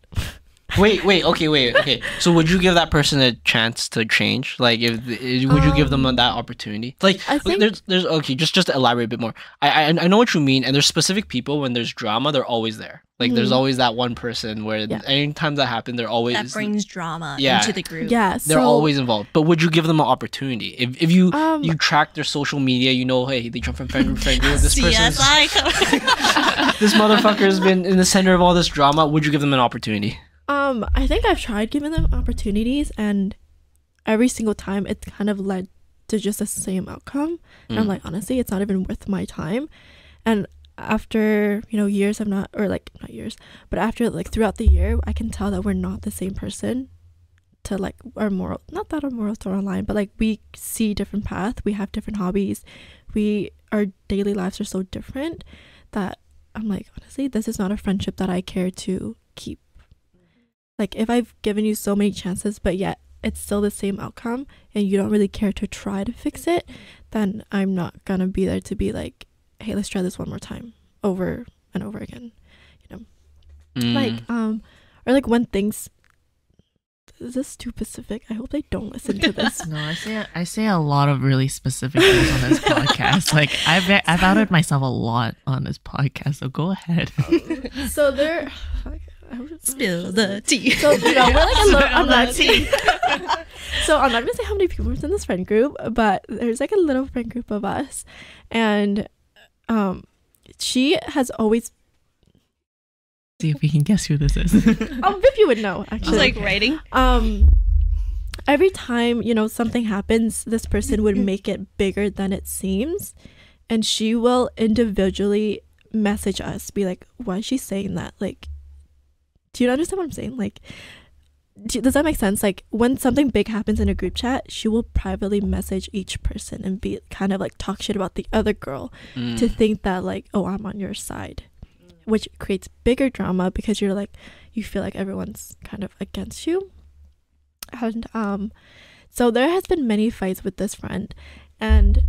Okay. So would you give that person a chance to change? Like, would you give them that opportunity? Like, I think there's okay. Just to elaborate a bit more. I know what you mean. And there's specific people when there's drama, they're always there. Like, there's always that one person where anytime that happens, they're always that brings drama into the group. Yeah, they're always involved. But would you give them an opportunity? If you track their social media, you know, hey, they jump from friend group. This person, this motherfucker has been in the center of all this drama. Would you give them an opportunity? I think I've tried giving them opportunities, and every single time it's kind of led to just the same outcome. And I'm like, honestly, it's not even worth my time. And after, you know, years of not years, but after like throughout the year, I can tell that we're not the same person to like our moral, not that our morals are online, but like we see different paths, we have different hobbies, our daily lives are so different that I'm like, honestly, this is not a friendship that I care to keep. Like if I've given you so many chances but yet it's still the same outcome and you don't really care to try to fix it, then I'm not gonna be there to be like, hey, let's try this one more time over and over again, you know. Like or like when things, is this too specific? I hope they don't listen to this. No, I say a lot of really specific things on this podcast. Like I've outed myself a lot on this podcast, so go ahead. So there, Spill the tea. so you know, we're like a little, I'm not so I'm not gonna say how many people are in this friend group, but there's like a little friend group of us, and she has always, See if we can guess who this is. Biff, you would know I actually. was like writing. Every time, you know, something happens, this person would make it bigger than it seems, and she will individually message us, be like, why is she saying that? Like, do you understand what I'm saying? Like, does that make sense? Like when something big happens in a group chat, she will privately message each person and be kind of like talk shit about the other girl to think that like, oh, I'm on your side, which creates bigger drama because you're like, you feel like everyone's kind of against you. And so there has been many fights with this friend, and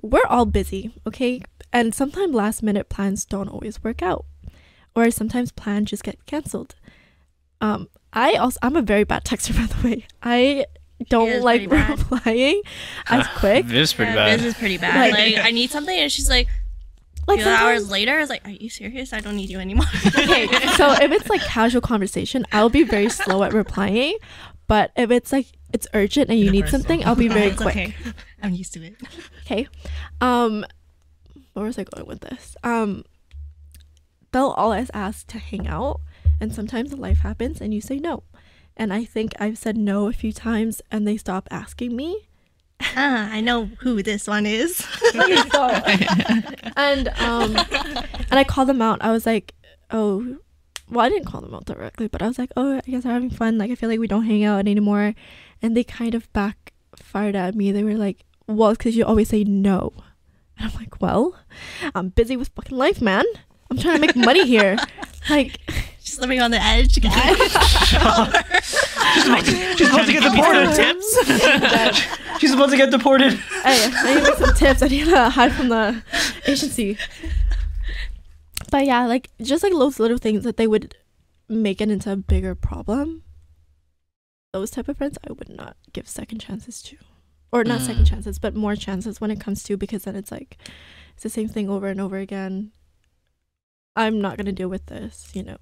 we're all busy, okay? And sometimes last minute plans don't always work out, or sometimes plans just get canceled. I'm a very bad texter, by the way. I don't like replying as quick. This is pretty bad. This is pretty bad. Like I need something, and she's like, like a few hours later, I was like, are you serious? I don't need you anymore. Okay, so if it's like casual conversation, I'll be very slow at replying. But if it's like it's urgent and you need something, I'll be very quick. Okay. I'm used to it. Okay. Where was I going with this? They'll always ask to hang out, and sometimes life happens and you say no. And I think I've said no a few times and they stop asking me. I know who this one is. And I called them out. I was like, oh, well, I didn't call them out directly, but I was like, oh, I guess we're having fun. Like, I feel like we don't hang out anymore. And they kind of backfired at me. They were like, well, it's because you always say no. And I'm like, well, I'm busy with fucking life, man. I'm trying to make money here. Like, just living on the edge, guys. She's about to get deported. Tips. She's about to get deported. Hey, I need to make some tips. I need to hide from the agency. But yeah, like just like those little things that they would make it into a bigger problem. Those type of friends I would not give second chances to. Or not second chances, but more chances when it comes to, because then it's like it's the same thing over and over again. I'm not gonna deal with this, you know.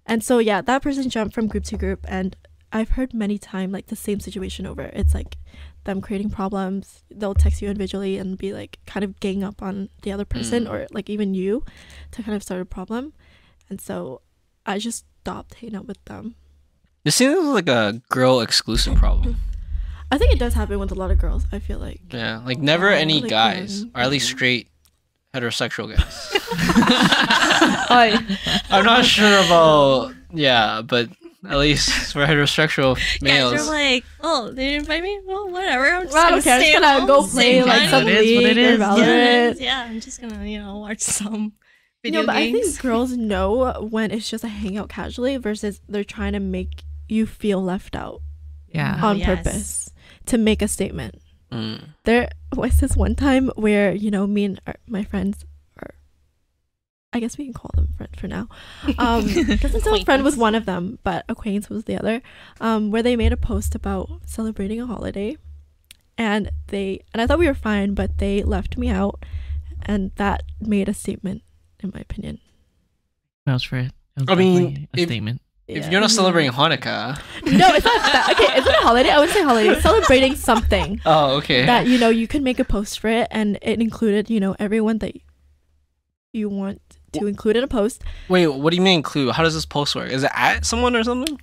And so yeah, that person jumped from group to group, and I've heard many times like the same situation over. It's like them creating problems. They'll text you individually and be like kind of gang up on the other person or like even you to kind of start a problem. And so I just stopped hanging out with them. This seems like a girl exclusive problem. I think it does happen with a lot of girls, I feel like. Yeah, like never any like guys, or at least straight heterosexual guys. I'm not sure about, but at least for heterosexual males. Guys are like, oh, they didn't invite me? Well, whatever. I'm just Well, gonna okay, I'm stay just at gonna home, go stay play like fun. some league or Valorant. Yeah, I'm just gonna, watch some You video know, but I games. think girls know when it's just a hangout casually versus they're trying to make you feel left out Yeah. on yes. purpose to make a statement. There was this one time where, me and my friends, or I guess we can call them friends for now, because a friend was one of them, but acquaintance was the other, where they made a post about celebrating a holiday, and I thought we were fine, but they left me out, and that made a statement, in my opinion. Vouch for it. I mean, a statement. If you're not celebrating Hanukkah. No, it's not that. Okay, it's not a holiday. I wouldn't say holiday. Celebrating something. Oh, okay. That, you can make a post for it, and it included, everyone that you want to include in a post. Wait, what do you mean include? How does this post work? Is it at someone or something?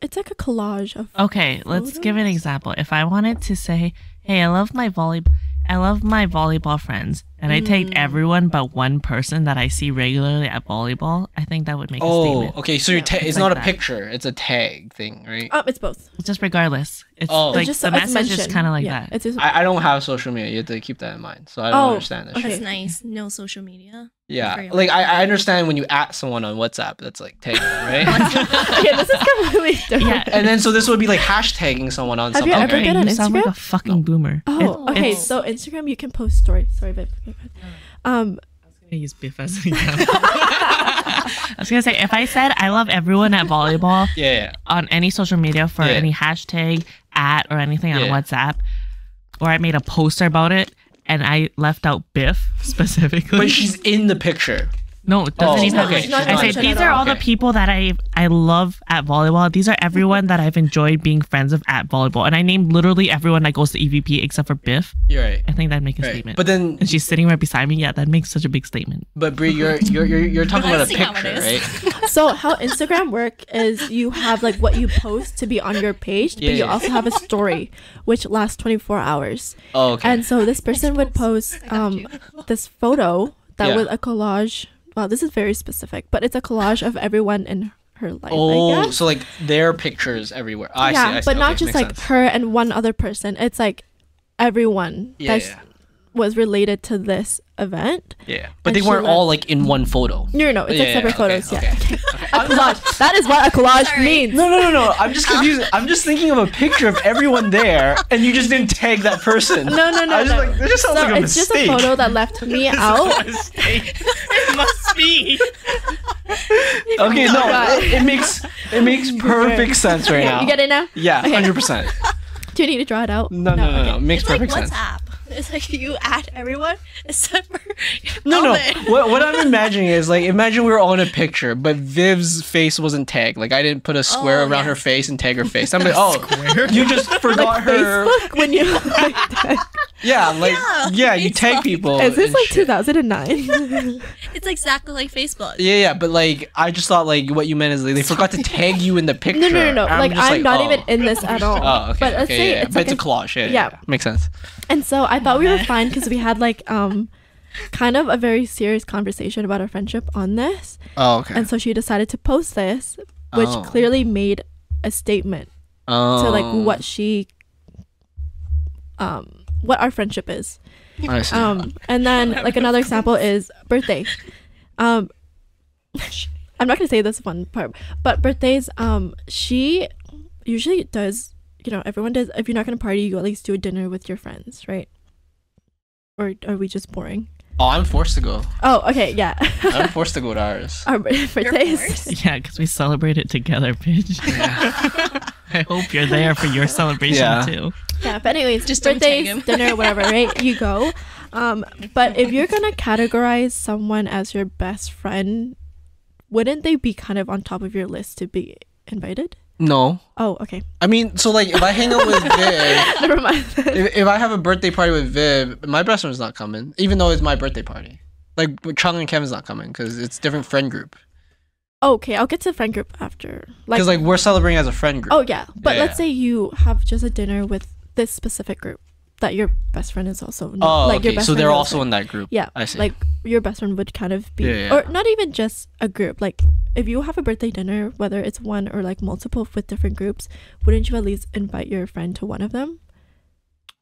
It's like a collage of. Okay, let's give an example. If I wanted to say, hey, I love my volleyball friends, and I tagged everyone but one person that I see regularly at volleyball, I think that would make a statement. Okay. So it's like not a that. picture; it's a tag thing, right? It's both. Just regardless. It's Oh. like It's just the it's message is mentioned. kind of like Yeah, that. It's just, I don't have social media. You have to keep that in mind. So I don't understand that. okay. Shit. That's nice. No social media. Yeah, Very like I understand when you at someone on WhatsApp, that's like tagging, right? okay, this is completely different. Yeah. And then so this would be like hashtagging someone on Have you something. ever right? been on You sound like Instagram? a fucking boomer. Oh, okay. it's- So Instagram, you can post stories. Sorry, babe. Okay, go ahead. I use Biff as an example. I was gonna say, if I said I love everyone at volleyball Yeah. on any social media for Yeah. any hashtag at or anything on Yeah. WhatsApp, or I made a poster about it and I left out Biff specifically. But she's in the picture. No, it doesn't Oh, even. okay. She's not I say mentioned these at are all. all the Okay. people that I love at volleyball. These are everyone that I've enjoyed being friends of at volleyball, and I named literally everyone that goes to EVP except for Biff. You're right. I think that'd make a Right. statement. But then, and she's sitting right beside me. Yeah, that makes such a big statement. but Bri, you're talking I about a see how it picture, is. right? So how Instagram work is you have like what you post to be on your page, but you Yeah. also have a story which lasts 24 hours. Oh, okay. And so this person would post this photo that Yeah. was a collage. Wow, this is very specific, but it's a collage of everyone in her life. I oh, guess. so like their pictures everywhere. I see. yeah, I see. but not Okay, just makes like sense. her and one other person. It's like everyone Yeah, that was related to this event. yeah. But and they she weren't let- all like in one photo. No, it's like separate photos. Okay, Yeah. okay. A collage. That is what a collage Sorry. means. No. I'm just confused. I'm just thinking of a picture of everyone there, and you just didn't tag that person. No. I just like that just sounds So like a it's just mistake. a photo that left me out. It must be. Okay, no, God. it makes perfect sense right now. You get it now? Yeah, Okay. 100%. Do you need to draw it out? No. okay. It makes It's like perfect sense. WhatsApp. It's like you add everyone except for No. Alvin. What I'm imagining is like imagine we were all in a picture, but Viv's face wasn't tagged. Like I didn't put a square Oh, around her yes. face and tag her face. I'm like, oh, you just forgot her. Facebook when you like that. Yeah, like Yeah, you tag Facebook. people. Is this and like shit. 2009? It's exactly like Facebook. Yeah, but like I just thought like what you meant is like they forgot to tag you in the picture. No. Like just I'm not oh. even in this at all. Oh, okay. But let's say yeah. it's But like it's a collage. Yeah, yeah. makes sense. And so I thought we were fine because we had like kind of a very serious conversation about our friendship on this. Oh, okay. And so she decided to post this, which Oh. clearly made a statement Oh. to like what she what our friendship is. I see. And then like another example is birthday. I'm not gonna say this one part, but birthdays, she usually does, everyone does, if you're not gonna party, you at least do a dinner with your friends, right? Or are we just boring? Oh, I'm forced to go. Oh, okay, yeah. I'm forced to go to ours. Our You're birthdays. forced? Yeah, because we celebrate it together, bitch. I hope you're there for your celebration Yeah. too. Yeah, but anyways, Just don't tag birthdays, him. dinner, whatever, right? You go. But if you're gonna categorize someone as your best friend, wouldn't they be kind of on top of your list to be invited? No. Oh, okay. I mean, so like if I hang out with Viv, Never mind. if I have a birthday party with Viv, my best friend's not coming, even though it's my birthday party. Like Chung and Kevin's not coming because it's different friend group. Okay, I'll get to the friend group after. Because like we're celebrating as a friend group. Oh yeah, but Yeah. let's say you have just a dinner with this specific group that your best friend is also. Oh, like your okay. best So friend they're is also in that group. Yeah, I see. like your best friend would kind of be, Yeah. or not even just a group. Like if you have a birthday dinner, whether it's one or like multiple with different groups, wouldn't you at least invite your friend to one of them?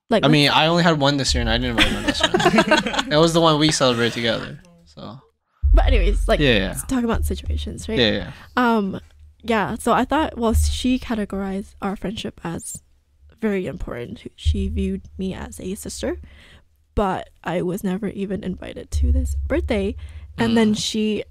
Like I mean, I only had one this year, and I didn't invite my best friend. That was the one we celebrated together. So but anyways, like yeah, let's talk about situations, right? yeah. Yeah. So I thought, well, she categorized our friendship as very important. She viewed me as a sister, but I was never even invited to this birthday. And then she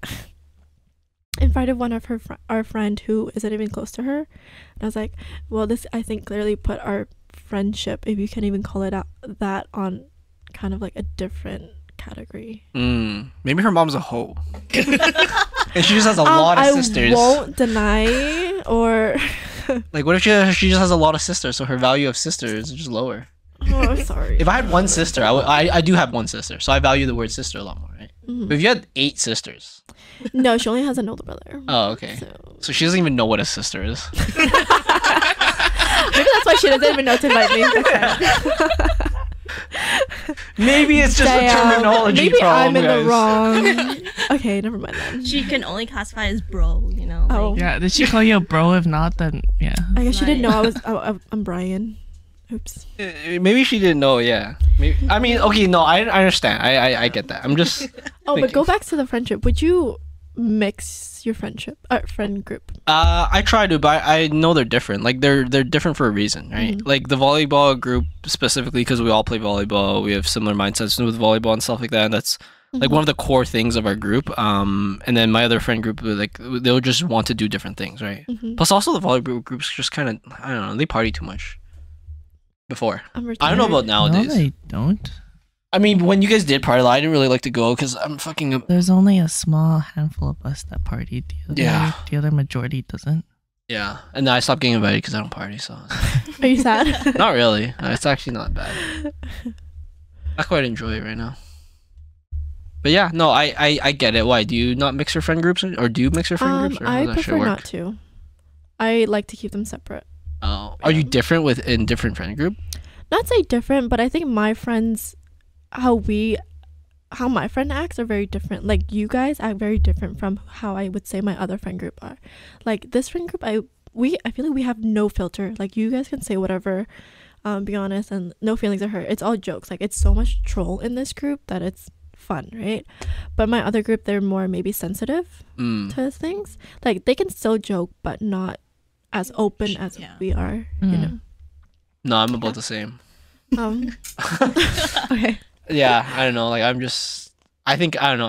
invited one of our friend who isn't even close to her. And I was like, well, this I think clearly put our friendship, if you can even call it that, on kind of like a different category. Maybe her mom's a hoe, and she just has a lot of sisters. I won't deny or. Like, what if she just has a lot of sisters, so her value of sisters is just lower? Oh, I'm sorry. If I had one sister, I do have one sister, so I value the word sister a lot more, right? But if you had 8 sisters, No, she only has an older brother. oh okay, so she doesn't even know what a sister is. Maybe that's why she doesn't even know to invite me. Maybe it's just a Damn, terminology maybe problem, I'm in guys. the wrong. Okay, never mind then. She can only classify as bro, you know. Oh. Like, Yeah, did she call you a bro? If not, then yeah. I guess she didn't know Right. I'm Brian. Oops. Maybe she didn't know. Yeah. Maybe, I mean, okay, no, I understand. I get that. I'm just. Oh, thinking. but go back to the friendship. Would you mix your friend group? I try to, but I know they're different. Like they're different for a reason, right? Mhm. Like the volleyball group specifically because we all play volleyball. We have similar mindsets with volleyball and stuff like that. And that's like one of the core things of our group. And then my other friend group, like they'll just want to do different things, right? Mhm. Plus, also the volleyball groups just kind of I don't know. They party too much. Before I'm I don't know retired. about nowadays. No, they don't. I mean, when you guys did party, I didn't really like to go because I'm fucking. There's only a small handful of us that party. Yeah. The other majority doesn't. Yeah, and then I stopped getting invited because I don't party. So Are you sad? not really. No, it's actually not bad. I quite enjoy it right now. But yeah, no, I get it. Why do you not mix your friend groups, or do you mix your friend groups? Or how I does that shit prefer work? not to. I like to keep them separate. Oh, are you different in different friend group? Not say different, but I think my friends, how my friend acts are very different. Like you guys act very different from how I would say my other friend group are. Like this friend group, I feel like we have no filter. Like you guys can say whatever, be honest, and no feelings are hurt. It's all jokes. Like it's so much troll in this group that it's fun, right? But my other group, they're more maybe sensitive to things. Like they can still joke, but not as open as Yeah. we are. You know. No, I'm about the same. Okay. Yeah, I don't know. Like I think I don't know.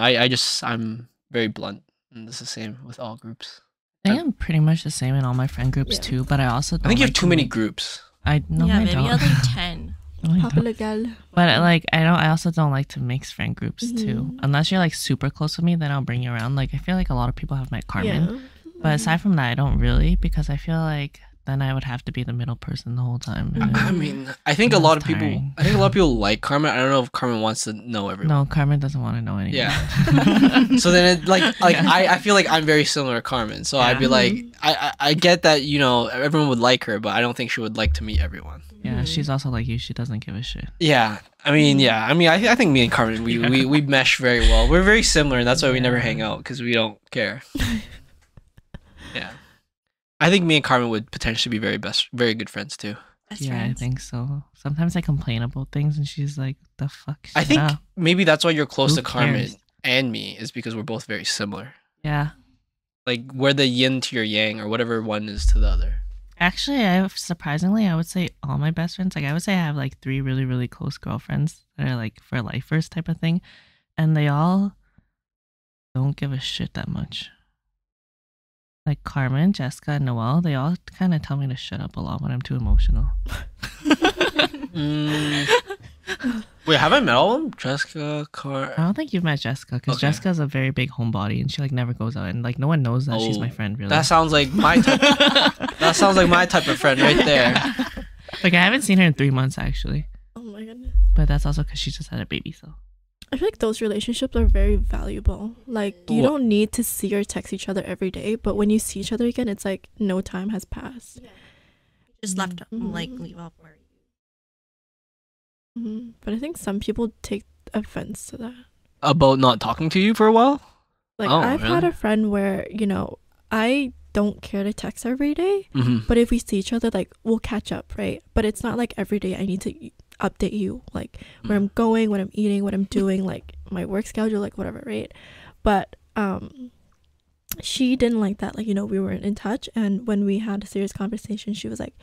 I'm very blunt, and it's the same with all groups. I think I'm pretty much the same in all my friend groups Yeah. too, but I also don't I think you have like too to many make- groups. No, yeah, I maybe don't. other 10. No, I don't. Popular girl. But like I also don't like to mix friend groups too. Mhm. Unless you're like super close with me, then I'll bring you around. Like I feel like a lot of people have met Carmen, Yeah. but aside from that, I don't really because I feel like then I would have to be the middle person the whole time. and I then- mean, I think a That's lot of people. tiring. I think a lot of people like Carmen. I don't know if Carmen wants to know everyone. No, Carmen doesn't want to know anything. Yeah. So then it I feel like I'm very similar to Carmen. So I'd be Yeah. like I get that, you know, everyone would like her, but I don't think she would like to meet everyone. Yeah, she's also like you. She doesn't give a shit. Yeah. I mean, I think me and Carmen we mesh very well. We're very similar and that's why we never hang out because we don't care. Yeah. I think me and Carmen would potentially be very good friends too. Best Yeah, friends. I think so. Sometimes I complain about things and she's like, "The fuck." I shut think up." maybe that's why you're close Who to Carmen cares? and me is because we're both very similar. Yeah. Like we're the yin to your yang or whatever one is to the other. Actually, surprisingly, I would say all my best friends. Like I would say I have like 3 really really close girlfriends that are like for lifers type of thing, and they all don't give a shit that much. Like Carmen, Jessica, and Noelle, they all kind of tell me to shut up a lot when I'm too emotional. Wait, have I met all of them? Jessica, I don't think you've met Jessica because Okay. Jessica's a very big homebody and she like never goes out and like no one knows that she's my Oh, friend really. That sounds like my type. That sounds like my type of friend right there. Like I haven't seen her in 3 months actually, Oh my goodness. but that's also because she just had a baby. So I feel like those relationships are very valuable. Like you Wha- don't need to see or text each other every day, but when you see each other again, it's like no time has passed. Just left Mhm. like leave off where But I think some people take offense to that. About not talking to you for a while? Like Oh, I've had really? a friend where, you know, I don't care to text every day, Mm-hmm. but if we see each other, like we'll catch up, right? But it's not like every day I need to update you, like where I'm going, what I'm eating, what I'm doing, like my work schedule, like whatever, right? But she didn't like that. Like, you know, we weren't in touch, and when we had a serious conversation, she was like,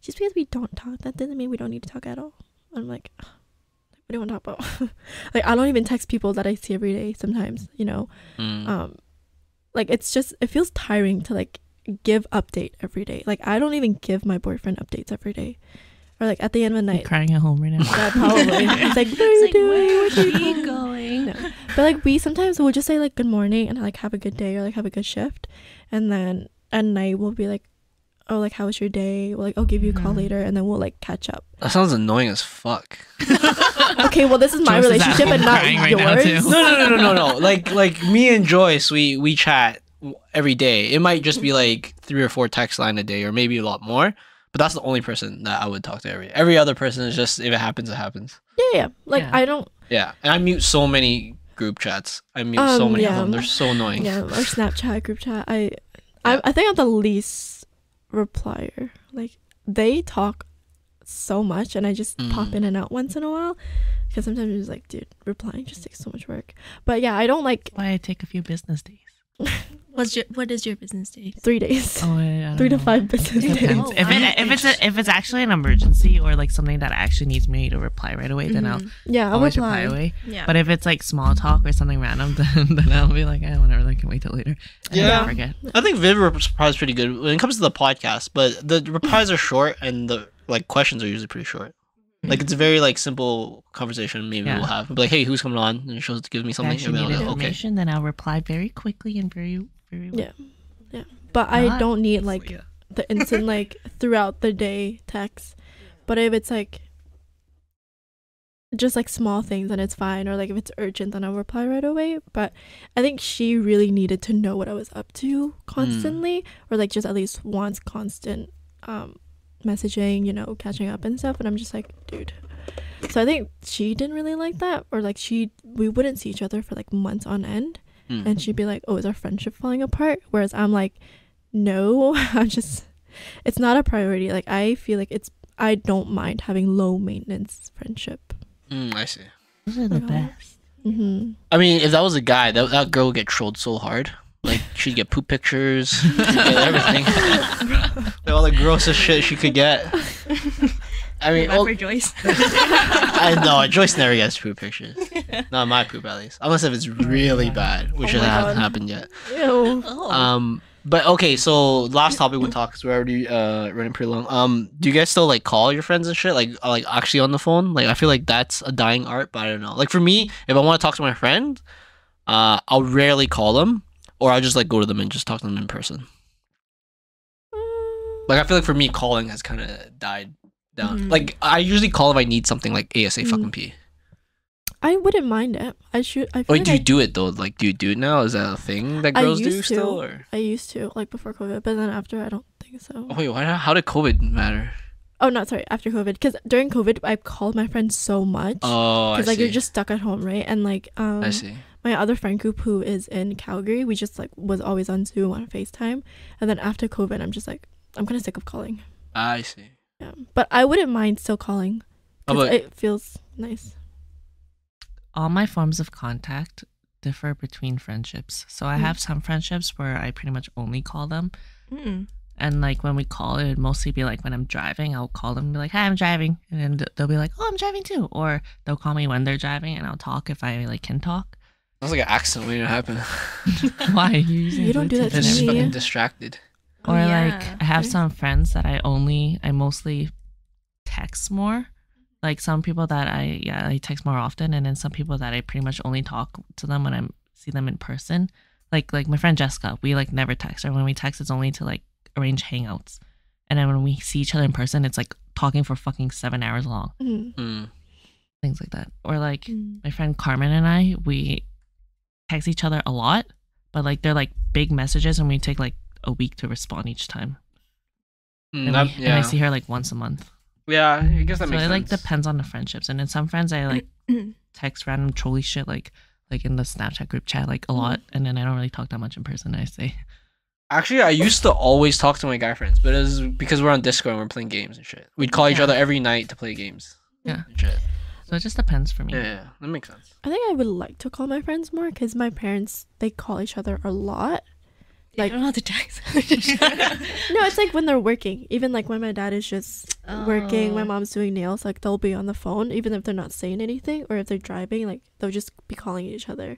just because we don't talk, that doesn't mean we don't need to talk at all. I'm like, "Ugh, what do you want to talk about?" Like I don't even text people that I see every day sometimes, you know. Like it's just, it feels tiring to like give update every day. Like I don't even give my boyfriend updates every day, or like at the end of the you're night. crying at home right now. Yeah, probably. It's like, what are you it's like, doing? where What are you are you doing? going? No. But like we sometimes will just say like good morning and like have a good day or like have a good shift, and then at night we'll be like, oh, like how was your day? We'll like, I'll give you a call later, and then we'll like catch up. That sounds annoying as fuck. Okay, well this is my Joyce is at relationship home and not crying right now, yours. too. No. Like me and Joyce, we chat every day. It might just be like 3 or 4 text line a day, or maybe a lot more. But that's the only person that I would talk to every other person is just if it happens, it happens. Yeah. Like Yeah. I don't. Yeah, and I mute so many group chats. I mute so many of them. They're so annoying. Yeah, our Snapchat group chat. I think I'm the least replier. Like they talk so much, and I just pop in and out once in a while. Because sometimes it's like, dude, replying just takes so much work. But yeah, I don't like. Why I take a few business days. What is your business day? 3 days. Oh, I don't 3 to know. 5 business days. Depends. If it's actually an emergency or like something that actually needs me to reply right away, then I'll Yeah, I'll always reply. reply away. Yeah. But if it's like small talk or something random, then I'll be like, whatever, I can wait till later. And Yeah. I forget. I think Viv replies pretty good when it comes to the podcast, but the replies are short and the like questions are usually pretty short. Like it's a very like simple conversation maybe Yeah. we'll have. I'll be like, hey, who's coming on? And she'll give me If I something. actually And need then I'll go, okay. information, then I'll reply very quickly and very Yeah. But I Not- don't need like the instant like throughout the day text. But if it's like just like small things, then it's fine. Or like if it's urgent, then I'll reply right away. But I think she really needed to know what I was up to constantly, or like just at least wants constant messaging, you know, catching up and stuff. And I'm just like, dude. So I think she didn't really like that, or like we wouldn't see each other for like months on end, and she'd be like, oh, is our friendship falling apart? Whereas I'm like, no, it's not a priority. Like I feel like I don't mind having low maintenance friendship. I see. Those are the Yeah. best. I mean, if that was a guy, that girl would get trolled so hard. Like she'd get poop pictures, she'd get everything. All the grossest shit she could get. I mean, For Joyce. I know Joyce never gets poop pictures. Not my poop, at least, unless if it's really bad, which Oh my hasn't God. happened yet. Ew. But okay, so last topic we'll talk because we're already running pretty long. Do you guys still like call your friends and shit, like actually on the phone? Like I feel like that's a dying art, but I don't know. Like for me, if I want to talk to my friend, I'll rarely call them, or I'll just like go to them and just talk to them in person. Like I feel like for me, calling has kind of died down. Like I usually call if I need something, like ASA fucking P. I wouldn't mind it. I feel Wait, like do you do it though? Like, do you do it now? Is that a thing that girls do used to. still? Or I used to, like before COVID, but then after I don't think so. oh, wait, how did COVID matter? Oh, not sorry, after COVID, because during COVID I called my friends so much. Oh, I Because like see. you're just stuck at home, right? And like I see. my other friend group who is in Calgary, we just like was always on Zoom, on FaceTime, and then after COVID, I'm just like, I'm kind of sick of calling. I see. Yeah, but I wouldn't mind still calling. How 'Cause about- it feels nice. All my forms of contact differ between friendships. So I have some friendships where I pretty much only call them. And like when we call, it would mostly be like when I'm driving, I'll call them and be like, hi, I'm driving. And then they'll be like, oh, I'm driving too. Or they'll call me when they're driving and I'll talk if I like can talk. That's like an accident waiting to happen. Why? You're using You don't do that Bluetooth to and Just me. everything. fucking distracted. Or Yeah. like I have some friends that I mostly text more. Like some people that I text more often, and then some people that I pretty much only talk to them when I see them in person. Like my friend Jessica, we like never text her. When we text, it's only to like arrange hangouts. And then when we see each other in person, it's like talking for fucking 7 hours long. Things like that. Or like my friend Carmen and I, we text each other a lot, but like they're like big messages and we take like a week to respond each time. And I see her like once a month. Yeah, I guess that So makes it sense. like depends on the friendships. And then some friends I like text random trolly shit like in the Snapchat group chat like a lot, and then I don't really talk that much in person, I say. Actually, I used to always talk to my guy friends, but it was because we're on Discord and we're playing games and shit. We'd call each Yeah. other every night to play games. Yeah. And shit. So it just depends for me. Yeah, that makes sense. I think I would like to call my friends more because my parents, they call each other a lot. Like, I don't know how to text. No, it's like when they're working. Even like when my dad is just working, my mom's doing nails, like they'll be on the phone, even if they're not saying anything, or if they're driving, like they'll just be calling each other.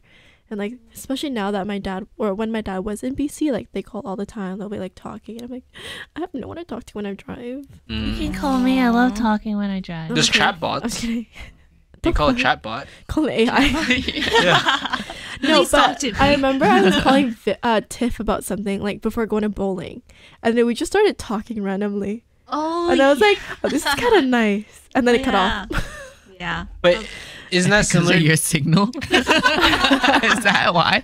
And like, especially now that my dad, or when my dad was in BC, like they call all the time. They'll be like talking. And I'm like, I have no one to talk to when I drive. You can call me. I love talking when I drive. There's Okay. chat I'm bots. kidding. You call it chat bot. Call it AI. Yeah. No, Please talk but to me. I remember I was calling Tiff about something like before going to bowling, and then we just started talking randomly, and I was like, "Oh, this is kind of nice," and then it cut off. Yeah. But isn't that Because similar? of your signal? Is that why?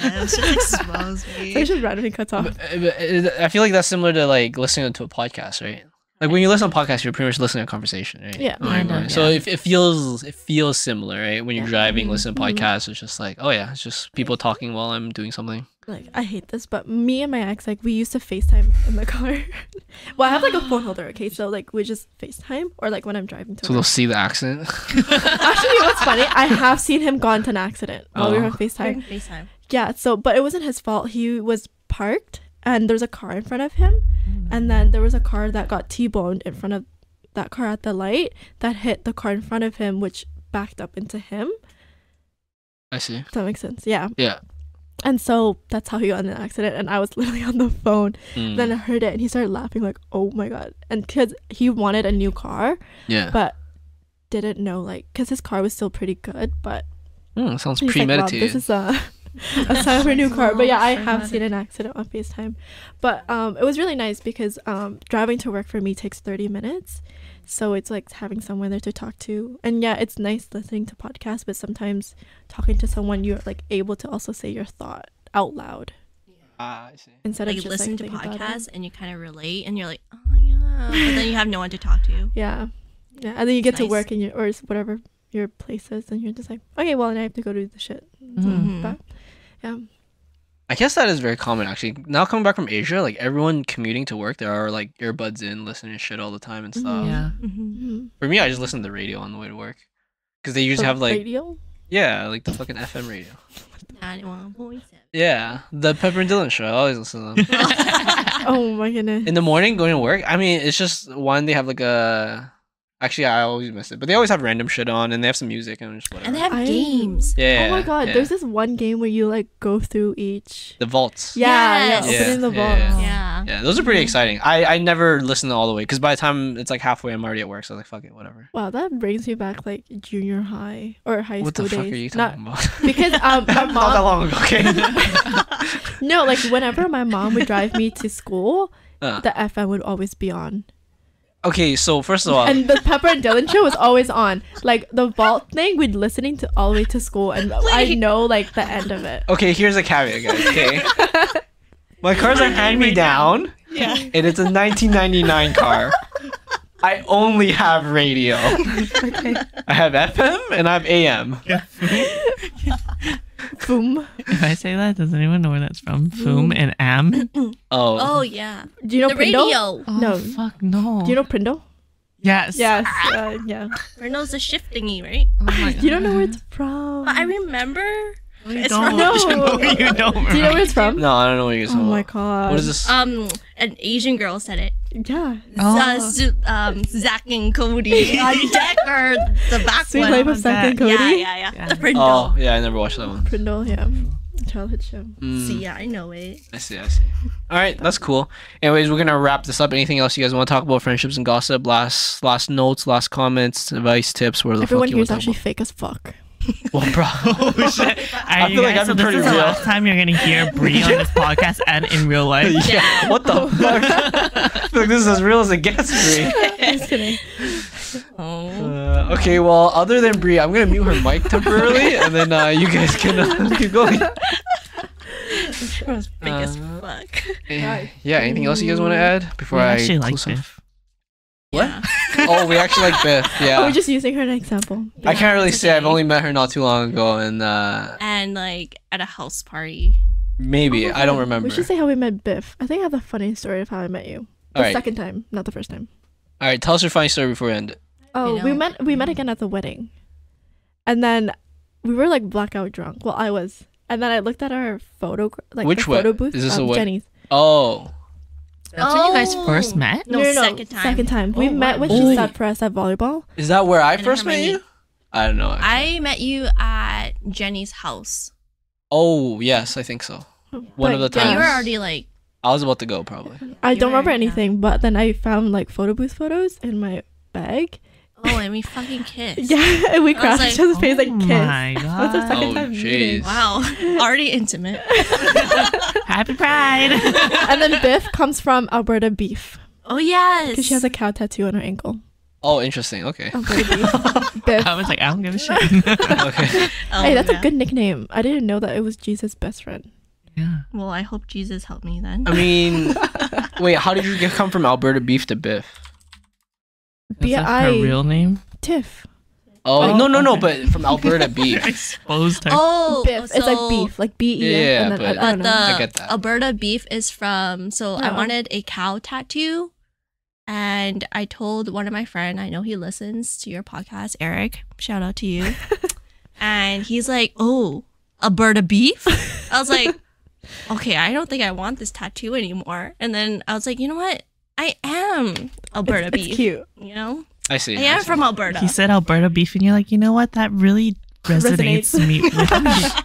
It's just exposed So me. it just randomly cuts off. I feel like that's similar to like listening to a podcast, right? Like when you listen to a podcast, you're pretty much listening to a conversation, right? Yeah. Kind of, So yeah. it feels similar, right? When you're driving, listening to Mhm. podcasts, it's just like, oh yeah, it's just people talking while I'm doing something. Like, I hate this, but me and my ex, like, we used to FaceTime in the car. Well, I have like a phone holder, okay? So like we just FaceTime, or like when I'm driving to So they'll work. see the accent. Actually, what's funny? I have seen him gone to an accident while we were on FaceTime. FaceTime. Yeah, so but it wasn't his fault. He was parked and there was a car in front of him, and then there was a car that got T-boned in front of that car at the light that hit the car in front of him, which backed up into him. I see. Does that make sense? Yeah. Yeah. And so that's how he got in an accident, and I was literally on the phone. Mm. Then I heard it and he started laughing like, oh my god. And because he wanted a new car, Yeah. but didn't know, like, because his car was still pretty good, but Sounds he's like, wow, premeditated. this is a sign for a new car. But yeah, I have seen an accident on FaceTime. But it was really nice because driving to work for me takes 30 minutes. So it's like having someone there to talk to. And yeah, it's nice listening to podcasts, but sometimes talking to someone, you're like able to also say your thought out loud I see. instead Like of just listening like, to thinking about it. podcasts and you kind of relate and you're like, oh yeah. But then you have no one to talk to. Yeah. Yeah. And then you get to Nice. work in your, or whatever your place is, and you're just like, okay, well, and I have to go do the shit. So, Mhm. but yeah. I guess that is very common actually. Now coming back from Asia, like everyone commuting to work, there are like earbuds in, listening to shit all the time and stuff. Yeah. Mm-hmm. For me, I just listen to the radio on the way to work, because they usually have like radio. yeah, like the fucking FM radio. 91.7. Yeah, the Pepper and Dylan show. I always listen to them Oh my goodness. in the morning going to work. I mean, it's just one, they have like a. Actually, I always miss it, but they always have random shit on, and they have some music and just whatever. And they have I- games. yeah. Oh my god, yeah. there's this one game where you like go through each. the vaults. Yeah, Yes. yeah, opening the Yeah, vault. yeah, Yeah. Yeah, those are pretty exciting. I never listen to all the way, because by the time it's like halfway, I'm already at work. So I was like, fuck it, whatever. Wow, that brings me back like junior high or high What the school fuck days. are you Not talking about? because my Not that mom. long ago, okay? No, like whenever my mom would drive me to school, Uh, the FM would always be on. okay, so first of all, And the Pepper and Dylan show was always on. Like the vault thing, we'd listening to all the way to school, and I know like the end of it. okay, here's a caveat, guys. Okay, my car's a hand-me-down, Yeah. and it's a 1999 car. I only have radio. Okay. I have FM and I have AM. Boom. If I say that, does anyone know where that's from? Foom and Am? Oh, Oh yeah. Do you know The Prindle? radio. Oh, No. fuck no. Do you know Prindle? Yes. Yes. Yeah. Renault's a shift thingy, right? Oh my You don't know where God. it's from. But I remember. You It's don't. from- No. You don't. Do you know where it's from? no, I don't know what you're Oh talking my about. god. What is this? An Asian girl said it. Yeah. Oh. Zach and Cody on deck, or the back Sweet one. Life of Zack and that. Cody. Yeah. Yeah. The Prindle. Oh, yeah, I never watched that one. Prindle, yeah. Childhood show. Mm, See, yeah, I know it. I see. All right, that's cool. Anyways, we're gonna wrap this up. Anything else you guys want to talk about? Friendships and gossip. Last notes, last comments, advice, tips. Where the Everyone fuck you here want is to actually talk fake as fuck. about? Well, bro. Oh shit! I feel like I've been this pretty is the real. last time you're gonna hear Bri on this podcast and in real life. Yeah. What the fuck? I feel like this is as real as it gets, Bri. Just kidding. Oh. Okay, well, other than Bri, I'm gonna mute her mic temporarily, and then you guys can keep going. Big as fuck. Yeah. Anything else you guys want to add before We I actually like close off? Biff. What? Yeah. Oh, we actually like Biff. Yeah. We're just using her as an example. I can't really It's say. I've okay. only met her not too long ago, and And like at a house party. maybe I don't remember. We should say how we met Biff. I think I have the funniest story of how I met you. The All right. second time, not the first time. All right, tell us your funny story before we end it. Oh, You we know. met again at the wedding. And then we were like blackout drunk. Well, I was. And then I looked at our photo like Which the photo wed- booth. is this a wed- Jenny's. Oh, That's when you guys Oh. first met. No, second time. Second time. We Oh, met when wow. she Oh. sat for us at volleyball. is that where I And first met Hermione. you? I don't know. actually. I met you at Jenny's house. Oh yes, I think so. One of the Yeah, you were times. already like. I was about to go probably. I You don't were, remember yeah. anything, but then I found like photo booth photos in my bag. Oh, and we fucking kissed. Yeah, and we I was crossed like, each other's face like Oh kiss. my That's the god! second Oh, time meeting. jeez. Wow. Already intimate. Happy Pride. And then Biff comes from Alberta Beef Oh yes. because she has a cow tattoo on her ankle. Oh, interesting. Okay. Alberta Beef. Biff. I was like, I don't give a shit. Okay. Hey, that's a good nickname. I didn't know that it was Jesus' best friend. Yeah. Well, I hope Jesus helped me then. I mean, wait, how did you come from Alberta Beef to Biff? Is that her real name? Tiff. Oh, no, okay. but from Alberta Beef. Exposed her. Oh, Biff. It's like beef, like BE. Yeah, and then, but- I don't But know. I the get that. Alberta Beef is from. So I No. wanted a cow tattoo, and I told one of my friend. I know he listens to your podcast, Eric. Shout out to you. And he's like, "Oh, Alberta Beef." I was like, "Okay, I don't think I want this tattoo anymore." And then I was like, "You know what? I am Alberta It's Beef. cute. You know, I see. I am from Alberta." He said Alberta Beef, and you're like, you know what? That really resonates me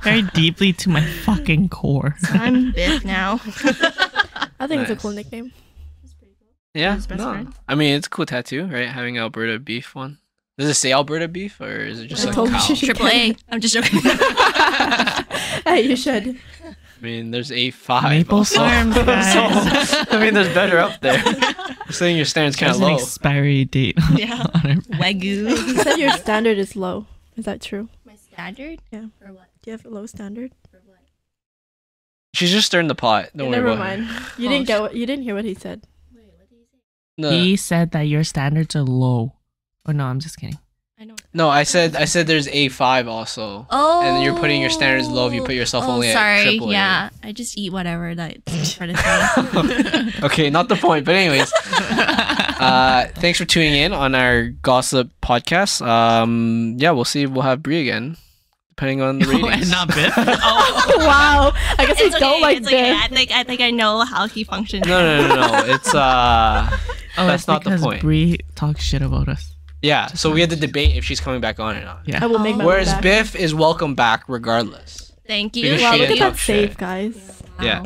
very deeply to my fucking core. So I'm Biff now. I think it's a Nice. cool nickname. Yeah, His best no. friend. I mean, it's a cool tattoo, right? Having Alberta Beef one. Does it say Alberta Beef, or is it just I like told you cow? she should- Triple A. I'm just joking. Hey, you should. I mean, there's A5. Maple also. Farms, guys. So, I mean, there's better up there. I'm saying your standard's kind There's of an low. expiry date. Yeah. on it. Wagyu. You said your standard is low. Is that true? My standard? Yeah. For what? Do you have a low standard? For what? She's just stirring the pot. Don't worry Never about mind. it. You didn't get what you didn't hear what he said. Wait, what did you say? No, He said that your standards are low. Oh no, I'm just kidding. I know. no, I said there's A5 also. Oh. And you're putting your standards low if you put yourself only at triple A. Yeah, I just eat whatever that's in front of me. Okay, not the point. But anyways, thanks for tuning in on our gossip podcast. Yeah, we'll see if we'll have Bri again, depending on the ratings. And not Biff. Oh wow! I guess It's I don't okay. like It's okay. this. I think I know how he functions. No. It's Oh, that's not the because point. Bri talks shit about us. Yeah, so we had to debate if she's coming back on or not. Yeah. I will make my Whereas way back. Biff is welcome back regardless. Thank you. Because Wow, she look didn't at talk that shit. save, guys. Yeah.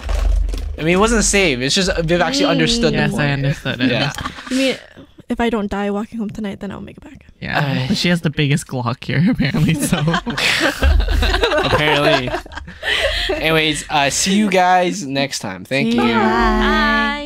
I mean, it wasn't a save. It's just Biff actually understood Yes, the point. I understood it. Yeah. You mean if I don't die walking home tonight, then I'll make it back. Yeah. But she has the biggest Glock here, apparently. So Apparently. Anyways, see you guys next time. Thank See you. ya. Bye.